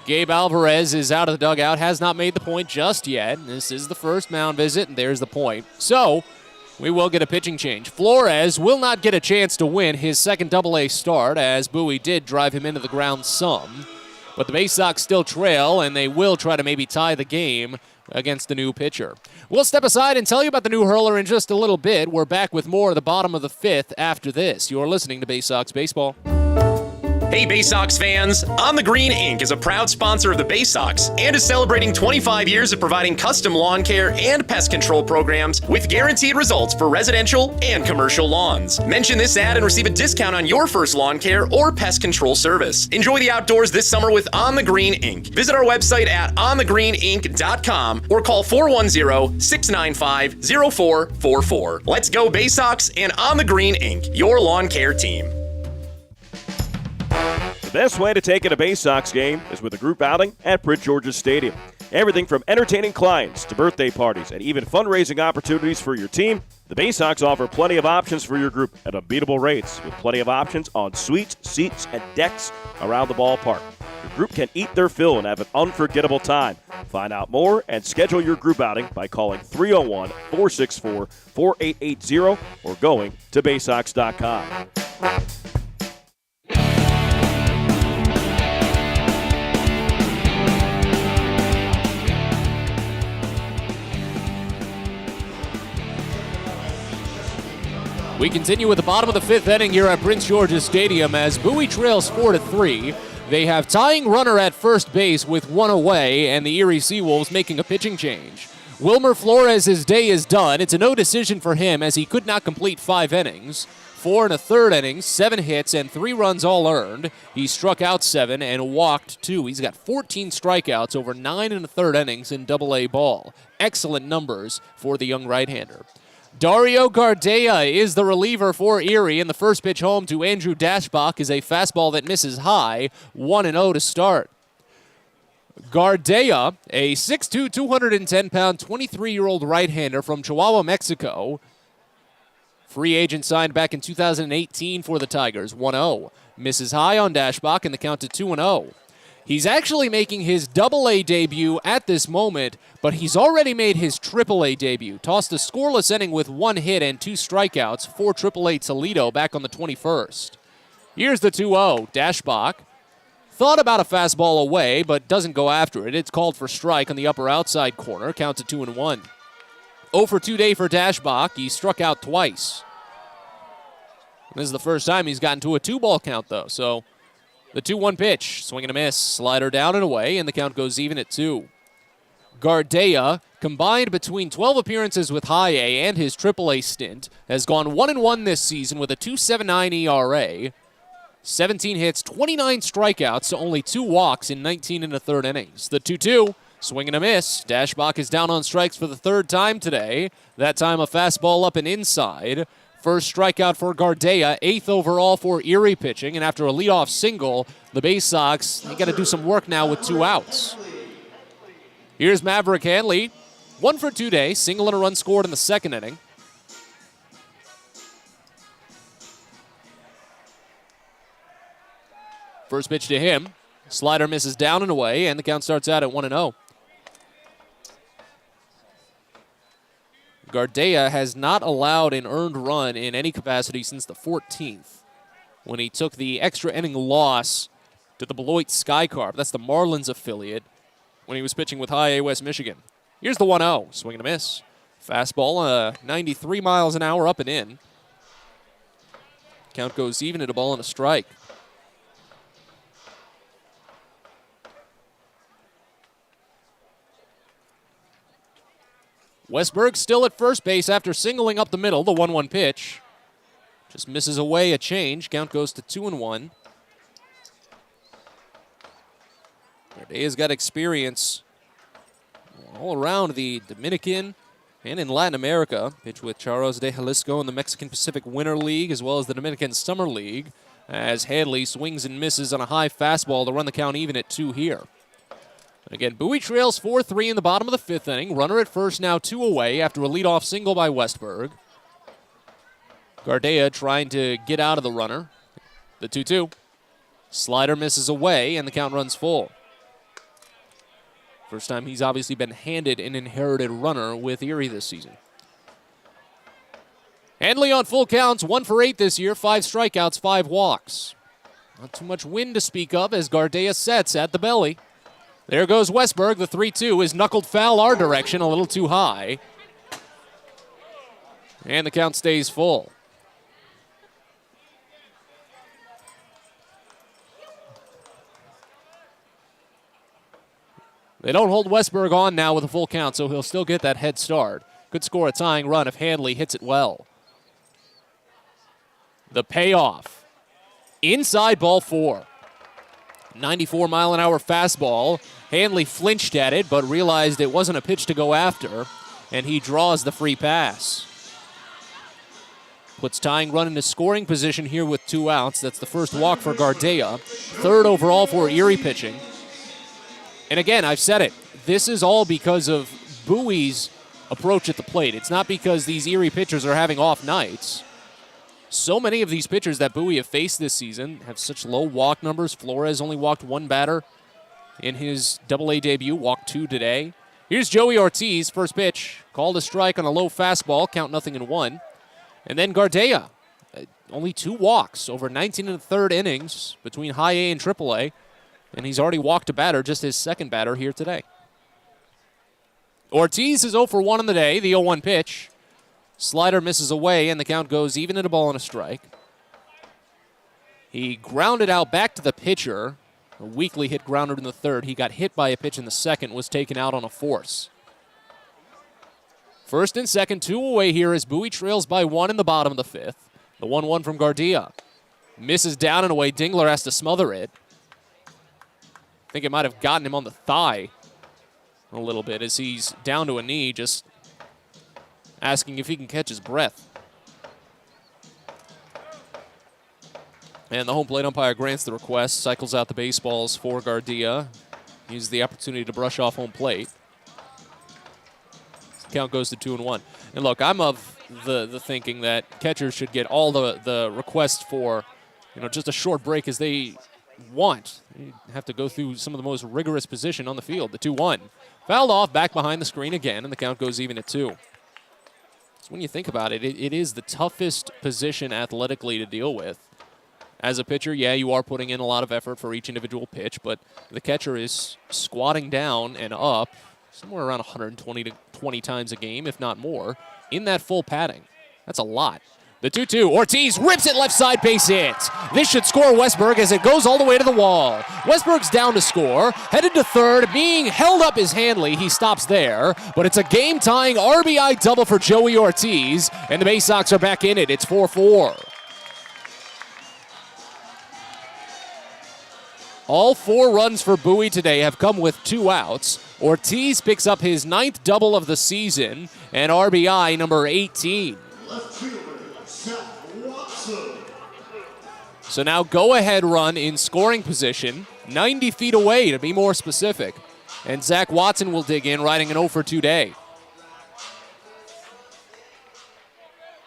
Gabe Alvarez is out of the dugout, has not made the point just yet. This is the first mound visit, and there's the point. So, we will get a pitching change. Flores will not get a chance to win his second Double-A start, as Bowie did drive him into the ground some. But the Baysox still trail, and they will try to maybe tie the game against the new pitcher. We'll step aside and tell you about the new hurler in just a little bit. We're back with more of the bottom of the 5th after this. You're listening to Baysox Baseball. Hey Baysox fans, On the Green Inc. is a proud sponsor of the Baysox and is celebrating 25 years of providing custom lawn care and pest control programs with guaranteed results for residential and commercial lawns. Mention this ad and receive a discount on your first lawn care or pest control service. Enjoy the outdoors this summer with On the Green Inc. Visit our website at onthegreeninc.com or call 410-695-0444. Let's go Baysox and On the Green Inc., your lawn care team. The best way to take in a Baysox game is with a group outing at Prince George's Stadium. Everything from entertaining clients to birthday parties and even fundraising opportunities for your team, the Baysox offer plenty of options for your group at unbeatable rates with plenty of options on suites, seats, and decks around the ballpark. Your group can eat their fill and have an unforgettable time. Find out more and schedule your group outing by calling 301-464-4880 or going to Baysox.com. We continue with the bottom of the 5th inning here at Prince George's Stadium as Bowie trails 4-3. They have tying runner at first base with 1 away, and the Erie Seawolves making a pitching change. Wilmer Flores' day is done. It's a no decision for him as he could not complete 5 innings. 4 1/3 innings, 7 hits, and 3 runs all earned. He struck out 7 and walked 2. He's got 14 strikeouts over 9 1/3 innings in Double-A ball. Excellent numbers for the young right-hander. Dario Gardea is the reliever for Erie, and the first pitch home to Andrew Dashbach is a fastball that misses high, 1-0 to start. Gardea, a 6'2", 210-pound, 23-year-old right-hander from Chihuahua, Mexico. Free agent signed back in 2018 for the Tigers, 1-0. Misses high on Dashbach, and the count to 2-0. He's actually making his Double-A debut at this moment, but he's already made his Triple-A debut. Tossed a scoreless inning with 1 hit and 2 strikeouts for Triple-A Toledo back on the 21st. Here's the 2-0. Dashbach thought about a fastball away, but doesn't go after it. It's called for strike on the upper outside corner. Count to 2-1. 0 for 2 day for Dashbach. He struck out twice. This is the first time he's gotten to a 2-ball count, though, so the 2-1 pitch, swing and a miss, slider down and away, and the count goes even at 2. Gardea, combined between 12 appearances with High A and his Triple-A stint, has gone 1-1 this season with a 2.79 ERA, 17 hits, 29 strikeouts to only 2 walks in 19 1/3 innings. The 2-2, swing and a miss. Dashbach is down on strikes for the 3rd time today. That time a fastball up and inside. First strikeout for Gardea, 8th overall for Erie pitching, and after a leadoff single, the Baysox, they got to do some work now with 2 outs. Here's Maverick Hanley, 1 for 2 day, single and a run scored in the 2nd inning. First pitch to him, slider misses down and away, and the count starts out at 1-0. Gardea has not allowed an earned run in any capacity since the 14th, when he took the extra inning loss to the Beloit Skycarp. That's the Marlins affiliate, when he was pitching with High A West Michigan. Here's the 1-0. Swing and a miss. Fastball, 93 miles an hour up and in. Count goes even at a ball and a strike. Westberg still at first base after singling up the middle. The 1-1 pitch just misses away a change. Count goes to 2-1. Gardea's got experience all around the Dominican and in Latin America. Pitched with Charros de Jalisco in the Mexican Pacific Winter League as well as the Dominican Summer League, as Hadley swings and misses on a high fastball to run the count even at 2 here. Again, Bowie trails 4-3 in the bottom of the 5th inning. Runner at first, now 2 away after a leadoff single by Westberg. Gardea trying to get out of the runner. The 2-2. Slider misses away, and the count runs full. First time he's obviously been handed an inherited runner with Erie this season. Handley on full counts, 1 for 8 this year, 5 strikeouts, 5 walks. Not too much wind to speak of as Gardea sets at the belly. There goes Westberg. The 3-2 is knuckled foul our direction, a little too high. And the count stays full. They don't hold Westberg on now with a full count, so he'll still get that head start. Could score a tying run if Handley hits it well. The payoff. Inside ball 4. 94-mile-an-hour fastball. Handley flinched at it, but realized it wasn't a pitch to go after, and he draws the free pass. Puts tying run into scoring position here with 2 outs. That's the first walk for Gardea. 3rd overall for Erie pitching. And again, I've said it. This is all because of Bowie's approach at the plate. It's not because these Erie pitchers are having off nights. So many of these pitchers that Bowie have faced this season have such low walk numbers. Flores only walked 1 batter in his Double-A debut, walked 2 today. Here's Joey Ortiz, first pitch. Called a strike on a low fastball, count 0-1. And then Gardea, only 2 walks over 19 1/3 innings between High A and Triple-A. And he's already walked a batter, just his 2nd batter here today. Ortiz is 0 for 1 on the day, the 0-1 pitch. Slider misses away, and the count goes even at a ball and a strike. He grounded out back to the pitcher. A weakly hit grounder in the 3rd. He got hit by a pitch in the 2nd, was taken out on a force. 1st and 2nd, 2 away here as Bowie trails by 1 in the bottom of the 5th. The 1-1 from Gardea. Misses down and away. Dingler has to smother it. I think it might have gotten him on the thigh a little bit as he's down to a knee, just asking if he can catch his breath. And the home plate umpire grants the request, cycles out the baseballs for Gardea. Uses the opportunity to brush off home plate. Count goes to 2-1. And look, I'm of the thinking that catchers should get all the requests for, just a short break as they want. You have to go through some of the most rigorous position on the field. The 2-1. Fouled off, back behind the screen again, and the count goes even at 2. So when you think about it, it is the toughest position athletically to deal with. As a pitcher, yeah, you are putting in a lot of effort for each individual pitch, but the catcher is squatting down and up somewhere around 120 to 20 times a game, if not more, in that full padding. That's a lot. The 2-2, Ortiz rips it left side, base hit. This should score Westberg as it goes all the way to the wall. Westberg's down to score, headed to 3rd, being held up is Handley. He stops there, but it's a game-tying RBI double for Joey Ortiz, and the Baysox are back in it. It's 4-4. All 4 runs for Bowie today have come with 2 outs. Ortiz picks up his 9th double of the season and RBI number 18. So now go-ahead run in scoring position, 90 feet away to be more specific. And Zach Watson will dig in, riding an 0 for 2 day.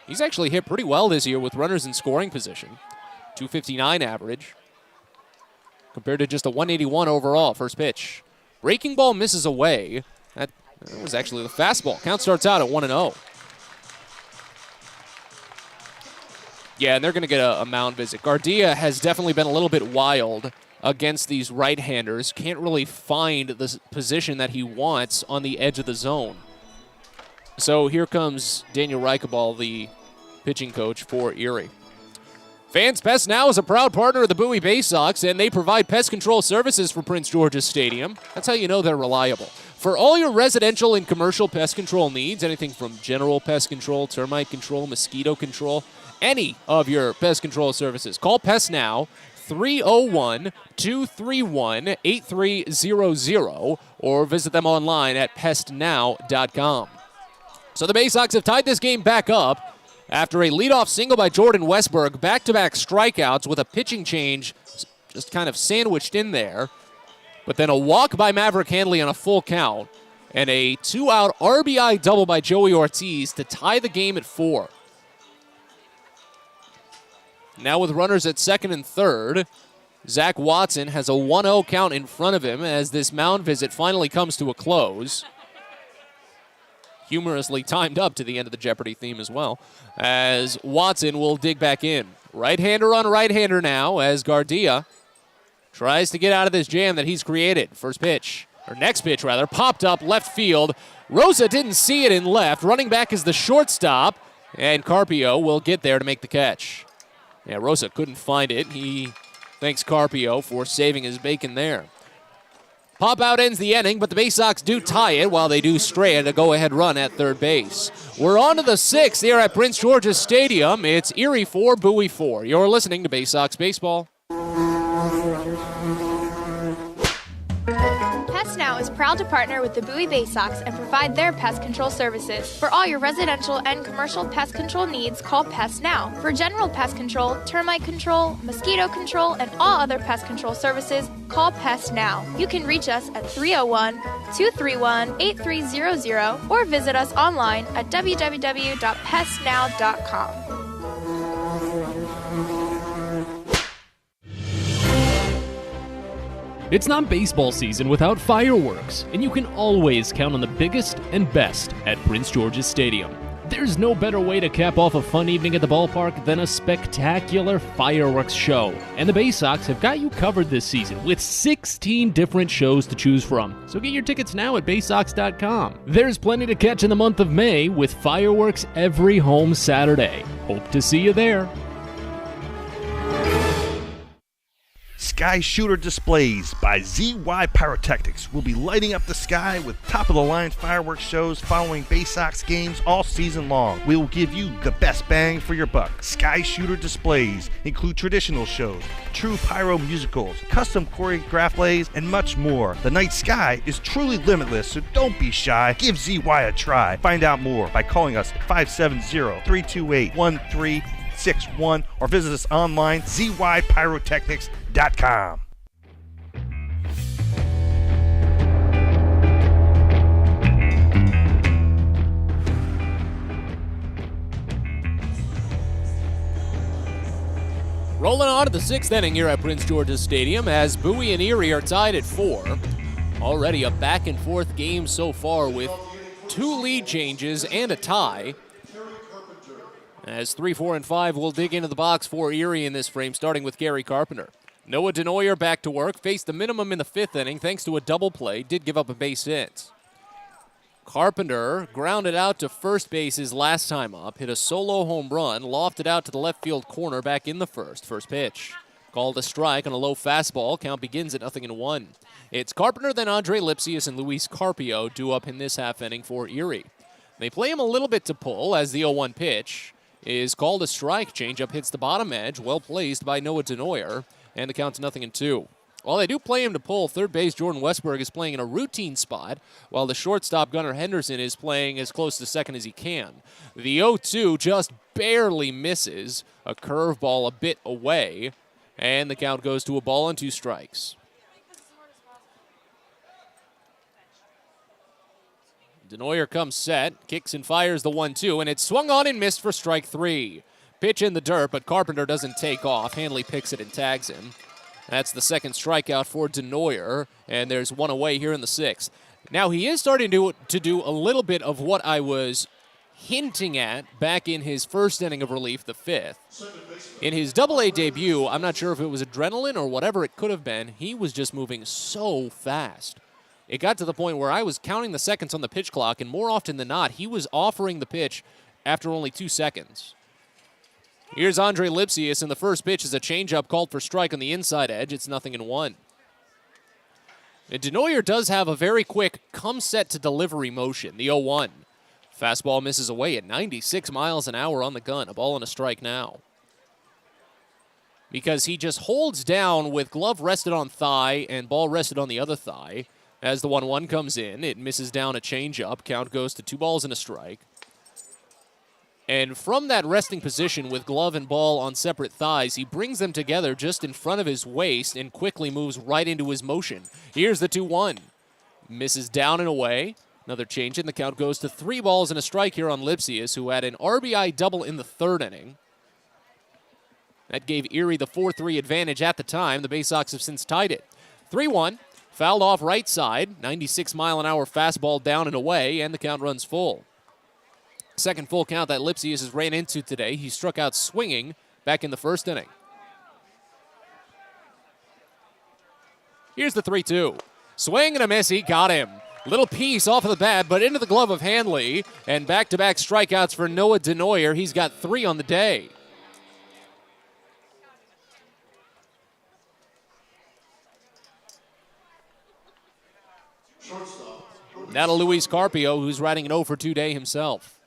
He's actually hit pretty well this year with runners in scoring position. 259 average compared to just a 181 overall. First pitch. Breaking ball misses away. That was actually the fastball. Count starts out at 1-0. Yeah, and they're going to get a mound visit. Gardia has definitely been a little bit wild against these right-handers. Can't really find the position that he wants on the edge of the zone. So here comes Daniel Reichabal, the pitching coach for Erie. Fans, Pest Now is a proud partner of the Bowie Baysox, and they provide pest control services for Prince George's Stadium. That's how you know they're reliable. For all your residential and commercial pest control needs, anything from general pest control, termite control, mosquito control, any of your pest control services, call Pest Now, 301-231-8300, or visit them online at pestnow.com. So the Baysox have tied this game back up after a leadoff single by Jordan Westberg, back-to-back strikeouts with a pitching change just kind of sandwiched in there, but then a walk by Maverick Handley on a full count, and a 2-out RBI double by Joey Ortiz to tie the game at 4. Now with runners at second and third, Zach Watson has a 1-0 count in front of him as this mound visit finally comes to a close. Humorously timed up to the end of the Jeopardy theme as well, as Watson will dig back in. Right-hander on right-hander now as Gardia tries to get out of this jam that he's created. Next pitch, popped up left field. Rosa didn't see it in left. Running back is the shortstop, and Carpio will get there to make the catch. Yeah, Rosa couldn't find it. He thanks Carpio for saving his bacon there. Pop out ends the inning, but the Baysox do tie it while they do strand a go-ahead run at third base. We're on to the 6th here at Prince George's Stadium. It's Erie 4, Bowie 4. You're listening to Baysox Baseball. Pest Now is proud to partner with the Bowie Baysox and provide their pest control services. For all your residential and commercial pest control needs, call Pest Now. For general pest control, termite control, mosquito control, and all other pest control services, call Pest Now. You can reach us at 301-231-8300 or visit us online at www.pestnow.com. It's not baseball season without fireworks, and you can always count on the biggest and best at Prince George's Stadium. There's no better way to cap off a fun evening at the ballpark than a spectacular fireworks show. And the Baysox have got you covered this season with 16 different shows to choose from. So get your tickets now at Baysox.com. There's plenty to catch in the month of May with fireworks every home Saturday. Hope to see you there. Sky Shooter Displays by ZY Pyrotechnics will be lighting up the sky with top-of-the-line fireworks shows following Baysox games all season long. We will give you the best bang for your buck. Sky Shooter Displays include traditional shows, true pyro musicals, custom choreographed plays, and much more. The night sky is truly limitless, so don't be shy. Give ZY a try. Find out more by calling us at 570-328-1361 or visit us online, zypyrotechnics.com. Rolling on to the 6th inning here at Prince George's Stadium as Bowie and Erie are tied at 4. Already a back-and-forth game so far with 2 lead changes and a tie. As 3, 4, and 5 will dig into the box for Erie in this frame, starting with Carrie Carpenter. Noah Denoyer back to work, faced the minimum in the 5th inning thanks to a double play, did give up a base hit. Carpenter grounded out to first base his last time up, hit a solo home run, lofted out to the left field corner back in the first. First pitch. Called a strike on a low fastball. Count begins at 0-1. It's Carpenter, then Andre Lipsius and Luis Carpio due up in this half inning for Erie. They play him a little bit to pull as the 0-1 pitch is called a strike. Changeup hits the bottom edge, well placed by Noah Denoyer, and the count's 0-2. While they do play him to pull, third base Jordan Westberg is playing in a routine spot, while the shortstop Gunnar Henderson is playing as close to second as he can. The 0-2 just barely misses, a curveball a bit away, and the count goes to a ball and 2 strikes. Denoyer comes set, kicks and fires the 1-2, and it's swung on and missed for strike 3. Pitch in the dirt, but Carpenter doesn't take off. Hanley picks it and tags him. That's the second strikeout for Denoyer, and there's one away here in the 6th. Now, he is starting to do a little bit of what I was hinting at back in his first inning of relief, the fifth. In his Double-A debut, I'm not sure if it was adrenaline or whatever it could have been, he was just moving so fast. It got to the point where I was counting the seconds on the pitch clock, and more often than not, he was offering the pitch after only 2 seconds. Here's Andre Lipsius, and the first pitch is a changeup called for strike on the inside edge. It's 0-1. And Denoyer does have a very quick come-set-to-delivery motion, the 0-1. Fastball misses away at 96 miles an hour on the gun. A ball and a strike now. Because he just holds down with glove rested on thigh and ball rested on the other thigh. As the 1-1 comes in, it misses down a changeup. Count goes to 2 balls and a strike. And from that resting position with glove and ball on separate thighs, he brings them together just in front of his waist and quickly moves right into his motion. Here's the 2-1. Misses down and away. Another change in. The count goes to 3 balls and a strike here on Lipsius, who had an RBI double in the 3rd inning. That gave Erie the 4-3 advantage at the time. The Baysox have since tied it. 3-1. Fouled off right side. 96-mile-an-hour fastball down and away, and the count runs full. Second full count that Lipsius has ran into today. He struck out swinging back in the 1st inning. Here's the 3-2. Swing and a miss. He got him. Little piece off of the bat, but into the glove of Hanley. And back-to-back strikeouts for Noah Denoyer. He's got 3 on the day. Now to Luis Carpio, who's riding an 0-for-2 day himself.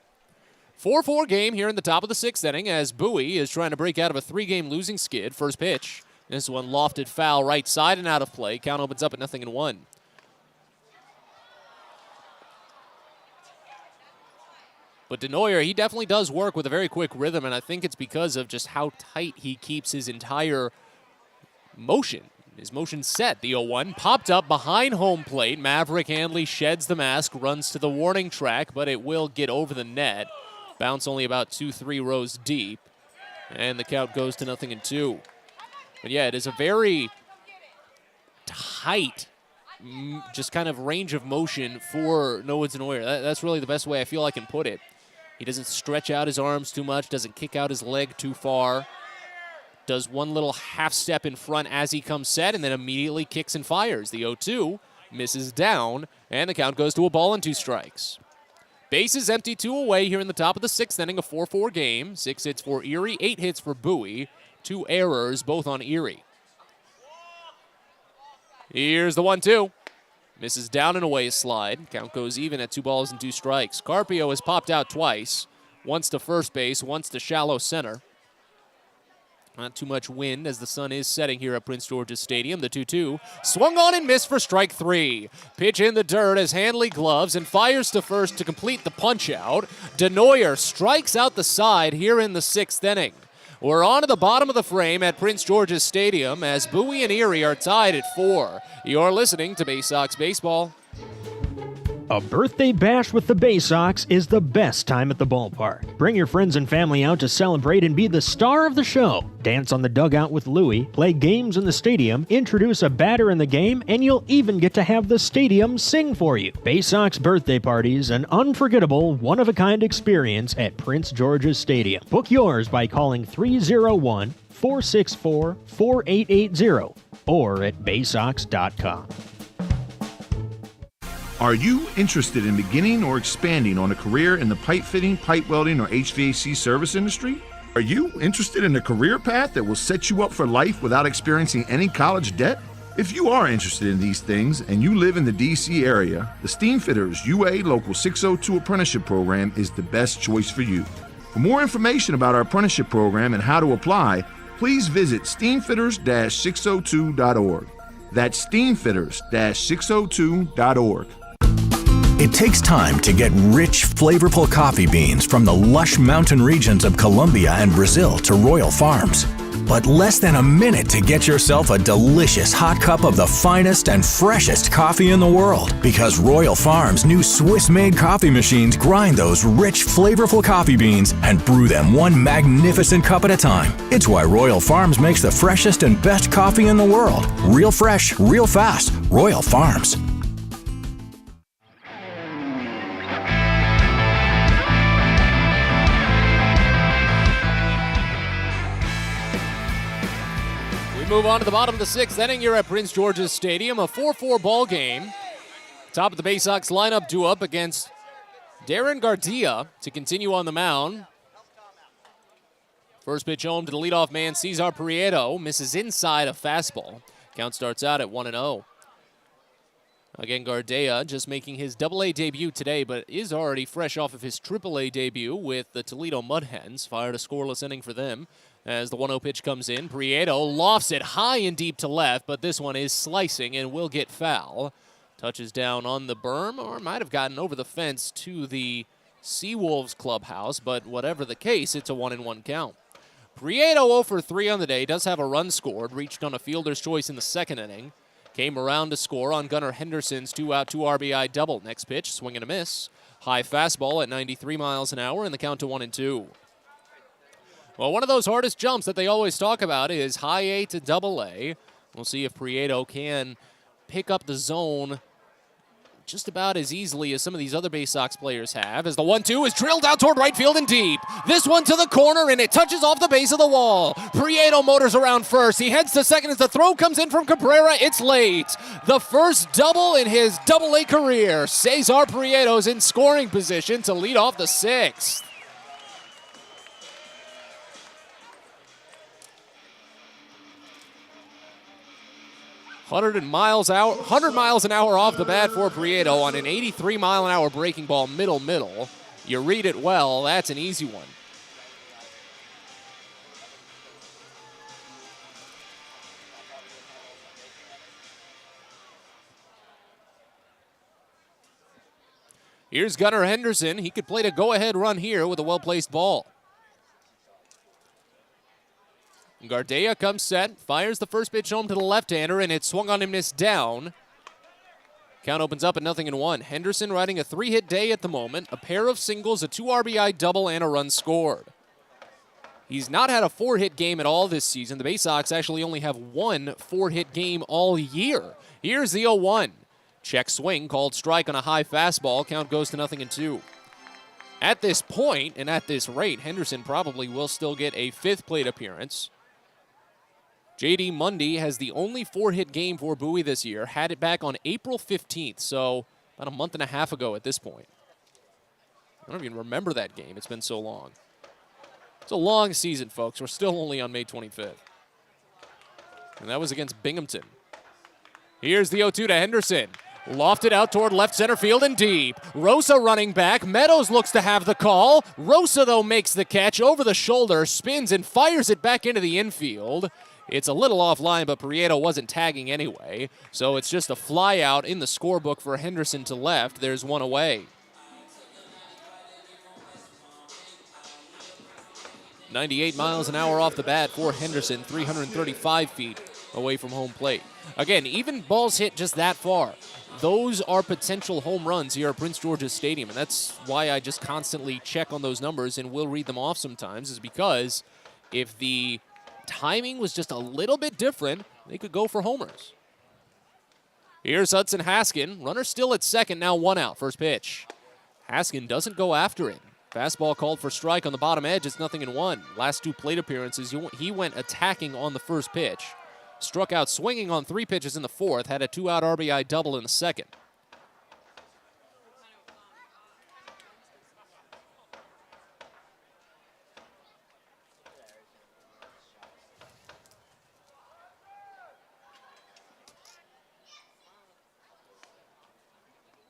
4-4 game here in the top of the 6th inning as Bowie is trying to break out of a 3-game losing skid. First pitch. This one lofted foul right side and out of play. Count opens up at 0-1. But Denoyer, he definitely does work with a very quick rhythm, and I think it's because of just how tight he keeps his entire motion. His motion set. The 0-1 popped up behind home plate. Maverick Hanley sheds the mask, runs to the warning track, but it will get over the net. Bounce only about 2-3 rows deep, and the count goes to 0-2. But yeah, it is a very tight just kind of range of motion for Noah Denoyer. That's really the best way I feel I can put it. He doesn't stretch out his arms too much, doesn't kick out his leg too far. Does one little half step in front as he comes set, and then immediately kicks and fires. The 0-2 misses down, and the count goes to a ball and 2 strikes. Bases empty, 2 away here in the top of the 6th inning, a 4-4 game. 6 hits for Erie, 8 hits for Bowie. 2 errors, both on Erie. Here's the 1-2. Misses down and away slide. Count goes even at 2 balls and 2 strikes. Carpio has popped out twice. Once to first base, once to shallow center. Not too much wind as the sun is setting here at Prince George's Stadium. The 2-2 swung on and missed for strike 3. Pitch in the dirt as Hanley gloves and fires to first to complete the punch-out. Denoyer strikes out the side here in the 6th inning. We're on to the bottom of the frame at Prince George's Stadium as Bowie and Erie are tied at 4. You're listening to Baysox Baseball. A birthday bash with the Baysox is the best time at the ballpark. Bring your friends and family out to celebrate and be the star of the show. Dance on the dugout with Louie, play games in the stadium, introduce a batter in the game, and you'll even get to have the stadium sing for you. Baysox birthday parties, an unforgettable, one-of-a-kind experience at Prince George's Stadium. Book yours by calling 301-464-4880 or at baysox.com. Are you interested in beginning or expanding on a career in the pipe fitting, pipe welding, or HVAC service industry? Are you interested in a career path that will set you up for life without experiencing any college debt? If you are interested in these things and you live in the D.C. area, the Steamfitters UA Local 602 Apprenticeship Program is the best choice for you. For more information about our apprenticeship program and how to apply, please visit steamfitters-602.org. That's steamfitters-602.org. It takes time to get rich, flavorful coffee beans from the lush mountain regions of Colombia and Brazil to Royal Farms. But less than a minute to get yourself a delicious hot cup of the finest and freshest coffee in the world. Because Royal Farms' new Swiss-made coffee machines grind those rich, flavorful coffee beans and brew them one magnificent cup at a time. It's why Royal Farms makes the freshest and best coffee in the world. Real fresh, real fast. Royal Farms. move on to the bottom of the 6th inning here at Prince George's Stadium. A 4-4 ball game. Top of the Baysox lineup due up against Darren Gardia to continue on the mound. First pitch home to the leadoff man, Cesar Prieto. Misses inside a fastball. Count starts out at 1-0. Again, Gardia just making his Double-A debut today, but is already fresh off of his Triple-A debut with the Toledo Mud Hens. Fired a scoreless inning for them. As the 1-0 pitch comes in, Prieto lofts it high and deep to left, but this one is slicing and will get foul. Touches down on the berm, or might have gotten over the fence to the Seawolves clubhouse, but whatever the case, it's a 1-1 count. Prieto 0 for 3 on the day, does have a run scored, reached on a fielder's choice in the 2nd inning. Came around to score on Gunnar Henderson's 2-out, 2 RBI double. Next pitch, swing and a miss. High fastball at 93 miles an hour, and the count to 1-2. Well, one of those hardest jumps that they always talk about is high A to Double-A. We'll see if Prieto can pick up the zone just about as easily as some of these other Baysox players have, as the 1-2 is drilled out toward right field and deep. This one to the corner, and it touches off the base of the wall. Prieto motors around first. He heads to second as the throw comes in from Cabrera. It's late. The first double in his Double-A career. Cesar Prieto's in scoring position to lead off the 6th. $100 miles an hour off the bat for Prieto on an 83-mile-an-hour breaking ball middle. You read it well, that's an easy one. Here's Gunnar Henderson. He could play the go-ahead run here with a well-placed ball. Gardia comes set, fires the first pitch home to the left-hander, and it's swung on and missed down. Count opens up at 0-1. Henderson riding a 3-hit day at the moment, a pair of singles, a 2 RBI double, and a run scored. He's not had a 4-hit game at all this season. The Baysox actually only have 1 4-hit game all year. Here's the 0-1. Check swing, called strike on a high fastball. Count goes to 0-2. At this point, and at this rate, Henderson probably will still get a 5th plate appearance. J.D. Mundy has the only 4-hit game for Bowie this year. Had it back on April 15th, so about a month and a half ago at this point. I don't even remember that game. It's been so long. It's a long season, folks. We're still only on May 25th. And that was against Binghamton. Here's the 0-2 to Henderson. Lofted out toward left center field and deep. Rosa running back. Meadows looks to have the call. Rosa, though, makes the catch over the shoulder, spins and fires it back into the infield. It's a little offline, but Prieto wasn't tagging anyway, so it's just a fly out in the scorebook for Henderson to left. There's one away. 98 miles an hour off the bat for Henderson, 335 feet away from home plate. Again, even balls hit just that far, those are potential home runs here at Prince George's Stadium, and that's why I just constantly check on those numbers and will read them off sometimes, is because if the timing was just a little bit different, they could go for homers. Here's Hudson Haskin. Runner still at second, now 1 out. First pitch. Haskin doesn't go after it. Fastball called for strike on the bottom edge. It's 0-1. Last 2 plate appearances, he went attacking on the first pitch. Struck out swinging on 3 pitches in the 4th. Had a 2-out RBI double in the 2nd.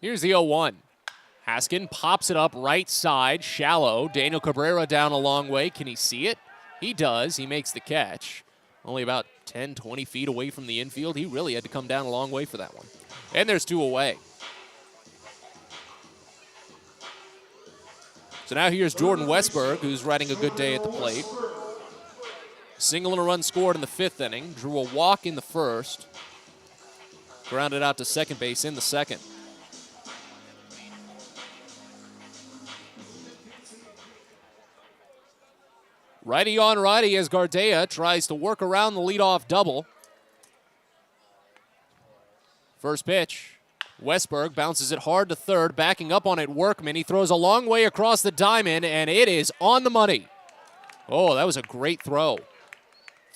Here's the 0-1. Haskin pops it up right side, shallow. Daniel Cabrera down a long way. Can he see it? He does. He makes the catch. Only about 10, 20 feet away from the infield. He really had to come down a long way for that one. And there's 2 away. So now here's Jordan Westberg, who's riding a good day at the plate. Single and a run scored in the 5th inning. Drew a walk in the 1st. Grounded out to second base in the 2nd. Righty on righty as Gardia tries to work around the leadoff double. First pitch. Westberg bounces it hard to third, backing up on it Workman. He throws a long way across the diamond, and it is on the money. Oh, that was a great throw.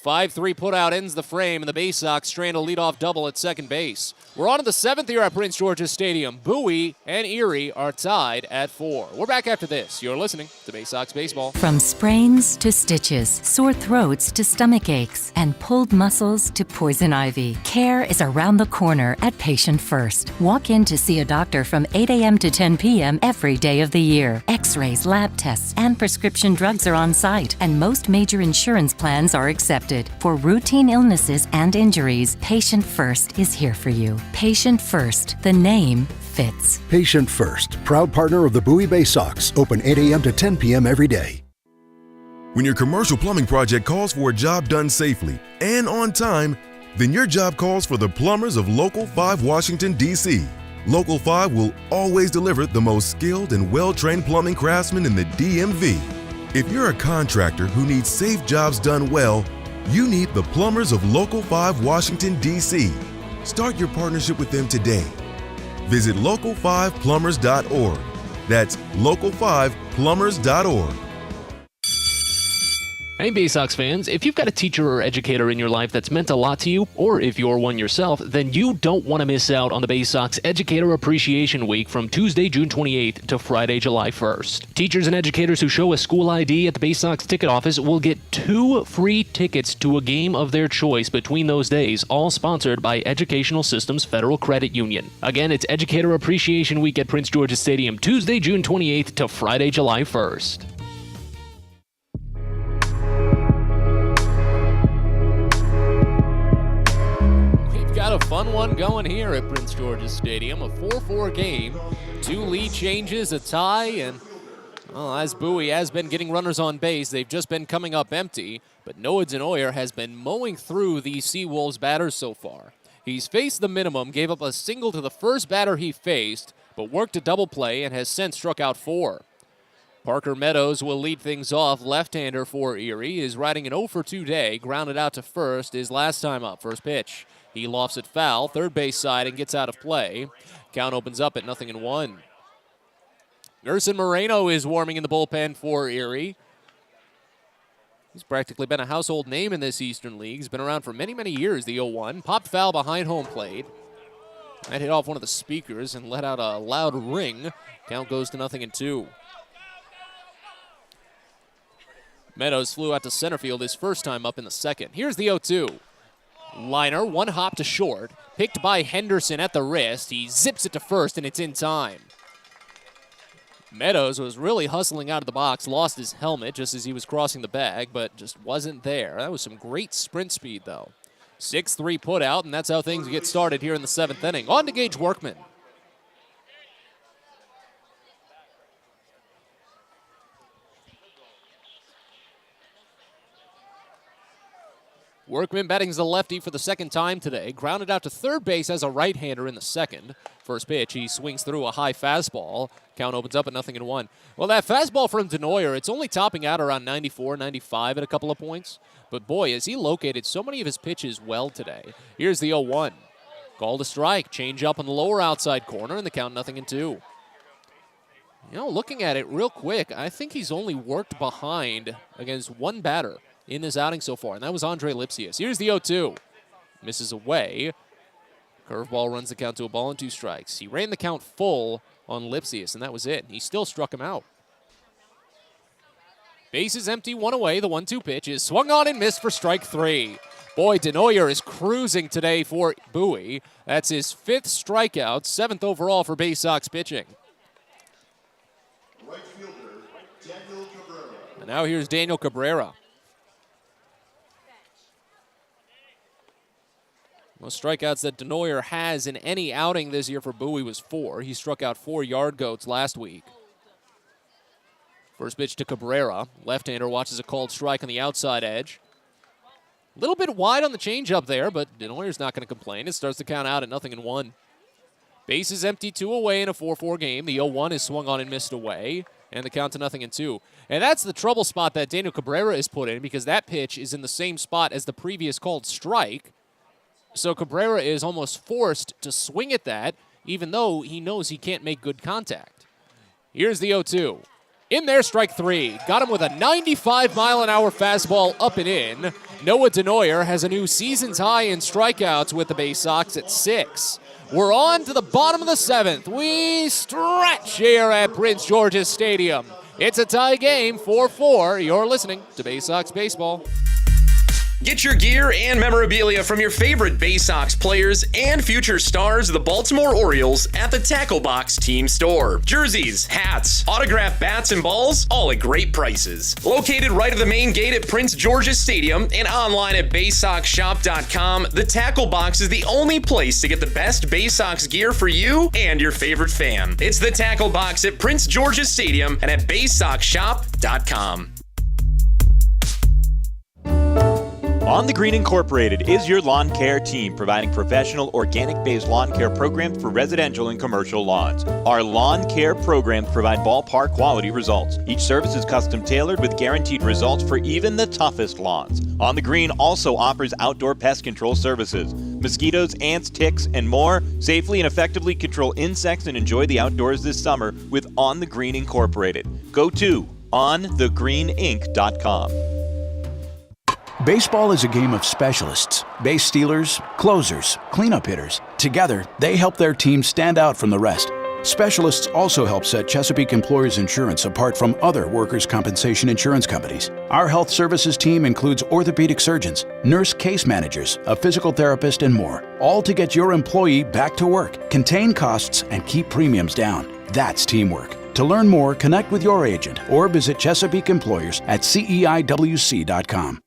5-3 putout ends the frame, and the Baysox strand a leadoff double at second base. We're on to the seventh here at Prince George's Stadium. Bowie and Erie are tied at 4. We're back after this. You're listening to Baysox Baseball. From sprains to stitches, sore throats to stomach aches, and pulled muscles to poison ivy, care is around the corner at Patient First. Walk in to see a doctor from 8 a.m. to 10 p.m. every day of the year. X-rays, lab tests, and prescription drugs are on site, and most major insurance plans are accepted. For routine illnesses and injuries, Patient First is here for you. Patient First, the name fits. Patient First, proud partner of the Bowie Baysox, open 8 a.m. to 10 p.m. every day. When your commercial plumbing project calls for a job done safely and on time, then your job calls for the plumbers of Local 5 Washington, D.C. Local 5 will always deliver the most skilled and well-trained plumbing craftsmen in the DMV. If you're a contractor who needs safe jobs done well, you need the plumbers of Local 5 Washington, D.C. Start your partnership with them today. Visit local5plumbers.org. That's local5plumbers.org. Hey, Baysox fans, if you've got a teacher or educator in your life that's meant a lot to you, or if you're one yourself, then you don't want to miss out on the Baysox Educator Appreciation Week from Tuesday, June 28th to Friday, July 1st. Teachers and educators who show a school ID at the Baysox ticket office will get 2 free tickets to a game of their choice between those days, all sponsored by Educational Systems Federal Credit Union. Again, it's Educator Appreciation Week at Prince George's Stadium, Tuesday, June 28th to Friday, July 1st. Got a fun one going here at Prince George's Stadium. A 4-4 game, 2 lead changes, a tie, and well, as Bowie has been getting runners on base, they've just been coming up empty, but Noah Denoyer has been mowing through the Seawolves batters so far. He's faced the minimum, gave up a single to the first batter he faced, but worked a double play and has since struck out 4. Parker Meadows will lead things off. Left-hander for Erie is riding an 0-for-2 day, grounded out to first his last time up. First pitch. He lofts it foul, third base side, and gets out of play. Count opens up at 0-1. Gerson Moreno is warming in the bullpen for Erie. He's practically been a household name in this Eastern League. He's been around for many, many years, the 0-1. Popped foul behind home plate. That hit off one of the speakers and let out a loud ring. Count goes to 0-2. Meadows flew out to center field his first time up in the second. Here's the 0-2. Liner, one hop to short, picked by Henderson at the wrist. He zips it to first, and it's in time. Meadows was really hustling out of the box, lost his helmet just as he was crossing the bag, but just wasn't there. That was some great sprint speed, though. 6-3 put out, and that's how things get started here in the 7th inning. On to Gage Workman. Workman batting as a lefty for the second time today. Grounded out to third base as a right-hander in the second. First pitch, he swings through a high fastball. Count opens up at 0-1. Well, that fastball from Denoyer, it's only topping out around 94, 95 at a couple of points. But boy, has he located so many of his pitches well today. Here's the 0-1. Called a strike. Change up on the lower outside corner, and the count 0-2. You know, looking at it real quick, I think he's only worked behind against one batter in this outing so far, and that was Andre Lipsius. Here's the 0-2. Misses away. Curveball runs the count to a ball and 2 strikes. He ran the count full on Lipsius, and that was it. He still struck him out. Base is empty, 1 away. The 1-2 pitch is swung on and missed for strike 3. Boy, Denoyer is cruising today for Bowie. That's his 5th strikeout, 7th overall for Baysox pitching. Right fielder, Daniel Cabrera. And now here's Daniel Cabrera. Most strikeouts that Denoyer has in any outing this year for Bowie was 4. He struck out 4 yard goats last week. First pitch to Cabrera. Left-hander watches a called strike on the outside edge. A little bit wide on the changeup there, but Denoyer's not going to complain. It starts to count out at 0-1. Base is empty, 2 away in a 4-4 game. The 0-1 is swung on and missed away, and the count to 0-2. And that's the trouble spot that Daniel Cabrera is put in, because that pitch is in the same spot as the previous called strike. So Cabrera is almost forced to swing at that, even though he knows he can't make good contact. Here's the 0-2. In there, strike 3. Got him with a 95-mile-an-hour fastball up and in. Noah Denoyer has a new season's high in strikeouts with the Baysox at 6. We're on to the bottom of the 7th. We stretch here at Prince George's Stadium. It's a tie game, 4-4. You're listening to Baysox Baseball. Get your gear and memorabilia from your favorite Baysox players and future stars of the Baltimore Orioles at the Tackle Box Team Store. Jerseys, hats, autographed bats and balls, all at great prices. Located right at the main gate at Prince George's Stadium and online at BaysoxShop.com, the Tackle Box is the only place to get the best Baysox gear for you and your favorite fan. It's the Tackle Box at Prince George's Stadium and at BaysoxShop.com. On the Green Incorporated is your lawn care team, providing professional organic-based lawn care programs for residential and commercial lawns. Our lawn care programs provide ballpark quality results. Each service is custom tailored with guaranteed results for even the toughest lawns. On the Green also offers outdoor pest control services. Mosquitoes, ants, ticks, and more. Safely and effectively control insects and enjoy the outdoors this summer with On the Green Incorporated. Go to onthegreeninc.com. Baseball is a game of specialists. Base stealers, closers, cleanup hitters. Together, they help their team stand out from the rest. Specialists also help set Chesapeake Employers Insurance apart from other workers' compensation insurance companies. Our health services team includes orthopedic surgeons, nurse case managers, a physical therapist, and more, all to get your employee back to work, contain costs, and keep premiums down. That's teamwork. To learn more, connect with your agent or visit Chesapeake Employers at CEIWC.com.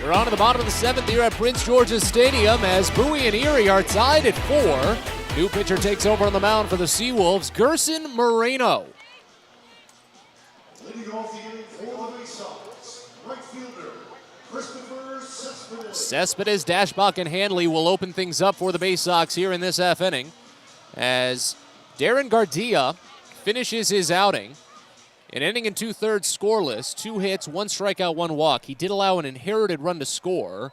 We're on to the bottom of the 7th here at Prince George's Stadium as Bowie and Erie are tied at 4. New pitcher takes over on the mound for the Seawolves, Gerson Moreno. Leading off the inning for the Baysox, right fielder, Christopher Cespedes. Cespedes, Dashbach, and Hanley will open things up for the Baysox here in this half inning as Darren Gardia finishes his outing. An inning and 2/3 scoreless, 2 hits, 1 strikeout, 1 walk. He did allow an inherited run to score,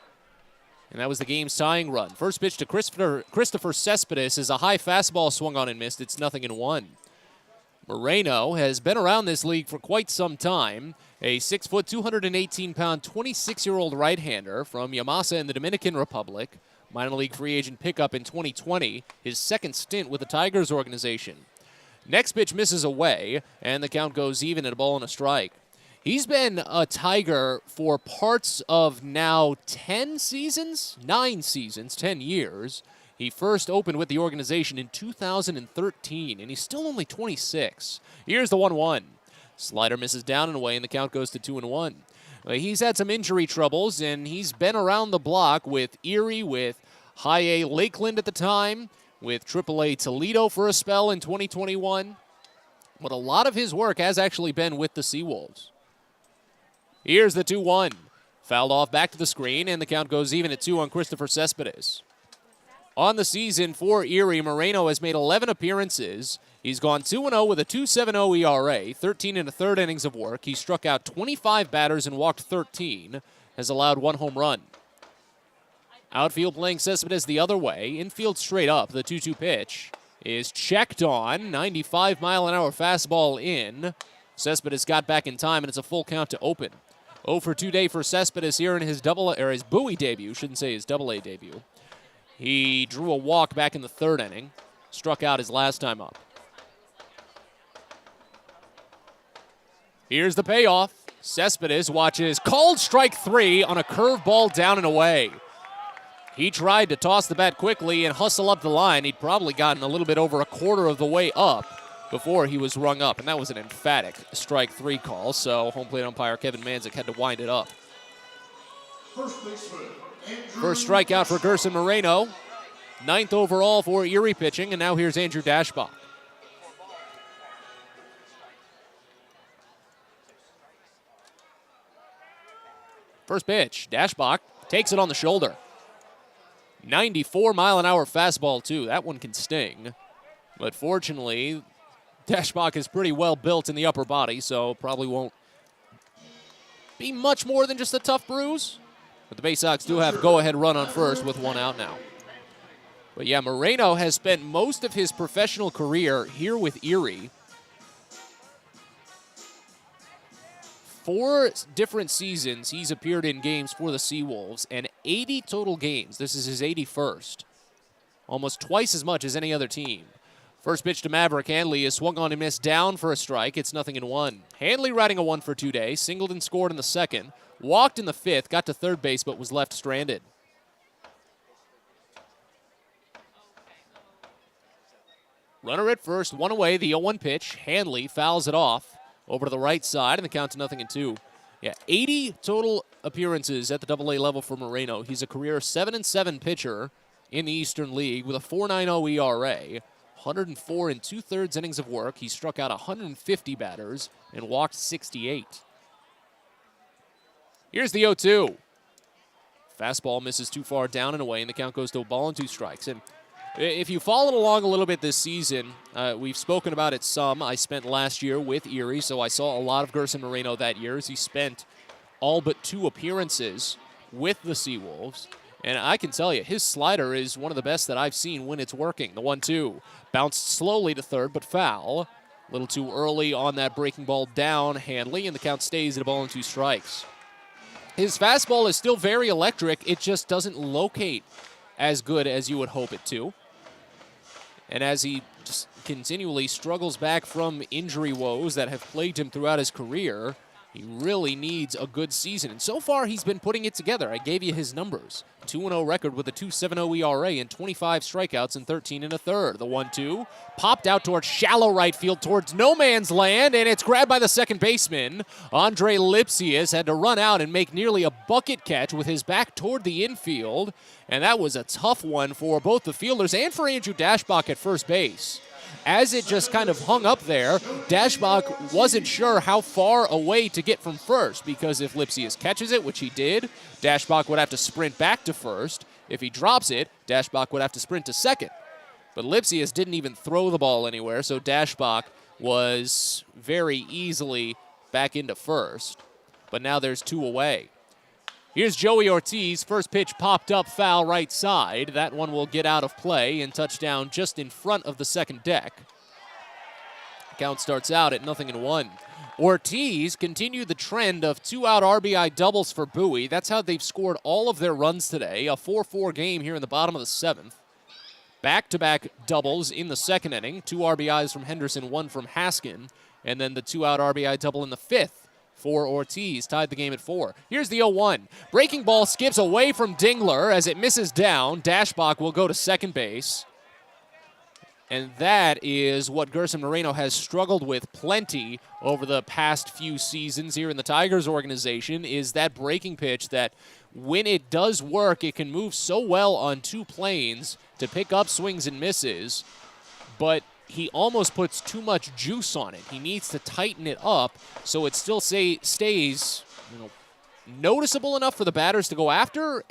and that was the game's tying run. First pitch to Christopher Cespedes is a high fastball swung on and missed. It's 0-1. Moreno has been around this league for quite some time. A 6-foot, 218-pound, 26-year-old right-hander from Yamasa in the Dominican Republic. Minor league free agent pickup in 2020, his second stint with the Tigers organization. Next pitch misses away, and the count goes even at a ball and a strike. He's been a Tiger for parts of now 10 seasons, 9 seasons, 10 years. He first opened with the organization in 2013, and he's still only 26. Here's the 1-1. Slider misses down and away, and the count goes to 2-1. He's had some injury troubles, and he's been around the block with Erie, with High A Lakeland at the time, with AAA Toledo for a spell in 2021. But a lot of his work has actually been with the Seawolves. Here's the 2-1. Fouled off back to the screen, and the count goes even at 2 on Christopher Cespedes. On the season for Erie, Moreno has made 11 appearances. He's gone 2-0 with a 2.70 ERA, 13 1/3 innings of work. He struck out 25 batters and walked 13, has allowed 1 home run. Outfield playing Cespedes the other way. Infield straight up. The 2-2 pitch is checked on. 95-mile-an-hour fastball in. Cespedes got back in time, and it's a full count to open. 0 for 2 day for Cespedes here in his his Bowie debut. Shouldn't say his AA debut. He drew a walk back in the 3rd inning. Struck out his last time up. Here's the payoff. Cespedes watches called strike 3 on a curveball down and away. He tried to toss the bat quickly and hustle up the line. He'd probably gotten a little bit over a quarter of the way up before he was rung up, and that was an emphatic strike 3 call, so home plate umpire Kevin Manzik had to wind it up. First strikeout for Gerson Moreno. 9th overall for Erie pitching, and now here's Andrew Dashbach. First pitch, Dashbach takes it on the shoulder. 94-mile-an-hour fastball, too. That one can sting. But fortunately, Dashbach is pretty well built in the upper body, so probably won't be much more than just a tough bruise. But the Baysox do have go-ahead run on first with one out now. But yeah, Moreno has spent most of his professional career here with Erie. 4 different seasons he's appeared in games for the Seawolves, and 80 total games. This is his 81st. Almost twice as much as any other team. First pitch to Maverick Hanley is swung on and missed, down for a strike. It's 0-1. Hanley riding a 1-for-2 day, singled and scored in the second, walked in the fifth, got to third base, but was left stranded. Runner at first, one away, the 0-1 pitch. Hanley fouls it off over to the right side, and the count to 0-2. Yeah, 80 total appearances at the AA level for Moreno. He's a career 7-7 pitcher in the Eastern League with a 4.90 ERA. 104 and 2/3 innings of work. He struck out 150 batters and walked 68. Here's the 0-2. Fastball misses too far down and away, and the count goes to a ball and 2 strikes. And if you followed along a little bit this season, we've spoken about it some. I spent last year with Erie, so I saw a lot of Gerson Moreno that year as he spent all but 2 appearances with the Seawolves. And I can tell you, his slider is one of the best that I've seen when it's working. The 1-2 bounced slowly to third, but foul. A little too early on that breaking ball down, Hanley, and the count stays at a ball and 2 strikes. His fastball is still very electric. It just doesn't locate as good as you would hope it to. And as he just continually struggles back from injury woes that have plagued him throughout his career, he really needs a good season. And so far, he's been putting it together. I gave you his numbers. 2-0 record with a 2.70 ERA and 25 strikeouts in 13 1/3. The 1-2 popped out towards shallow right field towards no man's land, and it's grabbed by the second baseman. Andre Lipsius had to run out and make nearly a bucket catch with his back toward the infield, and that was a tough one for both the fielders and for Andrew Dashbach at first base. As it just kind of hung up there, Dashbach wasn't sure how far away to get from first, because if Lipsius catches it, which he did, Dashbach would have to sprint back to first. If he drops it, Dashbach would have to sprint to second. But Lipsius didn't even throw the ball anywhere, so Dashbach was very easily back into first. But now there's 2 away. Here's Joey Ortiz. First pitch popped up foul right side. That one will get out of play and touchdown just in front of the second deck. Count starts out at 0-1. Ortiz continued the trend of 2-out RBI doubles for Bowie. That's how they've scored all of their runs today. A 4-4 game here in the bottom of the 7th. Back-to-back doubles in the second inning. 2 RBIs from Henderson, 1 from Haskin. And then the 2-out RBI double in the 5th. For Ortiz, tied the game at 4. Here's the 0-1. Breaking ball skips away from Dingler as it misses down. Dashbach will go to second base. And that is what Gerson Moreno has struggled with plenty over the past few seasons here in the Tigers organization, is that breaking pitch that when it does work, it can move so well on 2 planes to pick up swings and misses. But he almost puts too much juice on it. He needs to tighten it up so it still stays, noticeable enough for the batters to go after,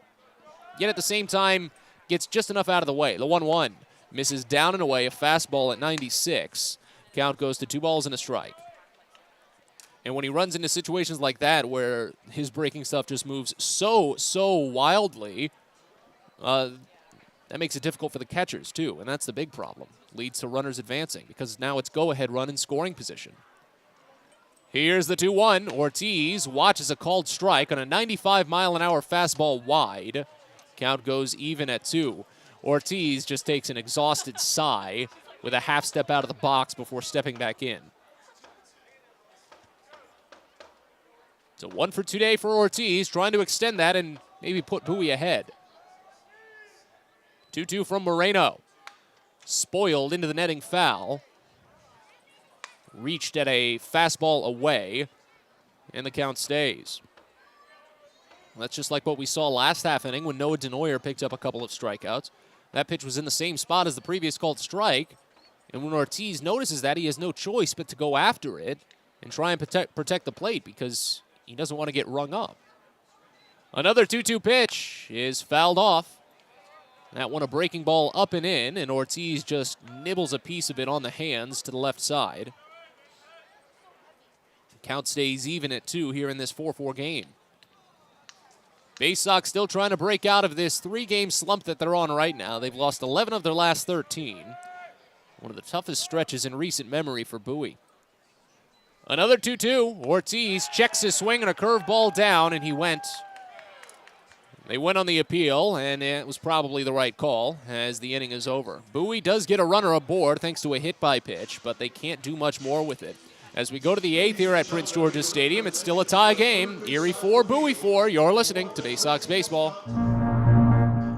yet at the same time gets just enough out of the way. The 1-1 misses down and away, a fastball at 96. Count goes to 2 balls and a strike. And when he runs into situations like that where his breaking stuff just moves so wildly, that makes it difficult for the catchers too, and that's the big problem. Leads to runners advancing because now it's go-ahead run in scoring position. Here's the 2-1. Ortiz watches a called strike on a 95-mile-an-hour fastball wide. Count goes even at 2. Ortiz just takes an exhausted sigh with a half step out of the box before stepping back in. It's a 1-for-2 day for Ortiz, trying to extend that and maybe put Bowie ahead. 2-2 from Moreno. Spoiled into the netting foul. Reached at a fastball away, and the count stays. That's just like what we saw last half inning when Noah Denoyer picked up a couple of strikeouts. That pitch was in the same spot as the previous called strike, and when Ortiz notices that, he has no choice but to go after it and try and protect the plate because he doesn't want to get rung up. Another 2-2 pitch is fouled off. That one a breaking ball up and in, and Ortiz just nibbles a piece of it on the hands to the left side. Count stays even at 2 here in this 4-4 game. Baysox still trying to break out of this 3-game slump that they're on right now. They've lost 11 of their last 13. One of the toughest stretches in recent memory for Bowie. Another 2-2. Ortiz checks his swing and a curveball down, and he went. They went on the appeal, and it was probably the right call as the inning is over. Bowie does get a runner aboard thanks to a hit by pitch, but they can't do much more with it. As we go to the 8th here at Prince George's Stadium, it's still a tie game. Erie 4, Bowie 4. You're listening to Baysox Baseball.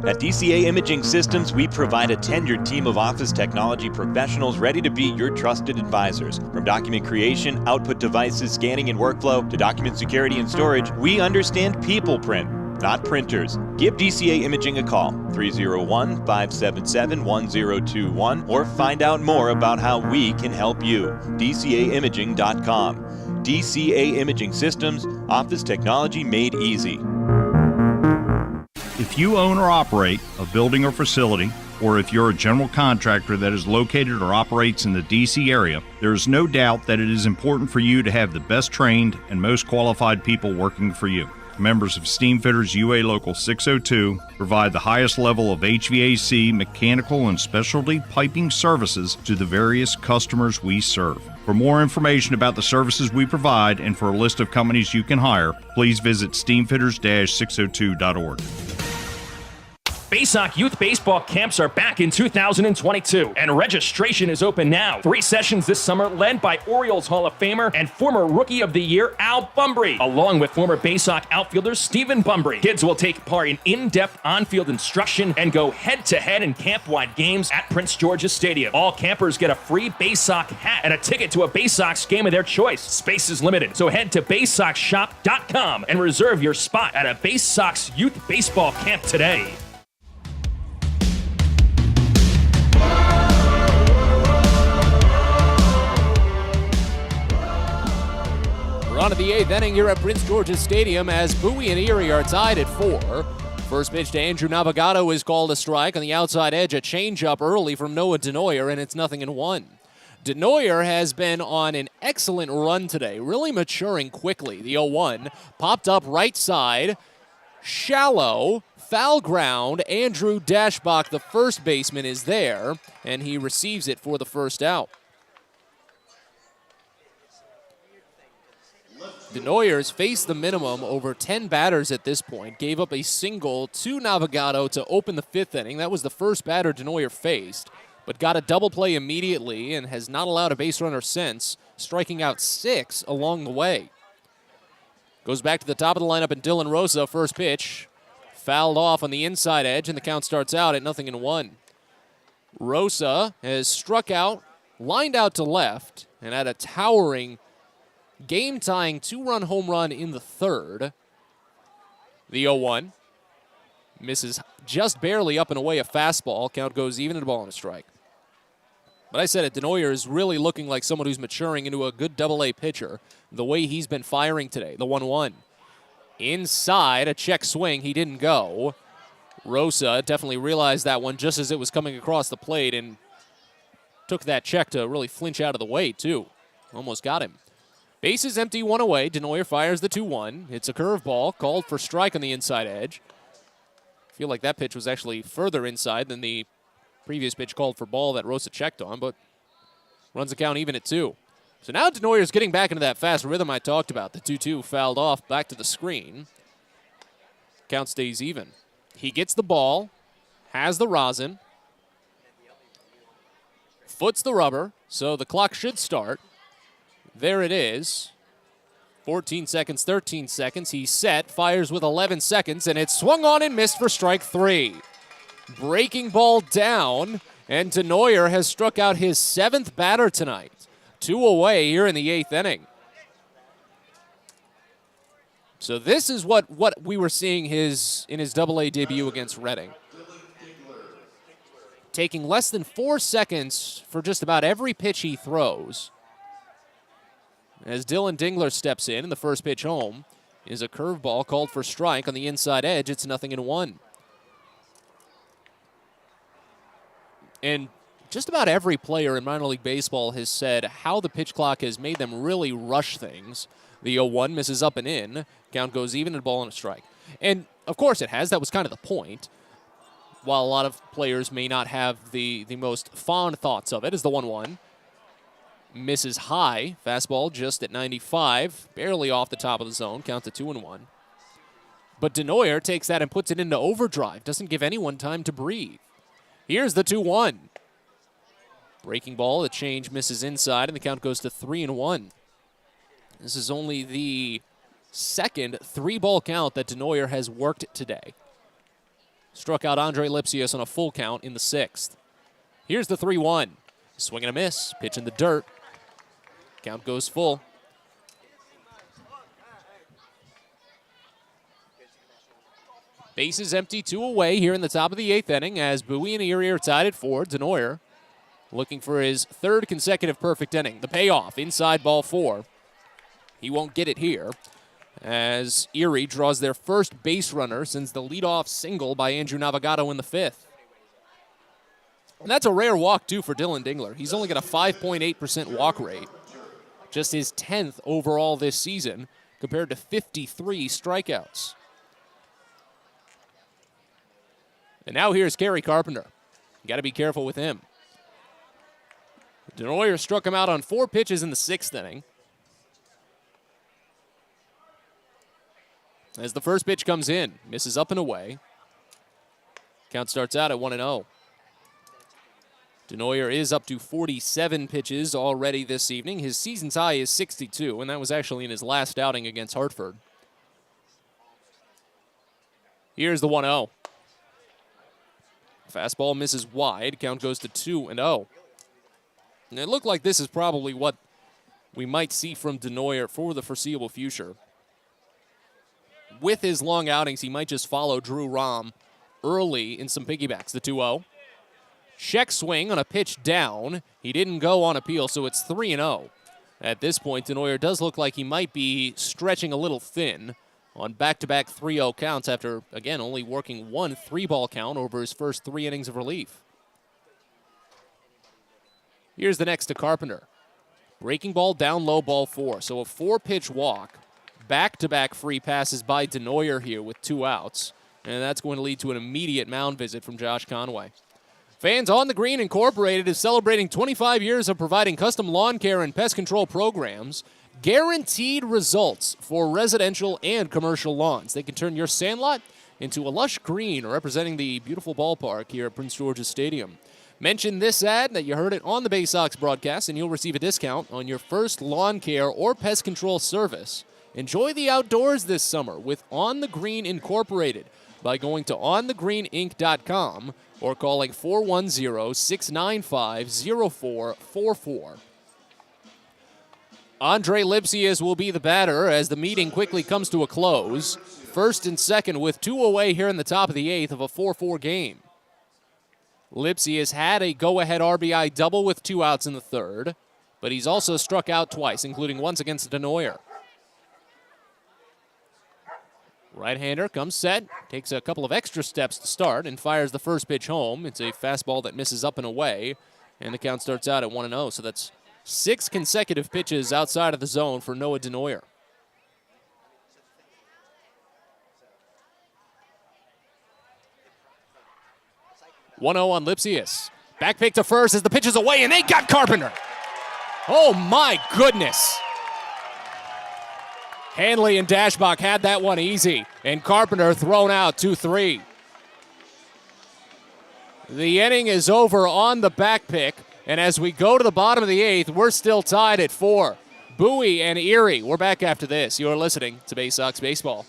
At DCA Imaging Systems, we provide a tenured team of office technology professionals ready to be your trusted advisors. From document creation, output devices, scanning and workflow, to document security and storage, we understand people print, not printers. Give DCA Imaging a call, 301-577-1021, or find out more about how we can help you. DCAimaging.com. DCA Imaging Systems, office technology made easy. If you own or operate a building or facility, or if you're a general contractor that is located or operates in the D.C. area, there is no doubt that it is important for you to have the best trained and most qualified people working for you. Members of Steamfitters UA Local 602 provide the highest level of HVAC, mechanical, and specialty piping services to the various customers we serve. For more information about the services we provide and for a list of companies you can hire, please visit steamfitters-602.org. Baysox Youth Baseball Camps are back in 2022, and registration is open now. 3 sessions this summer led by Orioles Hall of Famer and former Rookie of the Year Al Bumbry, along with former Baysox outfielder Stephen Bumbry. Kids will take part in in-depth on-field instruction and go head-to-head in camp-wide games at Prince George's Stadium. All campers get a free Baysox hat and a ticket to a Baysox game of their choice. Space is limited, so head to BaysoxShop.com and reserve your spot at a Baysox Youth Baseball Camp today. We're on to the 8th inning here at Prince George's Stadium as Bowie and Erie are tied at 4. First pitch to Andrew Navigato is called a strike. On the outside edge, a changeup early from Noah Denoyer, and it's 0-1. Denoyer has been on an excellent run today, really maturing quickly. The 0-1 popped up right side, shallow, foul ground. Andrew Dashbach, the first baseman, is there, and he receives it for the first out. Denoyer's faced the minimum over 10 batters at this point, gave up a single to Navigato to open the 5th inning. That was the first batter Denoyer faced, but got a double play immediately and has not allowed a base runner since, striking out 6 along the way. Goes back to the top of the lineup, and Dylan Rosa, first pitch, fouled off on the inside edge, and the count starts out at 0-1. Rosa has struck out, lined out to left, and had a towering game-tying 2-run home run in the 3rd. The 0-1 misses just barely up and away a fastball. Count goes even and a ball and a strike. But I said it, Denoyer is really looking like someone who's maturing into a good Double-A pitcher. The way he's been firing today, the 1-1. Inside, a check swing, he didn't go. Rosa definitely realized that one just as it was coming across the plate and took that check to really flinch out of the way, too. Almost got him. Bases empty, 1 away. Denoyer fires the 2-1. It's a curveball, called for strike on the inside edge. I feel like that pitch was actually further inside than the previous pitch called for ball that Rosa checked on, but runs the count even at 2. So now Denoyer's getting back into that fast rhythm I talked about. The 2-2 fouled off back to the screen. Count stays even. He gets the ball, has the rosin, foots the rubber, so the clock should start. There it is. 14 seconds, 13 seconds. He's set, fires with 11 seconds, and it's swung on and missed for strike 3. Breaking ball down, and Denoyer has struck out his 7th batter tonight. 2 away here in the 8th inning. So this is what we were seeing in his Double-A debut against Reading. Taking less than 4 seconds for just about every pitch he throws. As Dylan Dingler steps in the first pitch home, is a curveball called for strike on the inside edge. It's 0-1. And just about every player in minor league baseball has said how the pitch clock has made them really rush things. The 0-1 misses up and in. Count goes even, and a ball and a strike. And, of course, it has. That was kind of the point. While a lot of players may not have the most fond thoughts of it, is the 1-1. Misses high. Fastball just at 95. Barely off the top of the zone. Count to 2-1. But Denoyer takes that and puts it into overdrive. Doesn't give anyone time to breathe. Here's the 2-1. Breaking ball, the change misses inside, and the count goes to 3-1. This is only the second 3-ball count that Denoyer has worked today. Struck out Andre Lipsius on a full count in the 6th. Here's the 3-1. Swing and a miss. Pitch in the dirt. Count goes full. Bases empty, 2 away here in the top of the 8th inning as Bowie and Erie are tied at 4. Denoyer looking for his 3rd consecutive perfect inning. The payoff, inside ball 4. He won't get it here as Erie draws their first base runner since the leadoff single by Andrew Navigato in the 5th. And that's a rare walk, too, for Dylan Dingler. He's only got a 5.8% walk rate, just his 10th overall this season, compared to 53 strikeouts. And now here's Carrie Carpenter. You got to be careful with him. Denoyer struck him out on 4 pitches in the 6th inning. As the first pitch comes in, misses up and away. Count starts out at 1-0. Denoyer is up to 47 pitches already this evening. His season's high is 62, and that was actually in his last outing against Hartford. Here's the 1-0. Fastball misses wide. Count goes to 2-0. And it looked like this is probably what we might see from Denoyer for the foreseeable future. With his long outings, he might just follow Drew Rom early in some piggybacks. The 2-0. Check swing on a pitch down. He didn't go on appeal, so it's 3-0. At this point, Denoyer does look like he might be stretching a little thin on back-to-back 3-0 counts after, again, only working 1 3-ball count over his first 3 innings of relief. Here's the next to Carpenter. Breaking ball down low, ball 4. So a 4-pitch walk. Back-to-back free passes by Denoyer here with 2 outs. And that's going to lead to an immediate mound visit from Josh Conway. Fans on the Green Incorporated is celebrating 25 years of providing custom lawn care and pest control programs. Guaranteed results for residential and commercial lawns. They can turn your sandlot into a lush green representing the beautiful ballpark here at Prince George's Stadium. Mention this ad that you heard it on the Baysox broadcast, and you'll receive a discount on your first lawn care or pest control service. Enjoy the outdoors this summer with On the Green Incorporated by going to onthegreeninc.com or calling 410-695-0444. Andre Lipsius will be the batter as the meeting quickly comes to a close. First and second with 2 away here in the top of the 8th of a 4-4 game. Lipsius had a go-ahead RBI double with 2 outs in the 3rd, but he's also struck out twice, including once against Denoyer. Right-hander comes set, takes a couple of extra steps to start, and fires the first pitch home. It's a fastball that misses up and away, and the count starts out at 1-0, so that's 6 consecutive pitches outside of the zone for Noah Denoyer. On Lipsius. Back pick to first as the pitch is away, and they got Carpenter. Oh, my goodness. Hanley and Dashbach had that one easy, and Carpenter thrown out 2-3. The inning is over on the back pick, and as we go to the bottom of the 8th, we're still tied at 4. Bowie and Erie, we're back after this. You're listening to Baysox Baseball.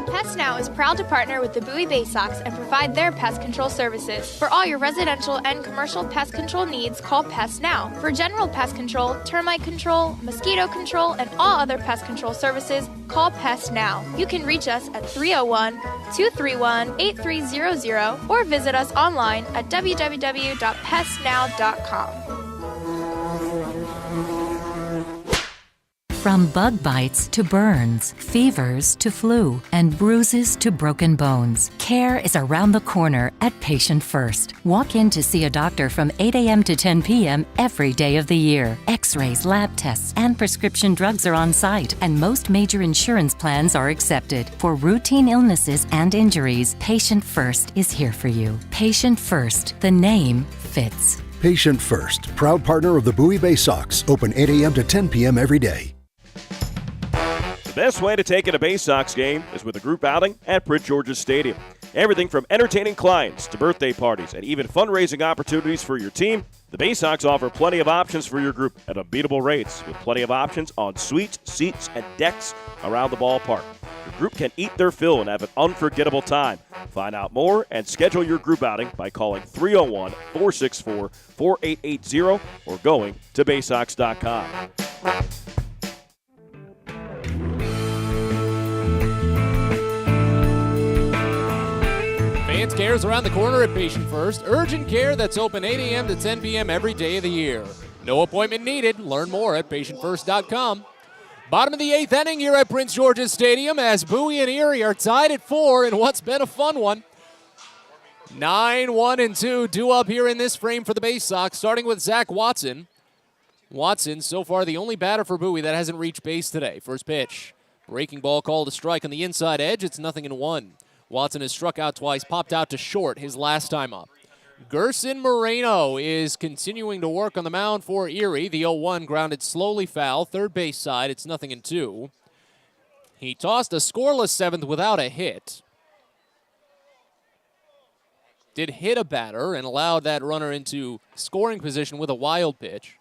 Pest Now is proud to partner with the Bowie Baysox and provide their pest control services. For all your residential and commercial pest control needs, call Pest Now. For general pest control, termite control, mosquito control, and all other pest control services, call Pest Now. You can reach us at 301-231-8300 or visit us online at www.pestnow.com. From bug bites to burns, fevers to flu, and bruises to broken bones, care is around the corner at Patient First. Walk in to see a doctor from 8 a.m. to 10 p.m. every day of the year. X-rays, lab tests, and prescription drugs are on site, and most major insurance plans are accepted. For routine illnesses and injuries, Patient First is here for you. Patient First, the name fits. Patient First, proud partner of the Bowie Baysox, open 8 a.m. to 10 p.m. every day. The best way to take in a Baysox game is with a group outing at Prince George's Stadium. Everything from entertaining clients to birthday parties and even fundraising opportunities for your team, the Baysox offer plenty of options for your group at unbeatable rates with plenty of options on suites, seats, and decks around the ballpark. Your group can eat their fill and have an unforgettable time. Find out more and schedule your group outing by calling 301-464-4880 or going to Baysox.com. Fans Cares around the corner at Patient First. Urgent care that's open 8 a.m. to 10 p.m. every day of the year. No appointment needed. Learn more at PatientFirst.com. Bottom of the 8th inning here at Prince George's Stadium as Bowie and Erie are tied at 4 in what's been a fun one. 9-1-2 due up here in this frame for the Baysox, starting with Zach Watson. Watson, so far the only batter for Bowie that hasn't reached base today. First pitch. Breaking ball called a strike on the inside edge. It's 0-1. Watson has struck out twice, popped out to short his last time up. Gerson Moreno is continuing to work on the mound for Erie. The 0-1 grounded slowly foul. Third base side, it's 0-2. He tossed a scoreless 7th without a hit. Did hit a batter and allowed that runner into scoring position with a wild pitch,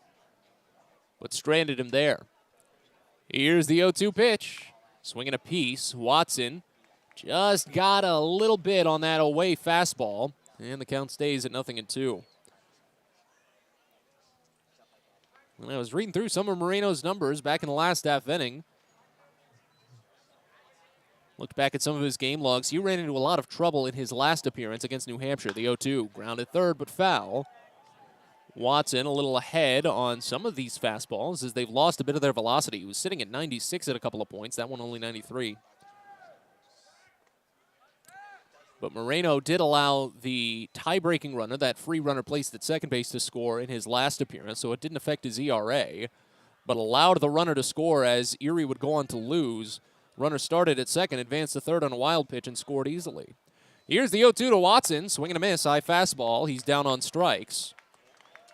but stranded him there. Here's the 0-2 pitch. Swinging a piece. Watson just got a little bit on that away fastball. And the count stays at 0-2. When I was reading through some of Moreno's numbers back in the last half inning, looked back at some of his game logs, he ran into a lot of trouble in his last appearance against New Hampshire. The 0-2, grounded third but foul. Watson a little ahead on some of these fastballs as they've lost a bit of their velocity. He was sitting at 96 at a couple of points. That one only 93. But Moreno did allow the tie-breaking runner, that free runner placed at second base, to score in his last appearance, so it didn't affect his ERA, but allowed the runner to score as Erie would go on to lose. Runner started at second, advanced to third on a wild pitch, and scored easily. Here's the 0-2 to Watson, swing and a miss, high fastball. He's down on strikes.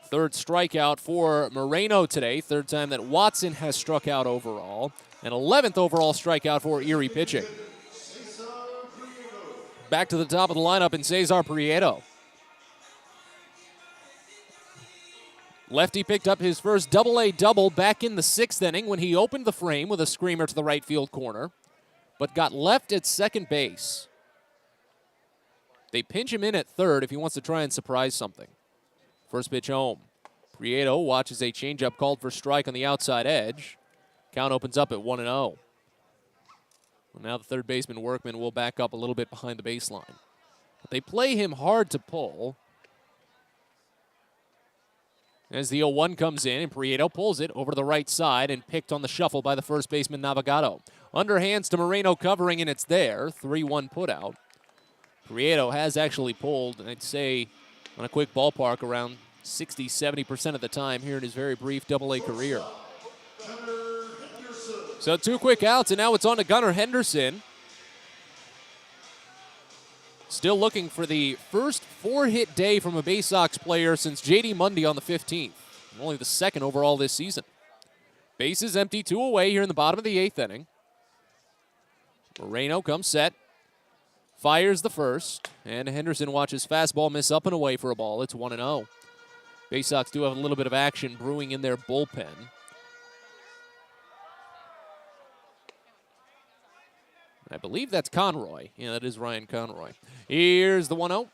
Third strikeout for Moreno today, third time that Watson has struck out overall, and 11th overall strikeout for Erie pitching. Back to the top of the lineup in Cesar Prieto. Lefty picked up his first double-A double back in the 6th inning when he opened the frame with a screamer to the right field corner, but got left at second base. They pinch him in at third if he wants to try and surprise something. First pitch home. Prieto watches a changeup called for strike on the outside edge. Count opens up at 1-0. Now the third baseman, Workman, will back up a little bit behind the baseline. They play him hard to pull. As the 0-1 comes in, and Prieto pulls it over to the right side and picked on the shuffle by the first baseman, Navigato. Underhands to Moreno covering, and it's there. 3-1 put out. Prieto has actually pulled, I'd say, on a quick ballpark around 60-70% of the time here in his very brief double-A career. So 2 quick outs, and now it's on to Gunnar Henderson. Still looking for the first 4-hit day from a Baysox player since J.D. Mundy on the 15th. Only the second overall this season. Bases empty, 2 away here in the bottom of the 8th inning. Moreno comes set. Fires the first, and Henderson watches fastball miss up and away for a ball. It's 1-0. Baysox do have a little bit of action brewing in their bullpen. I believe that's Conroy. Yeah, that is Ryan Conroy. Here's the 1-0.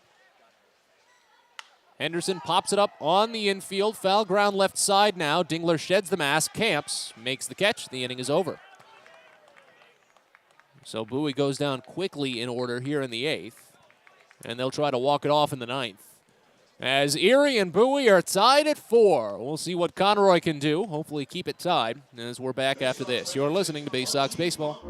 Henderson pops it up on the infield. Foul ground left side now. Dingler sheds the mask. Camps makes the catch. The inning is over. So Bowie goes down quickly in order here in the 8th. And they'll try to walk it off in the 9th. As Erie and Bowie are tied at 4. We'll see what Conroy can do. Hopefully keep it tied as we're back after this. You're listening to Baysox Baseball.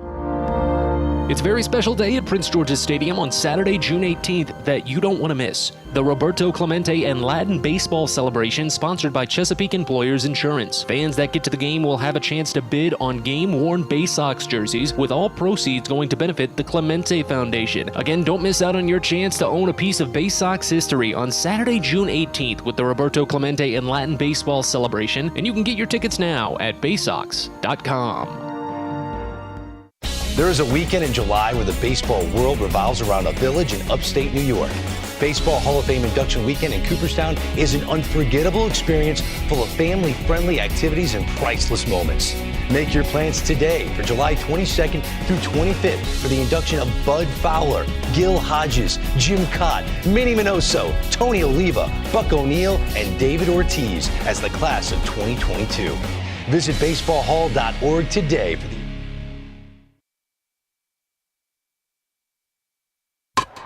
It's a very special day at Prince George's Stadium on Saturday, June 18th that you don't want to miss. The Roberto Clemente and Latin Baseball Celebration sponsored by Chesapeake Employers Insurance. Fans that get to the game will have a chance to bid on game-worn Baysox jerseys, with all proceeds going to benefit the Clemente Foundation. Again, don't miss out on your chance to own a piece of Baysox history on Saturday, June 18th with the Roberto Clemente and Latin Baseball Celebration, and you can get your tickets now at baysox.com. There is a weekend in July where the baseball world revolves around a village in upstate New York. Baseball Hall of Fame Induction Weekend in Cooperstown is an unforgettable experience full of family-friendly activities and priceless moments. Make your plans today for July 22nd through 25th for the induction of Bud Fowler, Gil Hodges, Jim Cott, Minnie Minoso, Tony Oliva, Buck O'Neill, and David Ortiz as the class of 2022. Visit baseballhall.org today for the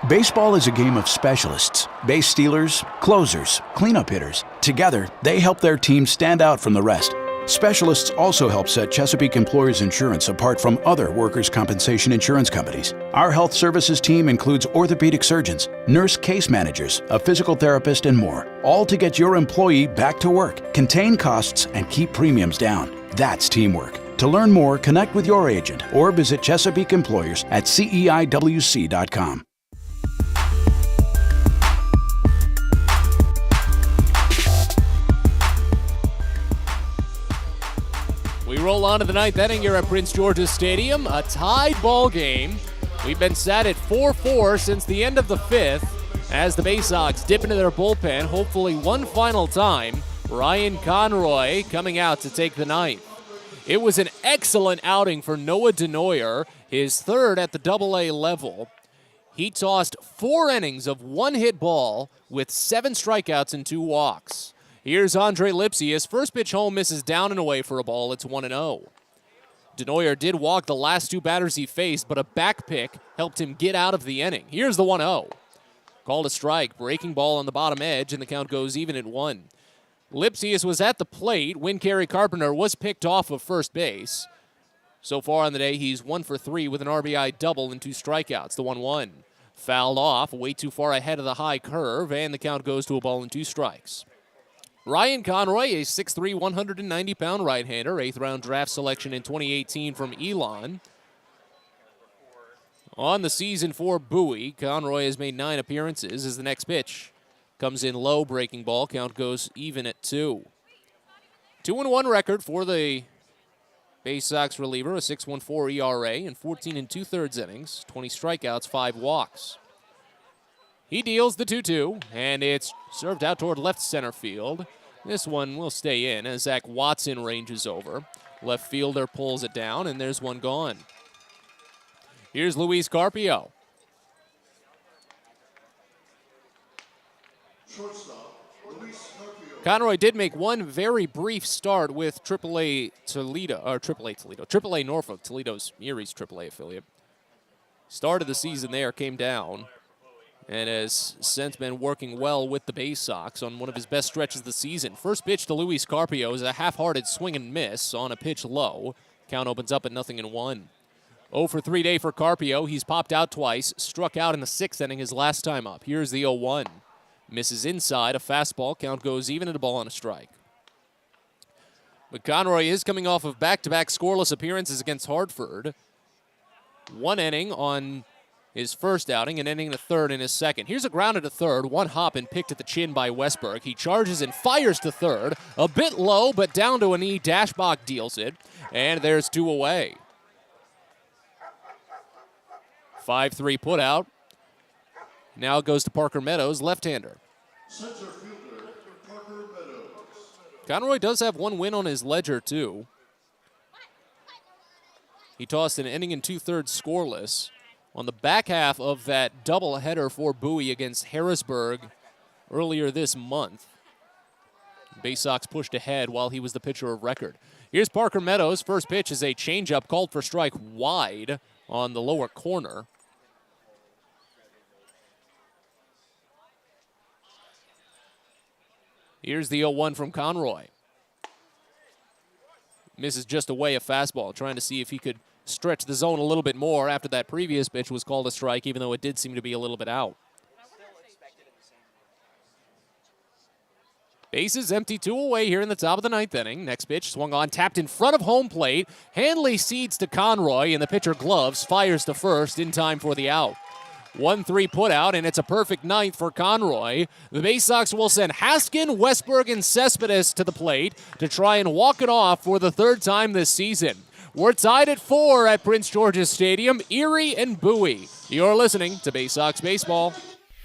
Baseball is a game of specialists. Base stealers, closers, cleanup hitters. Together, they help their team stand out from the rest. Specialists also help set Chesapeake Employers Insurance apart from other workers' compensation insurance companies. Our health services team includes orthopedic surgeons, nurse case managers, a physical therapist, and more, all to get your employee back to work, contain costs, and keep premiums down. That's teamwork. To learn more, connect with your agent or visit Chesapeake Employers at CEIWC.com. We roll on to the ninth inning here at Prince George's Stadium, a tied ball game. We've been sat at 4-4 since the end of the fifth as the Baysox dip into their bullpen, hopefully one final time. Ryan Conroy coming out to take the ninth. It was an excellent outing for Noah Denoyer, his third at the AA level. He tossed 4 innings of one-hit ball with 7 strikeouts and 2 walks. Here's Andre Lipsy. His first pitch home misses down and away for a ball. It's 1-0. Denoyer did walk the last 2 batters he faced, but a back pick helped him get out of the inning. Here's the 1-0. Called a strike, breaking ball on the bottom edge, and the count goes even at 1. Lipsius was at the plate when Carrie Carpenter was picked off of first base. So far on the day, he's 1 for 3 with an RBI double and 2 strikeouts. The 1-1. Fouled off, way too far ahead of the high curve, and the count goes to a ball and 2 strikes. Ryan Conroy, a 6'3", 190-pound right-hander, 8th-round draft selection in 2018 from Elon. On the season for Bowie, Conroy has made 9 appearances as the next pitch comes in low, breaking ball. Count goes even at 2. 2-1 record for the Baysox reliever, a 6.14 ERA in 14 2/3 innings, 20 strikeouts, 5 walks. He deals the 2-2, and it's served out toward left center field. This one will stay in as Zach Watson ranges over. Left fielder pulls it down, and there's one gone. Here's Luis Carpio. Conroy did make one very brief start with AAA Norfolk, Toledo's Erie's AAA affiliate. Started the season there, came down, and has since been working well with the Baysox on one of his best stretches of the season. First pitch to Luis Carpio is a half-hearted swing and miss on a pitch low. Count opens up at 0-1. 0 for 3 day for Carpio. He's popped out twice, struck out in the 6th inning his last time up. Here's the 0-1. Misses inside, a fastball. Count goes even at a ball on a strike. But Conroy is coming off of back-to-back scoreless appearances against Hartford. 1 inning on his first outing, an inning the 3rd in his second. Here's a ground to 3rd, 1 hop and picked at the chin by Westberg. He charges and fires to 3rd, a bit low, but down to a knee. Dashbach deals it, and there's 2 away. 5-3 put out. Now it goes to Parker Meadows, left-hander. Center fielder, Parker Meadows. Conroy does have 1 win on his ledger, too. He tossed an inning and 2/3 scoreless on the back half of that doubleheader for Bowie against Harrisburg earlier this month. Baysox pushed ahead while he was the pitcher of record. Here's Parker Meadows. First pitch is a changeup called for strike wide on the lower corner. Here's the 0-1 from Conroy. Misses just away a fastball, trying to see if he could stretch the zone a little bit more after that previous pitch was called a strike, even though it did seem to be a little bit out. Bases empty, 2 away here in the top of the 9th inning. Next pitch swung on, tapped in front of home plate. Hanley cedes to Conroy, and the pitcher gloves, fires to first in time for the out. 1-3 put out, and it's a perfect 9th for Conroy. The Baysox will send Haskin, Westberg, and Cespedes to the plate to try and walk it off for the 3rd time this season. We're tied at 4 at Prince George's Stadium, Erie and Bowie. You're listening to Baysox Baseball.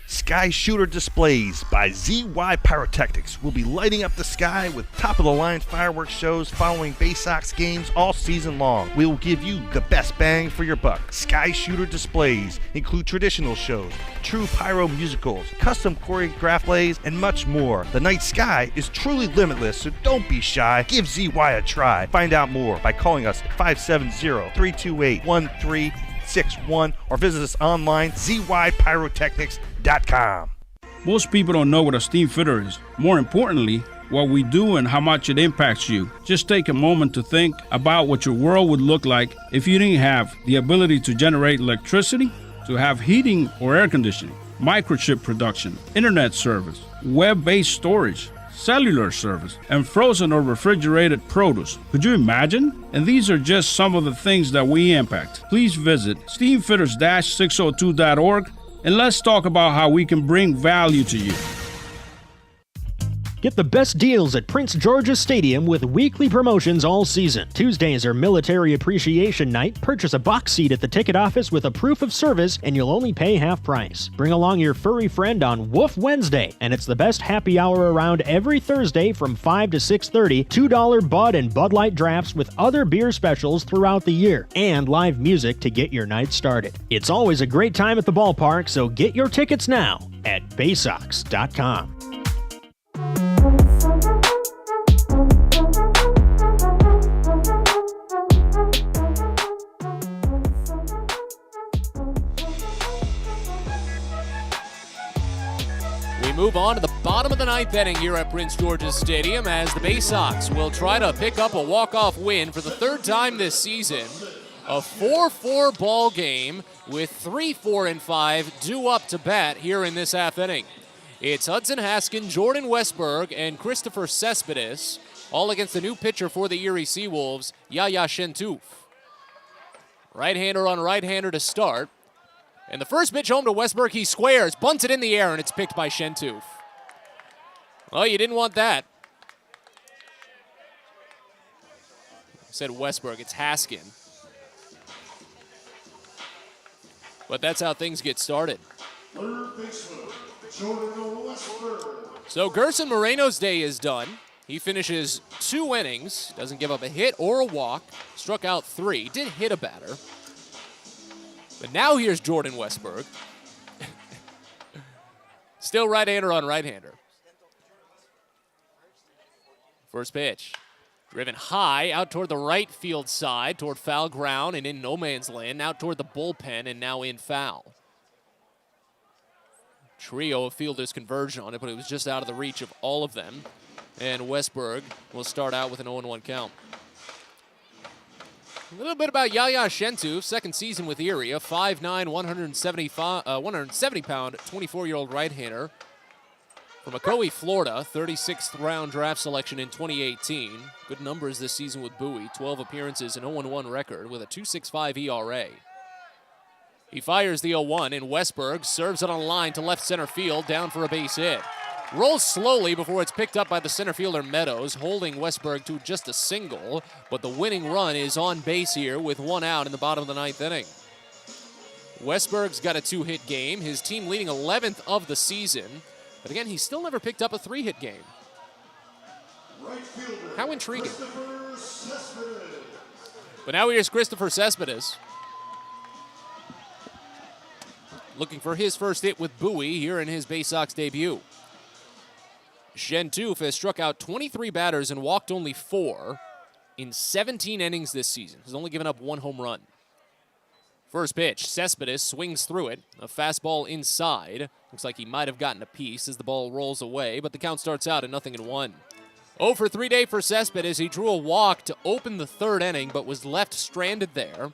Sky Shooter Displays by ZY Pyrotechnics will be lighting up the sky with top-of-the-line fireworks shows following Baysox games all season long. We will give you the best bang for your buck. Sky Shooter Displays include traditional shows, true pyro musicals, custom choreographed plays, and much more. The night sky is truly limitless, so don't be shy. Give ZY a try. Find out more by calling us at 570-328-1361 or visit us online, zypyrotechnics.com. Most people don't know what a steam fitter is. More importantly, what we do and how much it impacts you. Just take a moment to think about what your world would look like if you didn't have the ability to generate electricity, to have heating or air conditioning, microchip production, internet service, web-based storage, cellular service, and frozen or refrigerated produce. Could you imagine? And these are just some of the things that we impact. Please visit steamfitters-602.org and let's talk about how we can bring value to you. Get the best deals at Prince George's Stadium with weekly promotions all season. Tuesdays are Military Appreciation Night. Purchase a box seat at the ticket office with a proof of service and you'll only pay half price. Bring along your furry friend on Woof Wednesday, and it's the best happy hour around every Thursday from 5 to 6:30. $2 Bud and Bud Light drafts with other beer specials throughout the year, and live music to get your night started. It's always a great time at the ballpark, so get your tickets now at Baysox.com. Move on to the bottom of the 9th inning here at Prince George's Stadium as the Baysox will try to pick up a walk-off win for the 3rd time this season. A 4-4 ball game with 3, 4, and 5 due up to bat here in this half inning. It's Hudson Haskin, Jordan Westberg, and Christopher Cespedes, all against the new pitcher for the Erie Seawolves, Yaya Shentouf. Right-hander on right-hander to start. And the first pitch home to Westberg, he squares, bunts it in the air, and it's picked by Shentouf. Well, you didn't want that. I said Westberg, it's Haskin. But that's how things get started. So Gerson Moreno's day is done. He finishes 2 innings, doesn't give up a hit or a walk, struck out 3, did hit a batter. But now here's Jordan Westberg. Still right-hander on right-hander. First pitch. Driven high out toward the right field side, toward foul ground and in no man's land, out toward the bullpen and now in foul. Trio of fielders converged on it, but it was just out of the reach of all of them. And Westberg will start out with an 0-1 count. A little bit about Yaya Shentouf, second season with Erie, a 5'9", 170-pound, 24-year-old right-hander from Ocoee, Florida, 36th round draft selection in 2018. Good numbers this season with Bowie, 12 appearances, an 0-1 record with a 2.65 ERA. He fires the 0-1, and Westberg serves it on a line to left center field, down for a base hit. Rolls slowly before it's picked up by the center fielder Meadows, holding Westberg to just a single, but the winning run is on base here with 1 out in the bottom of the 9th inning. Westberg's got a 2-hit game, his team leading 11th of the season, but again, he's still never picked up a 3-hit game. How intriguing. But now here's Christopher Cespedes, looking for his first hit with Bowie here in his Baysox debut. Shentouf has struck out 23 batters and walked only 4 in 17 innings this season. He's only given up 1 home run. First pitch, Cespedes swings through it. A fastball inside. Looks like he might have gotten a piece as the ball rolls away, but the count starts out at 0-1. 0 for 3 day for Cespedes. He drew a walk to open the third inning, but was left stranded there.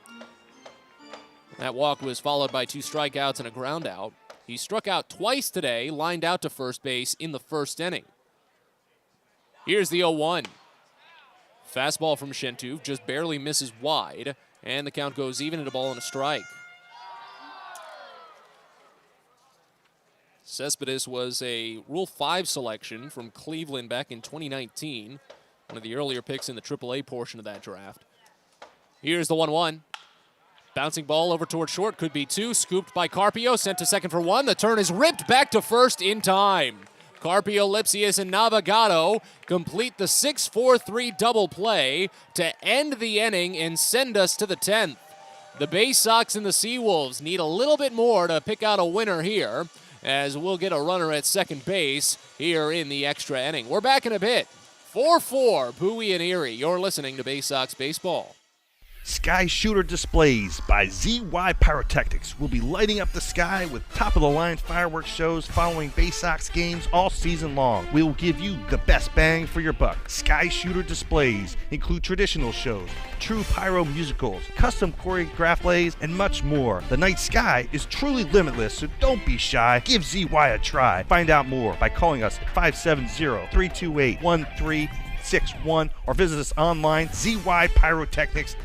That walk was followed by 2 strikeouts and a ground out. He struck out twice today, lined out to first base in the first inning. Here's the 0-1. Fastball from Shentuv just barely misses wide, and the count goes even at a ball and a strike. Cespedes was a Rule 5 selection from Cleveland back in 2019, one of the earlier picks in the AAA portion of that draft. Here's the 1-1. Bouncing ball over toward short, could be 2, scooped by Carpio, sent to second for 1. The turn is ripped back to first in time. Carpio, Lipsius, and Navigato complete the 6-4-3 double play to end the inning and send us to the 10th. The Baysox and the Seawolves need a little bit more to pick out a winner here, as we'll get a runner at second base here in the extra inning. We're back in a bit. 4-4, Bowie and Erie. You're listening to Baysox Baseball. Sky Shooter Displays by ZY Pyrotechnics will be lighting up the sky with top-of-the-line fireworks shows following Baysox games all season long. We will give you the best bang for your buck. Sky Shooter Displays include traditional shows, true pyro musicals, custom choreographed plays, and much more. The night sky is truly limitless, so don't be shy. Give ZY a try. Find out more by calling us at 570-328-1361 or visit us online, zypyrotechnics.com.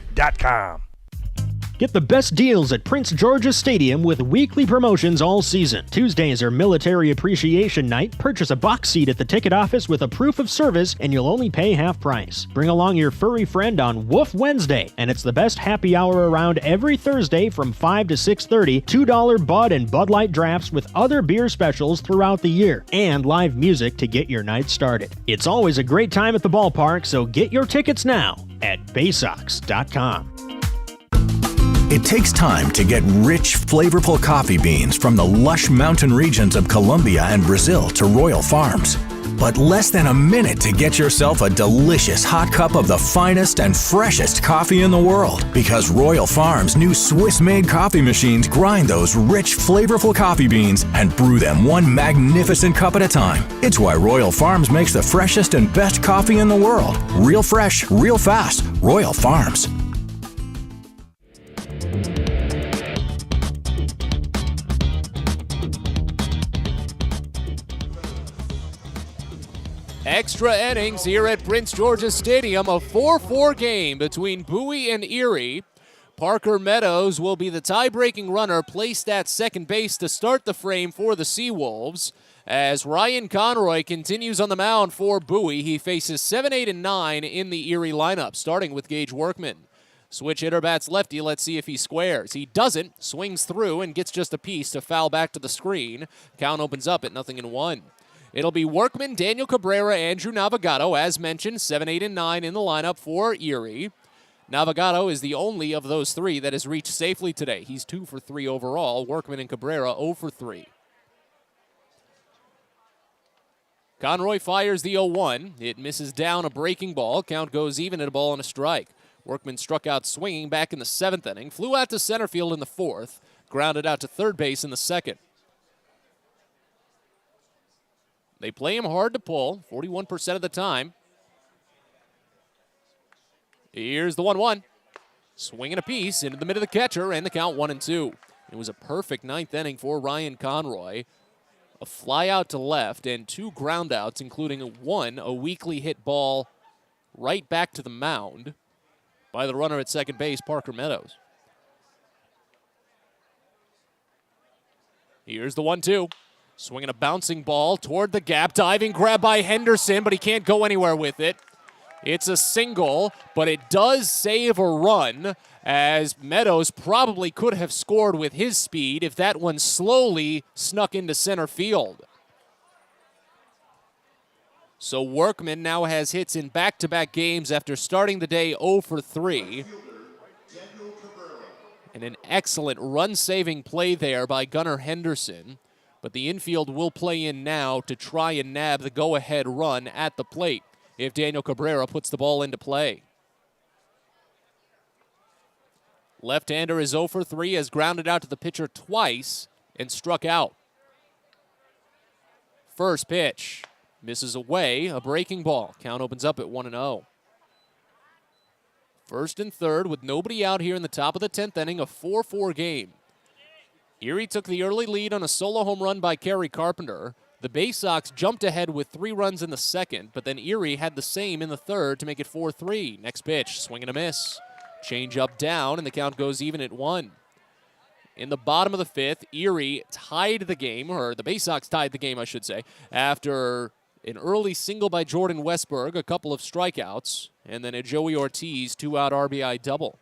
Get the best deals at Prince George's Stadium with weekly promotions all season. Tuesdays are Military Appreciation Night. Purchase a box seat at the ticket office with a proof of service and you'll only pay half price. Bring along your furry friend on Woof Wednesday, and it's the best happy hour around every Thursday from 5 to 6:30. $2 Bud and Bud Light drafts with other beer specials throughout the year, and live music to get your night started. It's always a great time at the ballpark, so get your tickets now at Baysox.com. It takes time to get rich, flavorful coffee beans from the lush mountain regions of Colombia and Brazil to Royal Farms. But less than a minute to get yourself a delicious hot cup of the finest and freshest coffee in the world. Because Royal Farms' new Swiss-made coffee machines grind those rich, flavorful coffee beans and brew them one magnificent cup at a time. It's why Royal Farms makes the freshest and best coffee in the world. Real fresh, real fast. Royal Farms. Extra innings here at Prince George's Stadium, a 4-4 game between Bowie and Erie. Parker Meadows will be the tie-breaking runner placed at second base to start the frame for the Seawolves. As Ryan Conroy continues on the mound for Bowie, he faces 7, 8, and 9 in the Erie lineup, starting with Gage Workman. Switch hitter bats lefty. Let's see if he squares. He doesn't. Swings through and gets just a piece to foul back to the screen. Count opens up at 0-1. It'll be Workman, Daniel Cabrera, Andrew Navigato. As mentioned, 7, 8, and 9 in the lineup for Erie. Navigato is the only of those three that has reached safely today. He's 2 for 3 overall. Workman and Cabrera 0 for 3. Conroy fires the 0-1. It misses down a breaking ball. Count goes even at a ball and a strike. Workman struck out swinging back in the 7th inning. Flew out to center field in the 4th. Grounded out to third base in the 2nd. They play him hard to pull, 41% of the time. Here's the 1-1. Swinging a piece into the mid of the catcher, and the count 1-2. It was a perfect 9th inning for Ryan Conroy. A fly out to left and 2 groundouts, including a weakly hit ball right back to the mound by the runner at second base, Parker Meadows. Here's the 1-2. Swinging a bouncing ball toward the gap. Diving grab by Henderson, but he can't go anywhere with it. It's a single, but it does save a run, as Meadows probably could have scored with his speed if that one slowly snuck into center field. So Workman now has hits in back-to-back games after starting the day 0 for 3. And an excellent run-saving play there by Gunnar Henderson. But the infield will play in now to try and nab the go-ahead run at the plate if Daniel Cabrera puts the ball into play. Left-hander is 0 for 3, has grounded out to the pitcher twice and struck out. First pitch misses away, a breaking ball. Count opens up at 1-0. First and third with nobody out here in the top of the 10th inning, a 4-4 game. Erie took the early lead on a solo home run by Carrie Carpenter. The Baysox jumped ahead with 3 runs in the second, but then Erie had the same in the third to make it 4-3. Next pitch, swing and a miss. Change up down, and the count goes even at 1. In the bottom of the 5th, Erie tied the game, or the Baysox tied the game, I should say, after an early single by Jordan Westberg, a couple of strikeouts, and then a Joey Ortiz 2-out RBI double.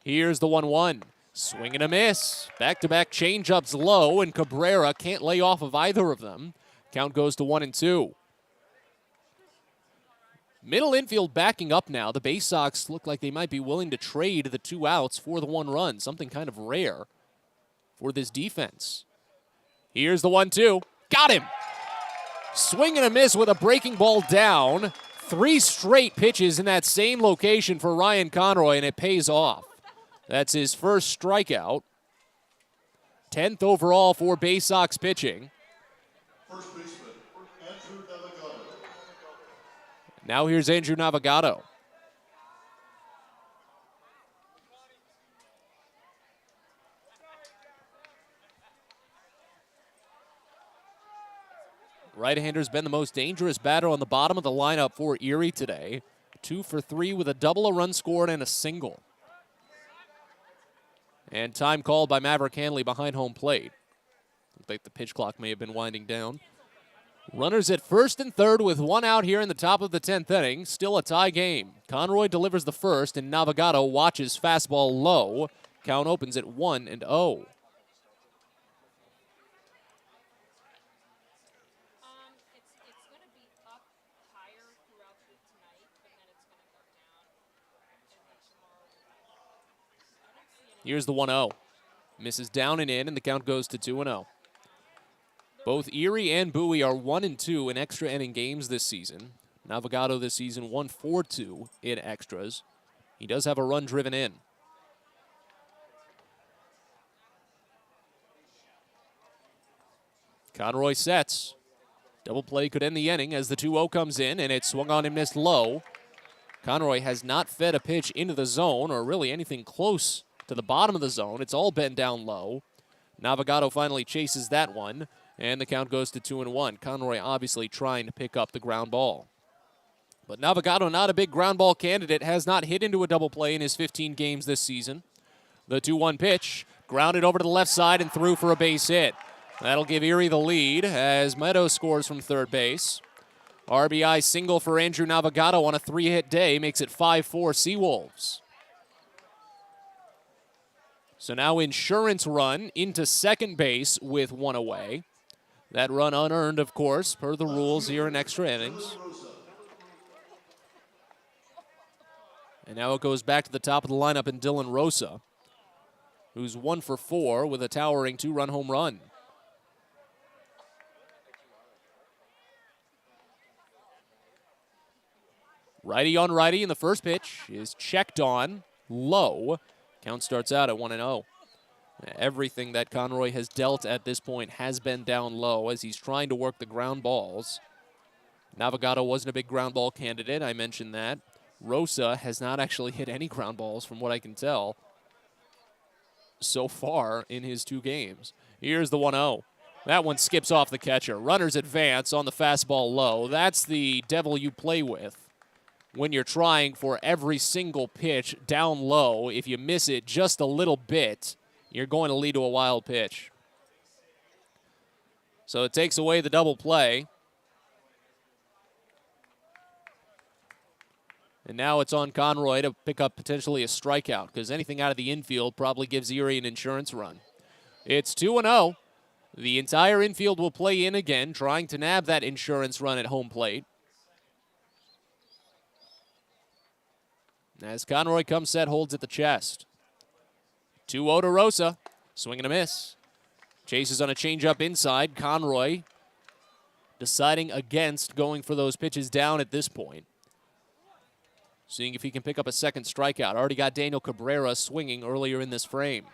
Here's the 1-1. Swing and a miss. Back-to-back change-ups low, and Cabrera can't lay off of either of them. Count goes to 1-2. Middle infield backing up now. The Baysox look like they might be willing to trade the 2 outs for the 1 run, something kind of rare for this defense. Here's the 1-2. Got him! Swing and a miss with a breaking ball down. 3 straight pitches in that same location for Ryan Conroy, and it pays off. That's his first strikeout. 10th overall for Baysox pitching. First baseman, Andrew Navigato. Now here's Andrew Navigato. Right-hander's been the most dangerous batter on the bottom of the lineup for Erie today. 2 for 3 with a double, a run scored, and a single. And time called by Maverick Hanley behind home plate. Looks like the pitch clock may have been winding down. Runners at first and third with 1 out here in the top of the 10th inning. Still a tie game. Conroy delivers the first, and Navigato watches fastball low. Count opens at 1-0. Here's the 1-0. Misses down and in, and the count goes to 2-0. Both Erie and Bowie are 1-2 in extra inning games this season. Navigato this season 1-4-2 in extras. He does have a run driven in. Conroy sets. Double play could end the inning as the 2-0 comes in, and it swung on and missed low. Conroy has not fed a pitch into the zone or really anything close to the bottom of the zone. It's all been down low. Navigato finally chases that one, and the count goes to 2-1. Conroy obviously trying to pick up the ground ball. But Navigato, not a big ground ball candidate, has not hit into a double play in his 15 games this season. The 2-1 pitch, grounded over to the left side and through for a base hit. That'll give Erie the lead as Meadows scores from third base. RBI single for Andrew Navigato on a 3-hit day makes it 5-4 Seawolves. So now insurance run into second base with 1 away. That run unearned, of course, per the rules here in extra innings. And now it goes back to the top of the lineup in Dylan Rosa, who's 1 for 4 with a towering 2-run home run. Righty on righty, and the first pitch is checked on low. Count starts out at 1-0. Everything that Conroy has dealt at this point has been down low as he's trying to work the ground balls. Navigato wasn't a big ground ball candidate, I mentioned that. Rosa has not actually hit any ground balls from what I can tell so far in his 2 games. Here's the 1-0. That one skips off the catcher. Runners advance on the fastball low. That's the devil you play with when you're trying for every single pitch down low. If you miss it just a little bit, you're going to lead to a wild pitch. So it takes away the double play. And now it's on Conroy to pick up potentially a strikeout, because anything out of the infield probably gives Erie an insurance run. It's 2-0. The entire infield will play in again, trying to nab that insurance run at home plate. As Conroy comes set, holds at the chest. 2-0 to Rosa. Swing and a miss. Chases on a changeup inside. Conroy deciding against going for those pitches down at this point. seeing if he can pick up a second strikeout. Already got Daniel Cabrera swinging earlier in this frame.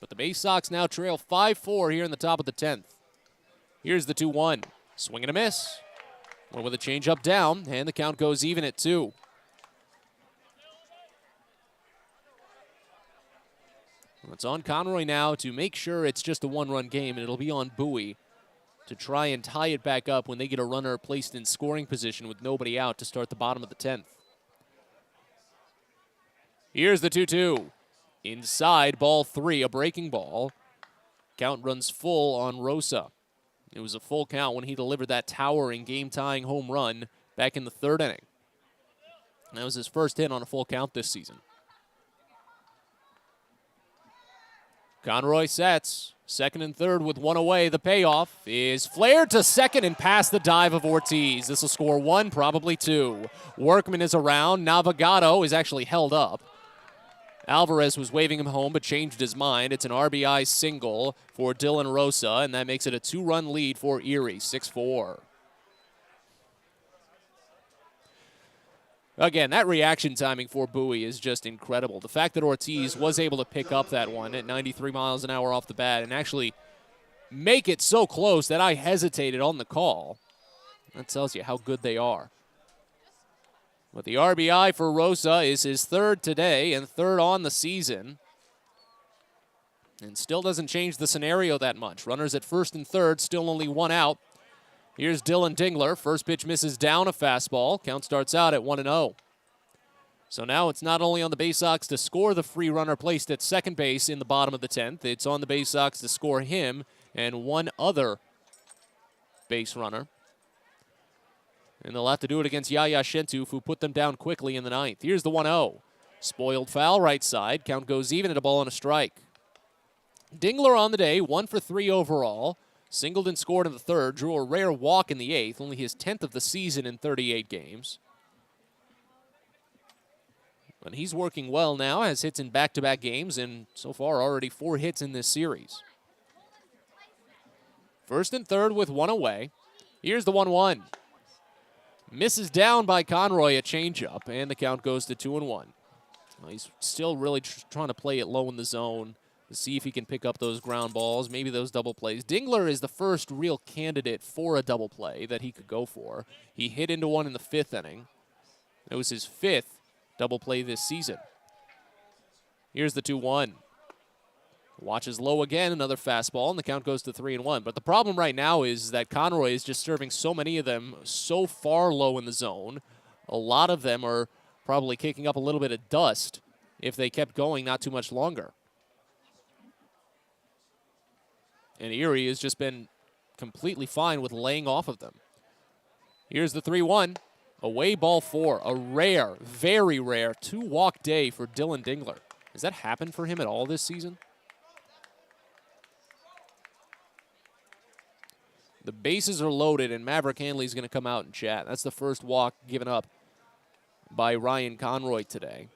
But the Baysox now trail 5-4 here in the top of the 10th. Here's the 2-1. Swing and a miss. Went with a changeup down, and the count goes even at 2. It's on Conroy now to make sure it's just a one-run game, and it'll be on Bowie to try and tie it back up when they get a runner placed in scoring position with nobody out to start the bottom of the 10th. Here's the 2-2. Inside, ball 3, a breaking ball. Count runs full on Rosa. It was a full count when he delivered that towering game-tying home run back in the 3rd inning. That was his first hit on a full count this season. Conroy sets. 2nd and 3rd with 1 away. The payoff is flared to 2nd and past the dive of Ortiz. This will score 1, probably 2. Workman is around. Navigato is actually held up. Alvarez was waving him home but changed his mind. It's an RBI single for Dylan Rosa, and that makes it a 2-run lead for Erie, 6-4. Again, that reaction timing for Bowie is just incredible. The fact that Ortiz was able to pick up that one at 93 miles an hour off the bat and actually make it so close that I hesitated on the call, that tells you how good they are. But the RBI for Rosa is his 3rd today and 3rd on the season. And still doesn't change the scenario that much. Runners at 1st and 3rd, still only 1 out. Here's Dylan Dingler. First pitch misses down a fastball. Count starts out at 1-0. So now it's not only on the Baysox to score the free runner placed at second base in the bottom of the 10th. It's on the Baysox to score him and one other base runner. And they'll have to do it against Yaya Shentuf, who put them down quickly in the 9th. Here's the 1-0. Spoiled foul right side. Count goes even at a ball and a strike. Dingler on the day, 1 for 3 overall. Singled and scored in the 3rd, drew a rare walk in the 8th, only his 10th of the season in 38 games. But he's working well now, has hits in back-to-back games, and so far already 4 hits in this series. 1st and 3rd with 1 away. Here's the 1-1. Misses down by Conroy, a changeup, and the count goes to 2-1. Well, he's still really trying to play it low in the zone to see if he can pick up those ground balls, maybe those double plays. Dingler is the first real candidate for a double play that he could go for. He hit into one in the 5th inning. It was his 5th double play this season. Here's the 2-1. Watches low again, another fastball, and the count goes to 3-1. But the problem right now is that Conroy is just serving so many of them so far low in the zone. A lot of them are probably kicking up a little bit of dust if they kept going not too much longer. And Erie has just been completely fine with laying off of them. Here's the 3-1. Away ball 4. A rare, very rare 2-walk day for Dylan Dingler. Has that happened for him at all this season? The bases are loaded, and Maverick Hanley's going to come out and chat. That's the first walk given up by Ryan Conroy today.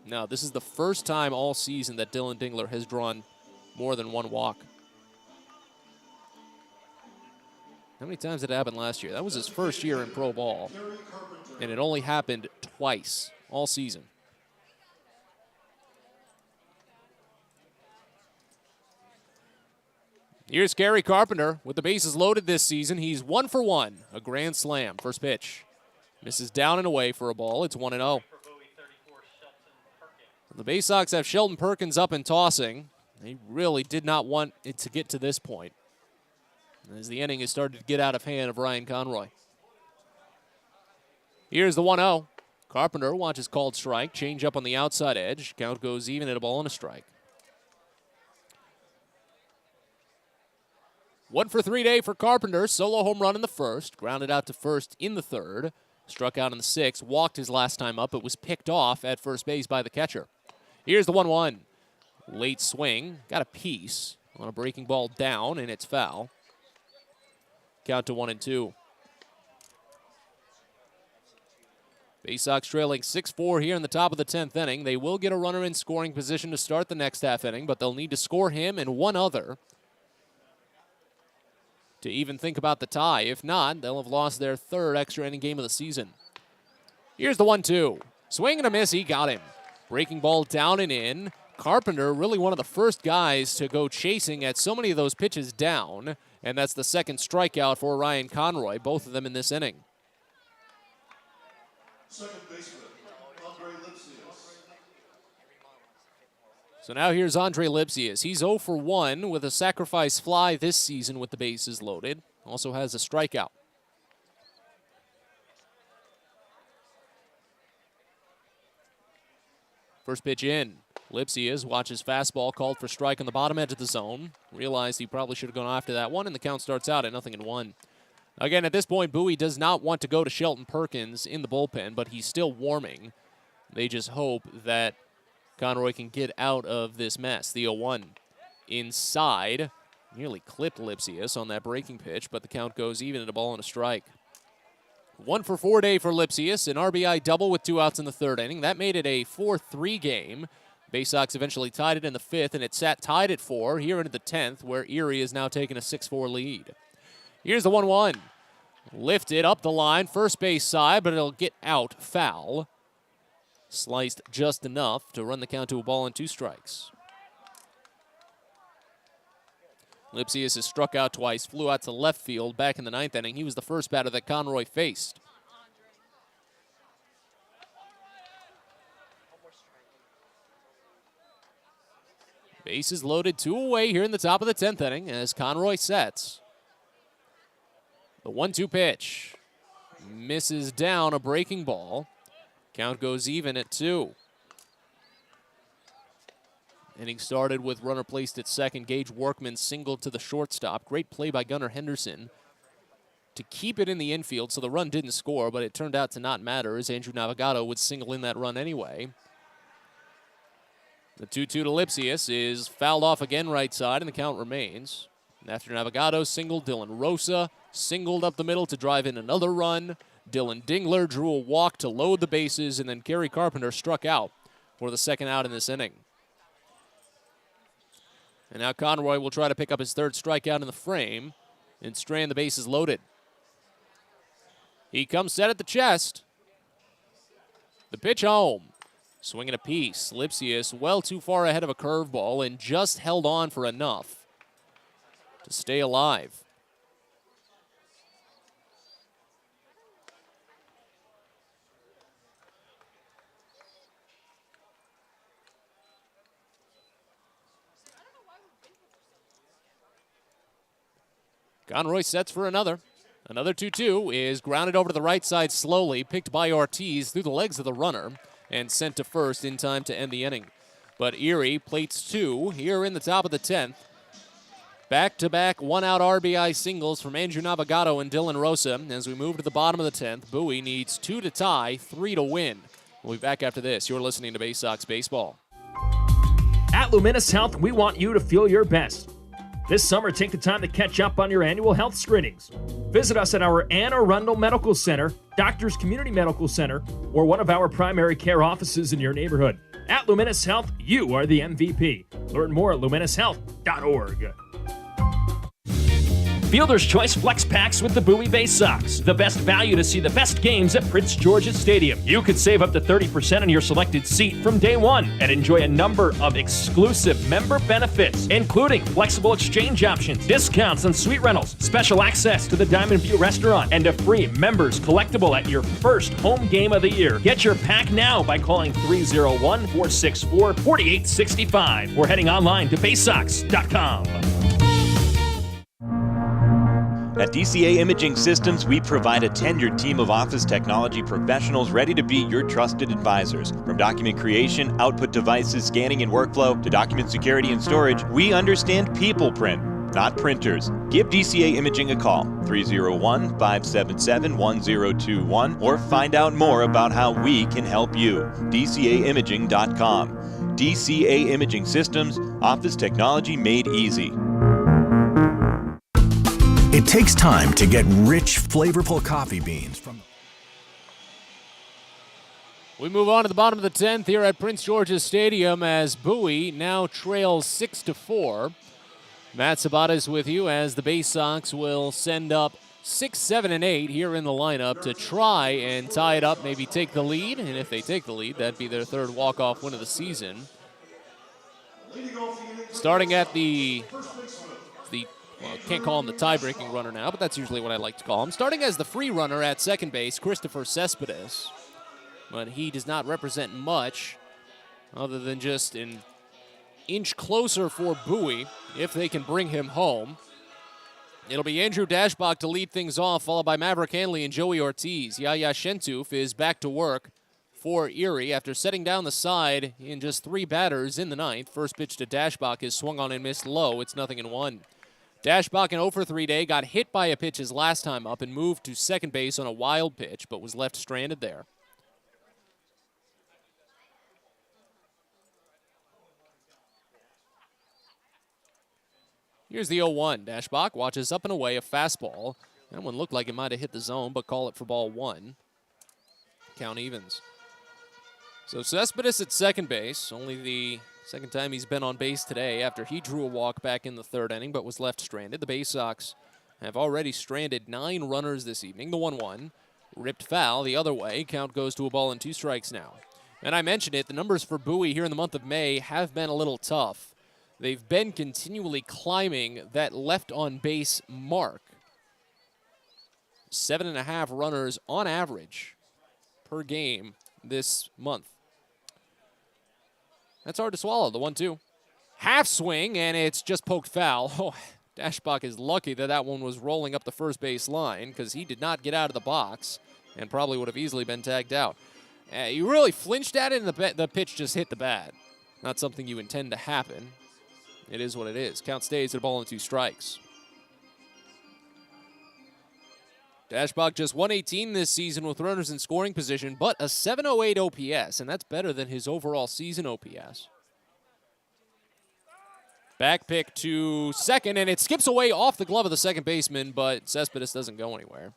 Now, this is the first time all season that Dylan Dingler has drawn more than 1 walk. How many times did it happen last year? That was his first year in pro ball, and it only happened twice all season. Here's Carrie Carpenter with the bases loaded this season. He's 1 for 1, a grand slam. First pitch. Misses down and away for a ball. It's 1-0. The Baysox have Sheldon Perkins up and tossing. They really did not want it to get to this point, as the inning has started to get out of hand of Ryan Conroy. Here's the 1-0. Carpenter watches called strike. Change up on the outside edge. Count goes even at a ball and a strike. 1 for 3 day for Carpenter. Solo home run in the 1st. Grounded out to 1st in the 3rd. Struck out in the 6th. Walked his last time up, but was picked off at first base by the catcher. Here's the 1-1. Late swing. Got a piece on a breaking ball down, and it's foul. Count to 1-2. Baysox trailing 6-4 here in the top of the 10th inning. They will get a runner in scoring position to start the next half inning, but they'll need to score him and one other to even think about the tie. If not, they'll have lost their third extra inning game of the season. Here's the 1-2. Swing and a miss, he got him. Breaking ball down and in. Carpenter, really one of the first guys to go chasing at so many of those pitches down, and that's the second strikeout for Ryan Conroy, both of them in this inning. Second baseman, Andre Lipsius. So now here's Andre Lipsius. He's 0 for 1 with a sacrifice fly this season with the bases loaded. Also has a strikeout. First pitch in. Lipsius watches fastball called for strike on the bottom edge of the zone. Realized he probably should have gone after that one, and the count starts out at 0-1. Again, at this point, Bowie does not want to go to Shelton Perkins in the bullpen, but he's still warming. They just hope that Conroy can get out of this mess. The 0-1 inside. Nearly clipped Lipsius on that breaking pitch, but the count goes even at a ball and a strike. 1 for 4 day for Lipsius, an RBI double with 2 outs in the third inning. That made it a 4-3 game. Baysox eventually tied it in the 5th, and it sat tied at 4 here into the 10th, where Erie is now taking a 6-4 lead. Here's the 1-1. Lifted up the line, first base side, but it'll get out foul. Sliced just enough to run the count to a ball and 2 strikes. Lipsius has struck out twice, flew out to left field back in the 9th inning. He was the first batter that Conroy faced. Bases loaded, 2 away here in the top of the 10th inning as Conroy sets. The 1-2 pitch. Misses down a breaking ball. Count goes even at 2. Inning started with runner placed at second. Gage Workman singled to the shortstop. Great play by Gunnar Henderson to keep it in the infield, so the run didn't score, but it turned out to not matter as Andrew Navigato would single in that run anyway. The 2-2 to Lipsius is fouled off again right side, and the count remains. And after Navigato singled, Dylan Rosa singled up the middle to drive in another run. Dylan Dingler drew a walk to load the bases, and then Carrie Carpenter struck out for the second out in this inning. And now Conroy will try to pick up his third strikeout in the frame and strand the bases loaded. He comes set at the chest. The pitch home. Swinging a piece. Lipsius well too far ahead of a curveball and just held on for enough to stay alive. Conroy sets for another. Another 2-2 is grounded over to the right side slowly, picked by Ortiz through the legs of the runner, and sent to first in time to end the inning. But Erie plates 2 here in the top of the 10th. Back-to-back one-out RBI singles from Andrew Navigato and Dylan Rosa. As we move to the bottom of the 10th, Bowie needs 2 to tie, 3 to win. We'll be back after this. You're listening to Baysox Baseball. At Luminous Health, we want you to feel your best. This summer, take the time to catch up on your annual health screenings. Visit us at our Anne Arundel Medical Center, Doctors Community Medical Center, or one of our primary care offices in your neighborhood. At Luminous Health, you are the MVP. Learn more at luminoushealth.org. Fielder's Choice Flex Packs with the Bowie Baysox. The best value to see the best games at Prince George's Stadium. You could save up to 30% on your selected seat from day one and enjoy a number of exclusive member benefits, including flexible exchange options, discounts on suite rentals, special access to the Diamond View restaurant, and a free members collectible at your first home game of the year. Get your pack now by calling 301-464-4865 or heading online to baysox.com. At DCA Imaging Systems, we provide a tenured team of office technology professionals ready to be your trusted advisors. From document creation, output devices, scanning and workflow, to document security and storage, we understand people print, not printers. Give DCA Imaging a call, 301-577-1021, or find out more about how we can help you. DCAimaging.com. DCA Imaging Systems, office technology made easy. It takes time to get rich, flavorful coffee beans from... We move on to the bottom of the 10th here at Prince George's Stadium as Bowie now trails 6-4. Matt Sabatas with you as the Baysox will send up 6, 7, and 8 here in the lineup to try and tie it up, maybe take the lead. And if they take the lead, that'd be their third walk-off win of the season. Starting at well, can't call him the tie-breaking runner now, but that's usually what I like to call him. Starting as the free runner at second base, Christopher Cespedes. But he does not represent much other than just an inch closer for Bowie if they can bring him home. It'll be Andrew Dashbach to lead things off, followed by Maverick Hanley and Joey Ortiz. Yaya Shentoof is back to work for Erie after setting down the side in just 3 batters in the ninth. First pitch to Dashbach is swung on and missed low. It's 0-1. Dashbach, an 0 for 3 day, got hit by a pitch his last time up and moved to second base on a wild pitch, but was left stranded there. Here's the 0-1. Dashbach watches up and away a fastball. That one looked like it might have hit the zone, but call it for ball 1. Count evens. So Cespedes at second base, only the second time he's been on base today after he drew a walk back in the third inning but was left stranded. The Baysox have already stranded 9 runners this evening. The 1-1 ripped foul the other way. Count goes to a ball and 2 strikes now. And I mentioned it, the numbers for Bowie here in the month of May have been a little tough. They've been continually climbing that left on base mark. 7.5 runners on average per game this month. That's hard to swallow, the 1-2. Half swing, and it's just poked foul. Oh, Dashbach is lucky that that one was rolling up the first base line because he did not get out of the box and probably would have easily been tagged out. You really flinched at it, and the pitch just hit the bat. Not something you intend to happen. It is what it is. Count stays at a ball and 2 strikes. Dashbach just 118 this season with runners in scoring position, but a 708 OPS, and that's better than his overall season OPS. Back pick to second, and it skips away off the glove of the second baseman, but Cespedes doesn't go anywhere.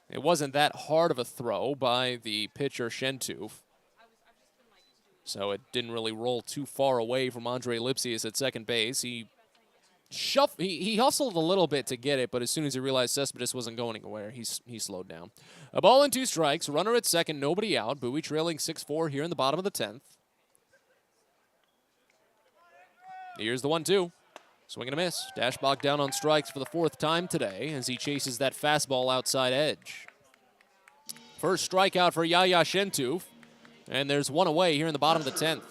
It wasn't that hard of a throw by the pitcher Shentoof, so it didn't really roll too far away from Andre Lipsius at second base. He hustled a little bit to get it, but as soon as he realized Cespedes wasn't going anywhere, he slowed down. A ball and 2 strikes, runner at second, nobody out. Bowie trailing 6-4 here in the bottom of the 10th. Here's the 1-2. Swing and a miss. Dashbach down on strikes for the 4th time today as he chases that fastball outside edge. First strikeout for Yaya Shentoof, and there's one away here in the bottom of the 10th.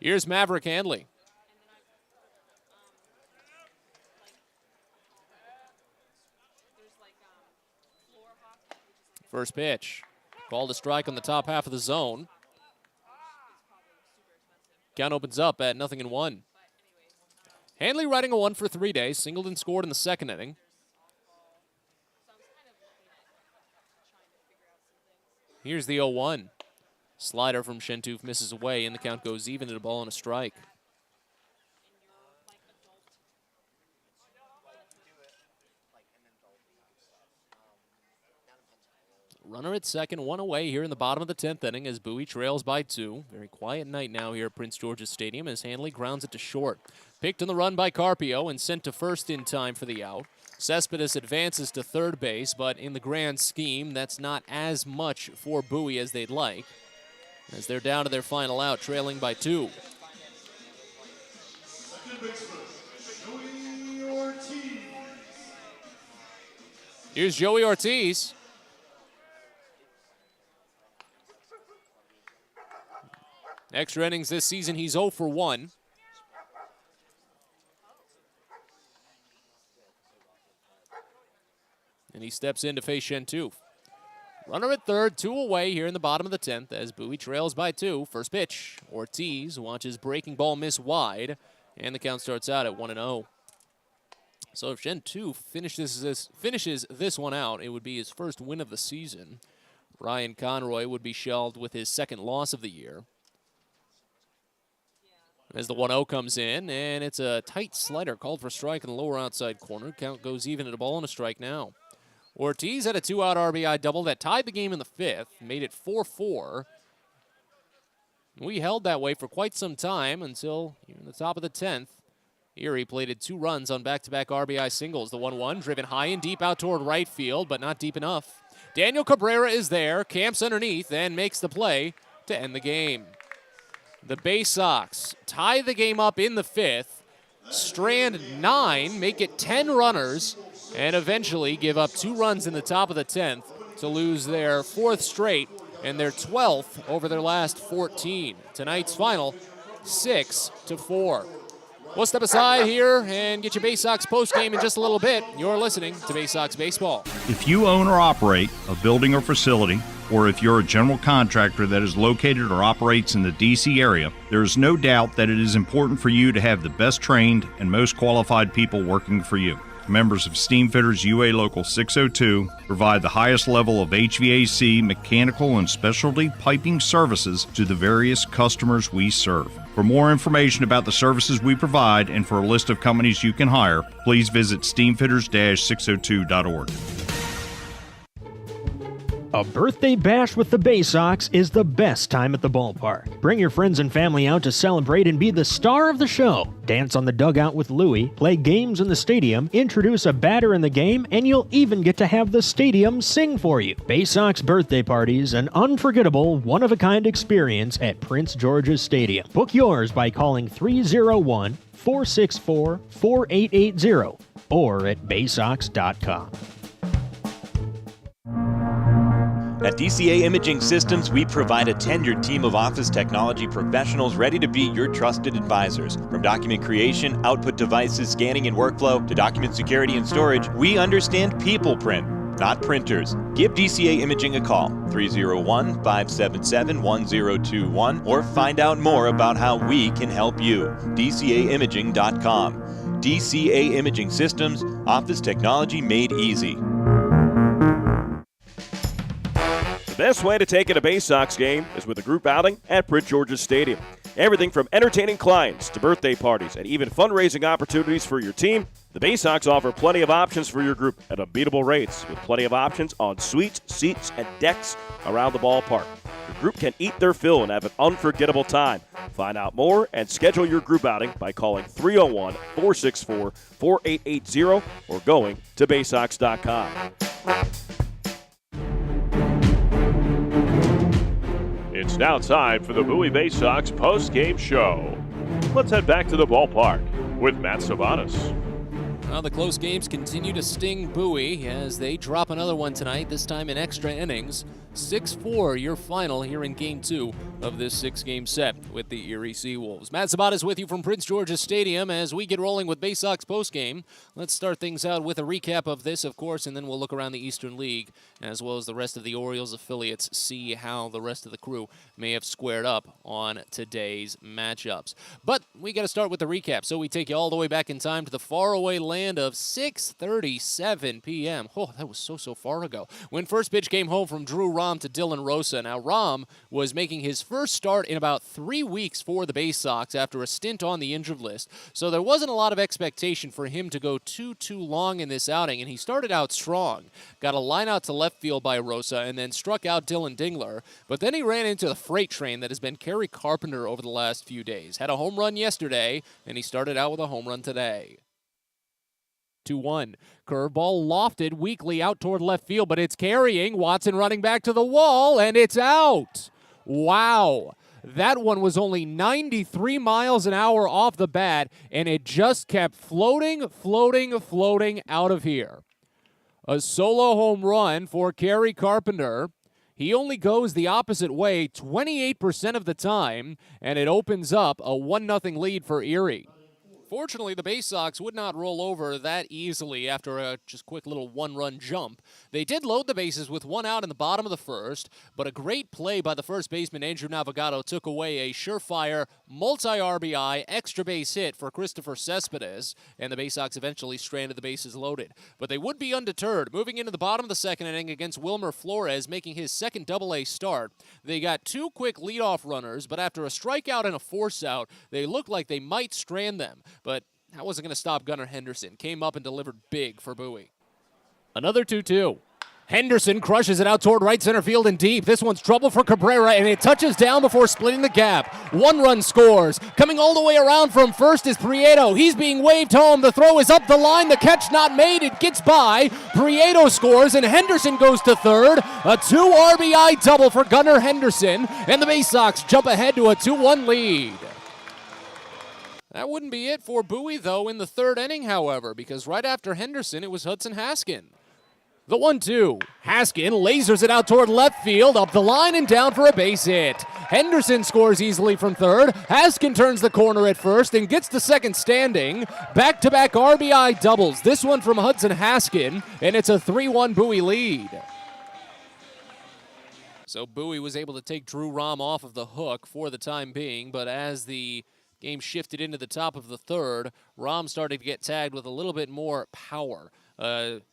Here's Maverick Hanley. First pitch. Called a strike on the top half of the zone. Count opens up at 0-1. Hanley riding a 1 for 3 days. Singled and scored in the second inning. Here's the 0-1. Slider from Shentoof misses away, and the count goes even at a ball and a strike. Runner at second, one away here in the bottom of the 10th inning as Bowie trails by 2. Very quiet night now here at Prince George's Stadium as Hanley grounds it to short. Picked on the run by Carpio and sent to first in time for the out. Cespedes advances to third base, but in the grand scheme, that's not as much for Bowie as they'd like, as they're down to their final out, trailing by 2. Here's Joey Ortiz. Extra innings this season, he's 0 for 1. And he steps in to face Shentoof. Runner at third, 2 away here in the bottom of the 10th as Bowie trails by 2. First pitch, Ortiz watches breaking ball miss wide, and the count starts out at 1-0. So if Shentoof finishes this one out, it would be his first win of the season. Ryan Conroy would be shelved with his second loss of the year. As the 1-0 comes in, and it's a tight slider called for strike in the lower outside corner. Count goes even at a ball and a strike now. Ortiz had a 2-out RBI double that tied the game in the 5th, made it 4-4. We held that way for quite some time until here in the top of the 10th. Erie plated 2 runs on back-to-back RBI singles. The 1-1 driven high and deep out toward right field, but not deep enough. Daniel Cabrera is there, camps underneath, and makes the play to end the game. The Baysox tie the game up in the 5th, strand 9, make it 10 runners, and eventually give up 2 runs in the top of the 10th to lose their 4th straight and their 12th over their last 14. Tonight's final, 6-4. We'll step aside here and get your Baysox postgame in just a little bit. You're listening to Baysox Baseball. If you own or operate a building or facility, or if you're a general contractor that is located or operates in the D.C. area, there is no doubt that it is important for you to have the best trained and most qualified people working for you. Members of Steamfitters UA Local 602 provide the highest level of HVAC, mechanical, and specialty piping services to the various customers we serve. For more information about the services we provide and for a list of companies you can hire, please visit steamfitters-602.org. A birthday bash with the Baysox is the best time at the ballpark. Bring your friends and family out to celebrate and be the star of the show. Dance on the dugout with Louie, play games in the stadium, introduce a batter in the game, and you'll even get to have the stadium sing for you. Baysox birthday parties, an unforgettable, one-of-a-kind experience at Prince George's Stadium. Book yours by calling 301-464-4880 or at baysox.com. At DCA Imaging Systems, we provide a tenured team of office technology professionals ready to be your trusted advisors. From document creation, output devices, scanning and workflow, to document security and storage, we understand people print, not printers. Give DCA Imaging a call, 301-577-1021, or find out more about how we can help you. DCAimaging.com. DCA Imaging Systems, office technology made easy. The best way to take in a Baysox game is with a group outing at Prince George's Stadium. Everything from entertaining clients to birthday parties and even fundraising opportunities for your team, the Baysox offer plenty of options for your group at unbeatable rates with plenty of options on suites, seats, and decks around the ballpark. Your group can eat their fill and have an unforgettable time. Find out more and schedule your group outing by calling 301-464-4880 or going to baysox.com. It's now time for the Bowie Baysox post-game show. Let's head back to the ballpark with Matt Savanas. Well, the close games continue to sting Bowie as they drop another one tonight, this time in extra innings. 6-4, your final here in Game 2 of this 6-game set with the Erie Seawolves. Matt Sabatas with you from Prince George's Stadium as we get rolling with Baysox postgame. Let's start things out with a recap of this, of course, and then we'll look around the Eastern League as well as the rest of the Orioles affiliates, see how the rest of the crew may have squared up on today's matchups. But we got to start with the recap, so we take you all the way back in time to the faraway land of 6:37 p.m. Oh, that was so far ago. When first pitch came home from Drew Rom to Dylan Rosa. Now, Rom was making his first start in about 3 weeks for the Baysox after a stint on the injured list, so there wasn't a lot of expectation for him to go too long in this outing, and he started out strong. Got a line out to left field by Rosa and then struck out Dylan Dingler, but then he ran into the freight train that has been Carrie Carpenter over the last few days. Had a home run yesterday, and he started out with a home run today. 2-1. Curveball lofted weakly out toward left field, but it's carrying. Watson running back to the wall, and it's out. Wow. That one was only 93 miles an hour off the bat, and it just kept floating out of here. A solo home run for Carrie Carpenter. He only goes the opposite way 28% of the time, and it opens up a 1-0 lead for Erie. Fortunately, the Baysox would not roll over that easily after a just quick little one-run jump. They did load the bases with one out in the bottom of the first, but a great play by the first baseman, Andrew Navigato, took away a surefire multi-RBI extra base hit for Christopher Cespedes, and the Baysox eventually stranded the bases loaded. But they would be undeterred, moving into the bottom of the second inning against Wilmer Flores, making his second Double-A start. They got two quick leadoff runners, but after a strikeout and a force-out, they looked like they might strand them. But that wasn't going to stop Gunnar Henderson. Came up and delivered big for Bowie. Another 2-2. Henderson crushes it out toward right center field and deep. This one's trouble for Cabrera, and it touches down before splitting the gap. One run scores. Coming all the way around from first is Prieto. He's being waved home. The throw is up the line. The catch not made. It gets by. Prieto scores, and Henderson goes to third. A 2 RBI double for Gunnar Henderson, and the Baysox jump ahead to a 2-1 lead. That wouldn't be it for Bowie, though, in the third inning, however, because right after Henderson, it was Hudson Haskin. The 1-2. Haskin lasers it out toward left field, up the line and down for a base hit. Henderson scores easily from third. Haskin turns the corner at first and gets to second standing. Back-to-back RBI doubles. This one from Hudson Haskin, and it's a 3-1 Bowie lead. So Bowie was able to take Drew Rom off of the hook for the time being, but as the game shifted into the top of the third, Rom started to get tagged with a little bit more power.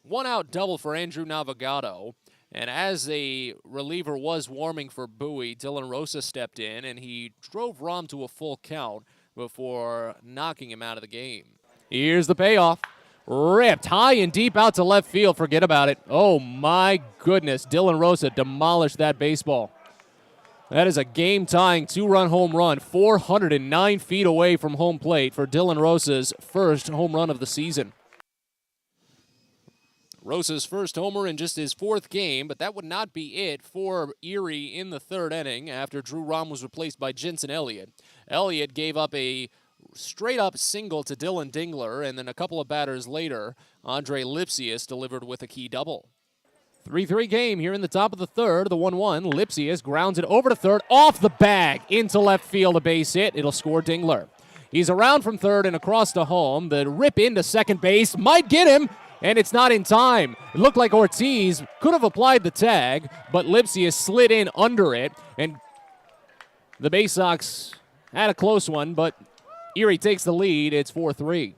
One out double for Andrew Navigato, and as the reliever was warming for Bowie, Dylan Rosa stepped in, and he drove Rom to a full count before knocking him out of the game. Here's the payoff. Ripped high and deep out to left field. Forget about it. Oh, my goodness. Dylan Rosa demolished that baseball. That is a game-tying 2-run home run, 409 feet away from home plate for Dylan Rosa's first home run of the season. Rosa's first homer in just his fourth game, but that would not be it for Erie in the third inning after Drew Rom was replaced by Jensen Elliott. Elliott gave up a straight-up single to Dylan Dingler, and then a couple of batters later, Andre Lipsius delivered with a key double. 3-3 game here in the top of the third. The 1-1. Lipsius grounds it over to third, off the bag, into left field, a base hit. It'll score Dingler. He's around from third and across to home. The rip into second base might get him, and it's not in time. It looked like Ortiz could have applied the tag, but Lipsius slid in under it, and the Baysox had a close one, but Erie takes the lead. It's 4-3.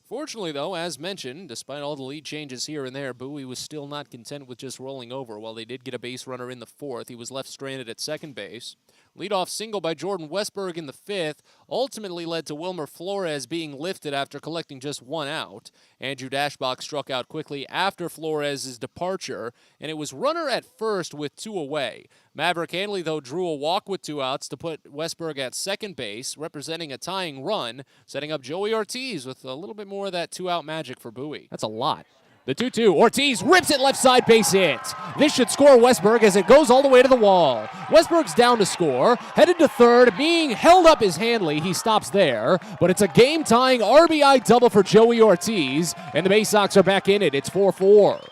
Fortunately, though, as mentioned, despite all the lead changes here and there, Bowie was still not content with just rolling over. While they did get a base runner in the fourth, he was left stranded at second base. Leadoff single by Jordan Westberg in the fifth ultimately led to Wilmer Flores being lifted after collecting just one out. Andrew Dashbach struck out quickly after Flores' departure, and it was runner at first with 2 away. Maverick Hanley, though, drew a walk with 2 outs to put Westberg at second base, representing a tying run, setting up Joey Ortiz with a little bit more of that 2-out magic for Bowie. That's a lot. The 2-2. Ortiz rips it left side, base hit. This should score Westberg as it goes all the way to the wall. Westberg's down to score. Headed to third. Being held up is Hanley. He stops there. But it's a game-tying RBI double for Joey Ortiz. And the Baysox are back in it. It's 4-4.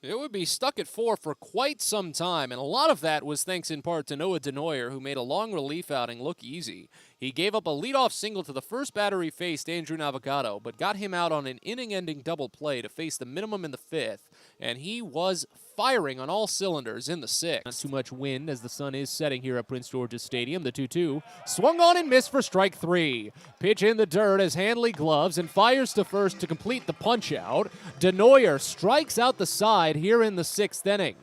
It would be stuck at 4 for quite some time, and a lot of that was thanks in part to Noah Denoyer, who made a long relief outing look easy. He gave up a leadoff single to the first batter he faced, Andrew Navigato, but got him out on an inning-ending double play to face the minimum in the fifth, and he was firing on all cylinders in the sixth. Not too much wind as the sun is setting here at Prince George's Stadium. The 2-2 swung on and missed for strike 3. Pitch in the dirt as Hanley gloves and fires to first to complete the punch-out. Denoyer strikes out the side here in the sixth inning.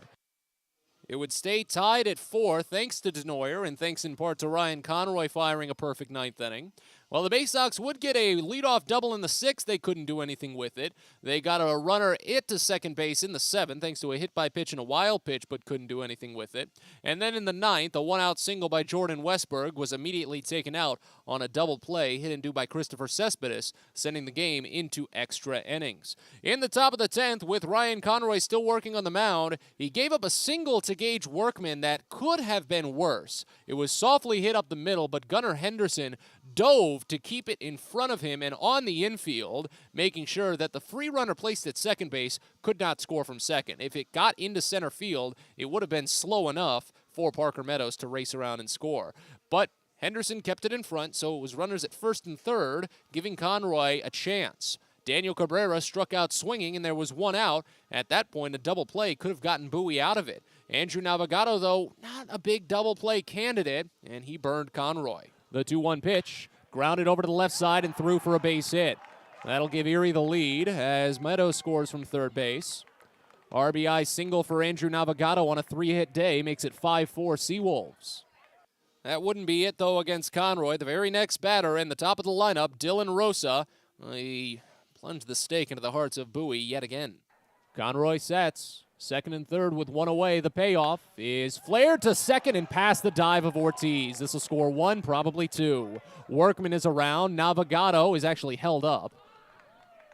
It would stay tied at 4 thanks to Denoyer and thanks in part to Ryan Conroy firing a perfect ninth inning. While the Baysox would get a leadoff double in the sixth, they couldn't do anything with it. They got a runner to second base in the seventh thanks to a hit by pitch and a wild pitch, but couldn't do anything with it. And then in the ninth, a 1-out single by Jordan Westberg was immediately taken out on a double play hit and due by Christopher Cespedes, sending the game into extra innings. In the top of the 10th, with Ryan Conroy still working on the mound, he gave up a single to Gage Workman that could have been worse. It was softly hit up the middle, but Gunnar Henderson dove to keep it in front of him and on the infield, making sure that the free runner placed at second base could not score from second. If it got into center field, it would have been slow enough for Parker Meadows to race around and score. But Henderson kept it in front, so it was runners at first and third, giving Conroy a chance. Daniel Cabrera struck out swinging, and there was one out. At that point, a double play could have gotten Bowie out of it. Andrew Navigato, though, not a big double play candidate, and he burned Conroy. The 2-1 pitch, grounded over to the left side and through for a base hit. That'll give Erie the lead as Meadows scores from third base. RBI single for Andrew Navigato on a 3-hit day makes it 5-4 Seawolves. That wouldn't be it, though, against Conroy. The very next batter in the top of the lineup, Dylan Rosa. He plunged the stake into the hearts of Bowie yet again. Conroy sets. Second and third with one away. The payoff is flared to second and past the dive of Ortiz. This will score 1, probably 2. Workman is around. Navigato is actually held up.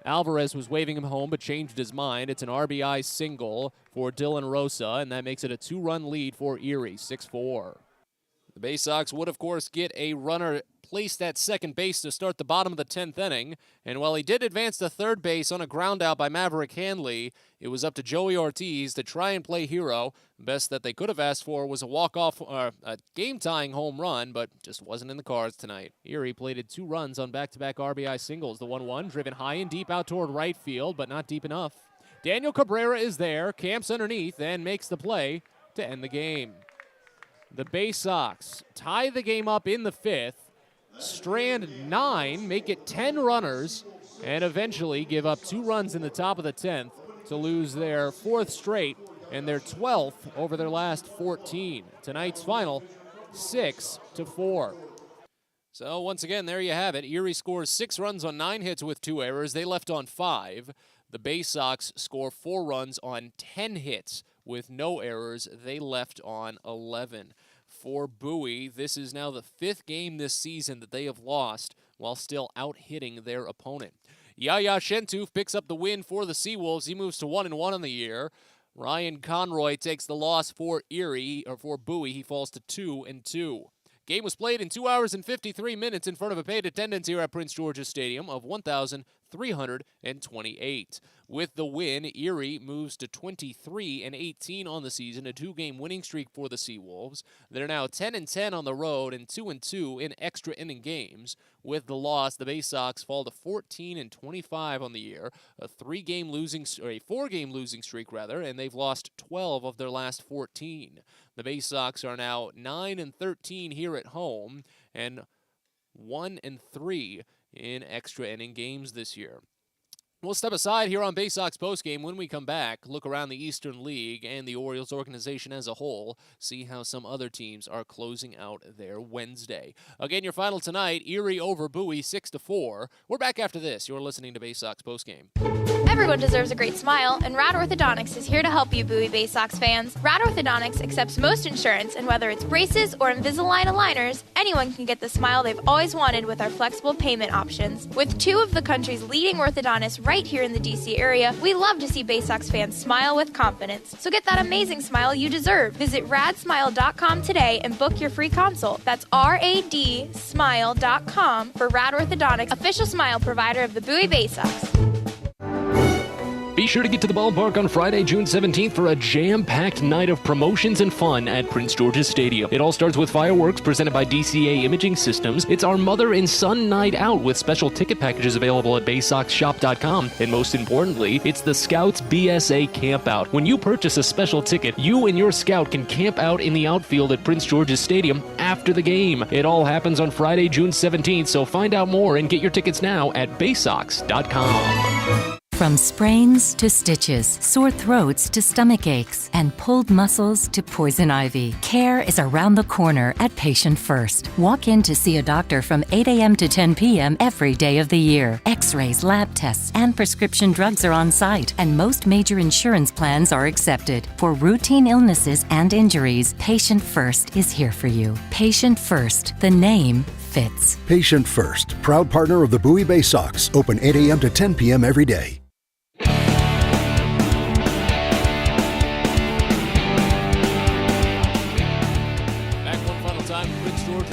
Alvarez was waving him home but changed his mind. It's an RBI single for Dylan Rosa, and that makes it a 2-run lead for Erie, 6-4. The Baysox would, of course, get a runner placed at second base to start the bottom of the 10th inning. And while he did advance to third base on a ground out by Maverick Hanley, it was up to Joey Ortiz to try and play hero. The best that they could have asked for was a walk-off, a game-tying home run, but just wasn't in the cards tonight. Erie plated 2 runs on back-to-back RBI singles. The 1-1 driven high and deep out toward right field, but not deep enough. Daniel Cabrera is there, camps underneath, and makes the play to end the game. The Baysox tie the game up in the 5th, strand 9, make it 10 runners, and eventually give up 2 runs in the top of the 10th to lose their 4th straight and their 12th over their last 14. Tonight's final, 6-4. So once again, there you have it. Erie scores 6 runs on 9 hits with 2 errors. They left on 5. The Baysox score 4 runs on 10 hits with no errors. They left on 11. For Bowie, this is now the 5th game this season that they have lost while still out-hitting their opponent. Yaya Shentuf picks up the win for the Seawolves. He moves to 1-1 on the year. Ryan Conroy takes the loss for Erie, or for Bowie. He falls to 2-2. Game was played in 2 hours and 53 minutes in front of a paid attendance here at Prince George's Stadium of 1,328. With the win, Erie moves to 23-18 on the season, a 2-game winning streak for the Seawolves. They're now 10-10 on the road and 2-2 in extra inning games. With the loss, the Baysox fall to 14-25 on the year, a 4-game losing streak, and they've lost 12 of their last 14. The Baysox are now 9-13 here at home and 1-3 in extra inning games this year. We'll step aside here on Baysox Postgame. When we come back, look around the Eastern League and the Orioles organization as a whole, see how some other teams are closing out their Wednesday. Again, your final tonight, Erie over Bowie, 6-4. We're back after this. You're listening to Baysox Postgame. Everyone deserves a great smile, and Rad Orthodontics is here to help you, Bowie Baysox fans. Rad Orthodontics accepts most insurance, and whether it's braces or Invisalign aligners, anyone can get the smile they've always wanted with our flexible payment options. With 2 of the country's leading orthodontists right here in the DC area, we love to see Baysox fans smile with confidence. So get that amazing smile you deserve. Visit radsmile.com today and book your free consult. That's radsmile.com for Rad Orthodontics, official smile provider of the Bowie Baysox. Be sure to get to the ballpark on Friday, June 17th for a jam-packed night of promotions and fun at Prince George's Stadium. It all starts with fireworks presented by DCA Imaging Systems. It's our mother and son night out with special ticket packages available at baysoxshop.com. And most importantly, it's the Scouts BSA Campout. When you purchase a special ticket, you and your scout can camp out in the outfield at Prince George's Stadium after the game. It all happens on Friday, June 17th, so find out more and get your tickets now at baysox.com. From sprains to stitches, sore throats to stomach aches, and pulled muscles to poison ivy, care is around the corner at Patient First. Walk in to see a doctor from 8 a.m. to 10 p.m. every day of the year. X-rays, lab tests, and prescription drugs are on site, and most major insurance plans are accepted. For routine illnesses and injuries, Patient First is here for you. Patient First, the name fits. Patient First, proud partner of the Bowie Baysox, open 8 a.m. to 10 p.m. every day.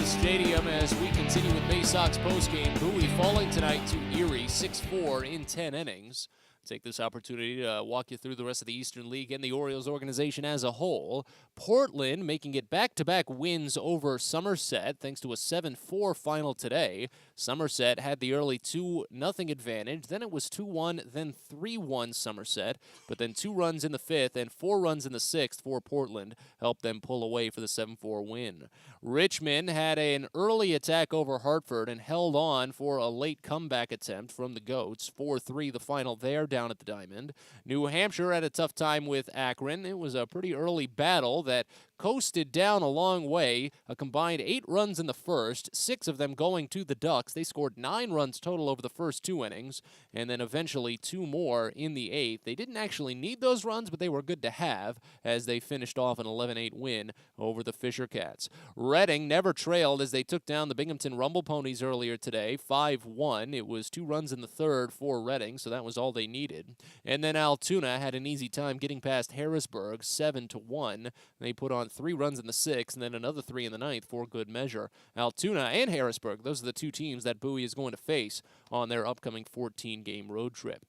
Stadium as we continue with Baysox postgame. Bowie falling tonight to Erie 6-4 in 10 innings. Take this opportunity to walk you through the rest of the Eastern League and the Orioles organization as a whole. Portland making it back-to-back wins over Somerset thanks to a 7-4 final today. Somerset had the early 2-0 advantage. Then it was 2-1, then 3-1 Somerset. But then 2 runs in the 5th and 4 runs in the 6th for Portland helped them pull away for the 7-4 win. Richmond had an early attack over Hartford and held on for a late comeback attempt from the Goats. 4-3 the final there down at the Diamond. New Hampshire had a tough time with Akron. It was a pretty early battle that coasted down a long way. A combined 8 runs in the first, 6 of them going to the Ducks. They scored 9 runs total over the first 2 innings, and then eventually 2 more in the 8th. They didn't actually need those runs, but they were good to have as they finished off an 11-8 win over the Fisher Cats. Reading never trailed as they took down the Binghamton Rumble Ponies earlier today, 5-1. It was 2 runs in the 3rd for Reading, so that was all they needed. And then Altoona had an easy time getting past Harrisburg, 7-1. They put on 3 runs in the 6th and then another 3 in the 9th for good measure. Altoona and Harrisburg, those are the 2 teams that Bowie is going to face on their upcoming 14-game road trip.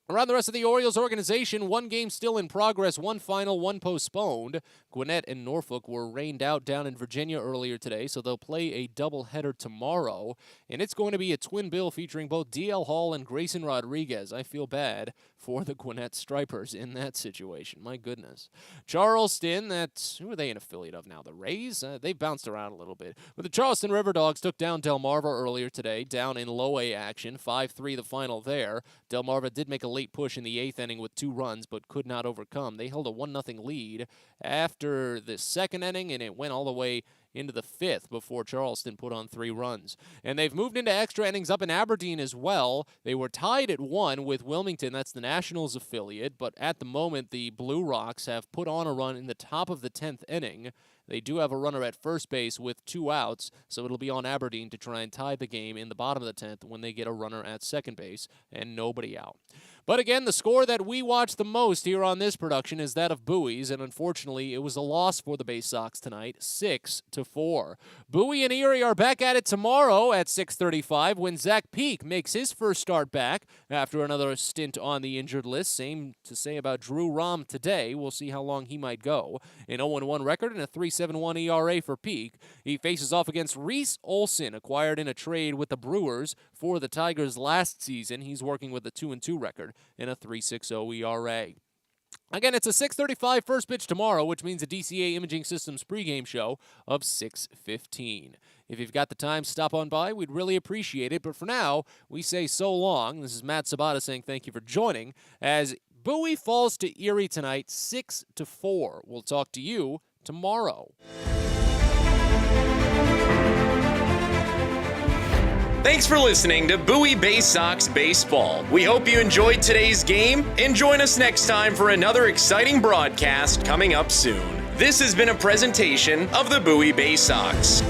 Around the rest of the Orioles organization, 1 game still in progress, 1 final, 1 postponed. Gwinnett and Norfolk were rained out down in Virginia earlier today, so they'll play a doubleheader tomorrow. And it's going to be a twin bill featuring both D.L. Hall and Grayson Rodriguez. I feel bad for the Gwinnett Stripers in that situation. My goodness. Charleston, who are they an affiliate of now? The Rays? They've bounced around a little bit. But the Charleston River Dogs took down Delmarva earlier today, down in low A action. 5-3 the final there. Delmarva did make a late push in the 8th inning with 2 runs, but could not overcome. They held a 1-0 lead after the 2nd inning, and it went all the way into the 5th before Charleston put on 3 runs. And they've moved into extra innings up in Aberdeen as well. They were tied at 1 with Wilmington. That's the Nationals affiliate. But at the moment, the Blue Rocks have put on a run in the top of the 10th inning. They do have a runner at first base with 2 outs, so it'll be on Aberdeen to try and tie the game in the bottom of the 10th when they get a runner at second base and nobody out. But again, the score that we watch the most here on this production is that of Bowie's, and unfortunately, it was a loss for the Baysox tonight, 6-4. Bowie and Erie are back at it tomorrow at 6:35 when Zach Peak makes his first start back after another stint on the injured list. Same to say about Drew Rom today. We'll see how long he might go. An 0-1 record and a 3.71 ERA for Peak. He faces off against Reese Olson, acquired in a trade with the Brewers for the Tigers last season. He's working with a 2-2 record and a 3.60 ERA. Again, it's a 6:35 first pitch tomorrow, which means a DCA Imaging Systems pregame show of 6:15. If you've got the time, stop on by. We'd really appreciate it. But for now, we say so long. This is Matt Sabata saying thank you for joining as Bowie falls to Erie tonight 6-4. We'll talk to you tomorrow. Thanks for listening to Bowie Baysox Baseball. We hope you enjoyed today's game and join us next time for another exciting broadcast coming up soon. This has been a presentation of the Bowie Baysox.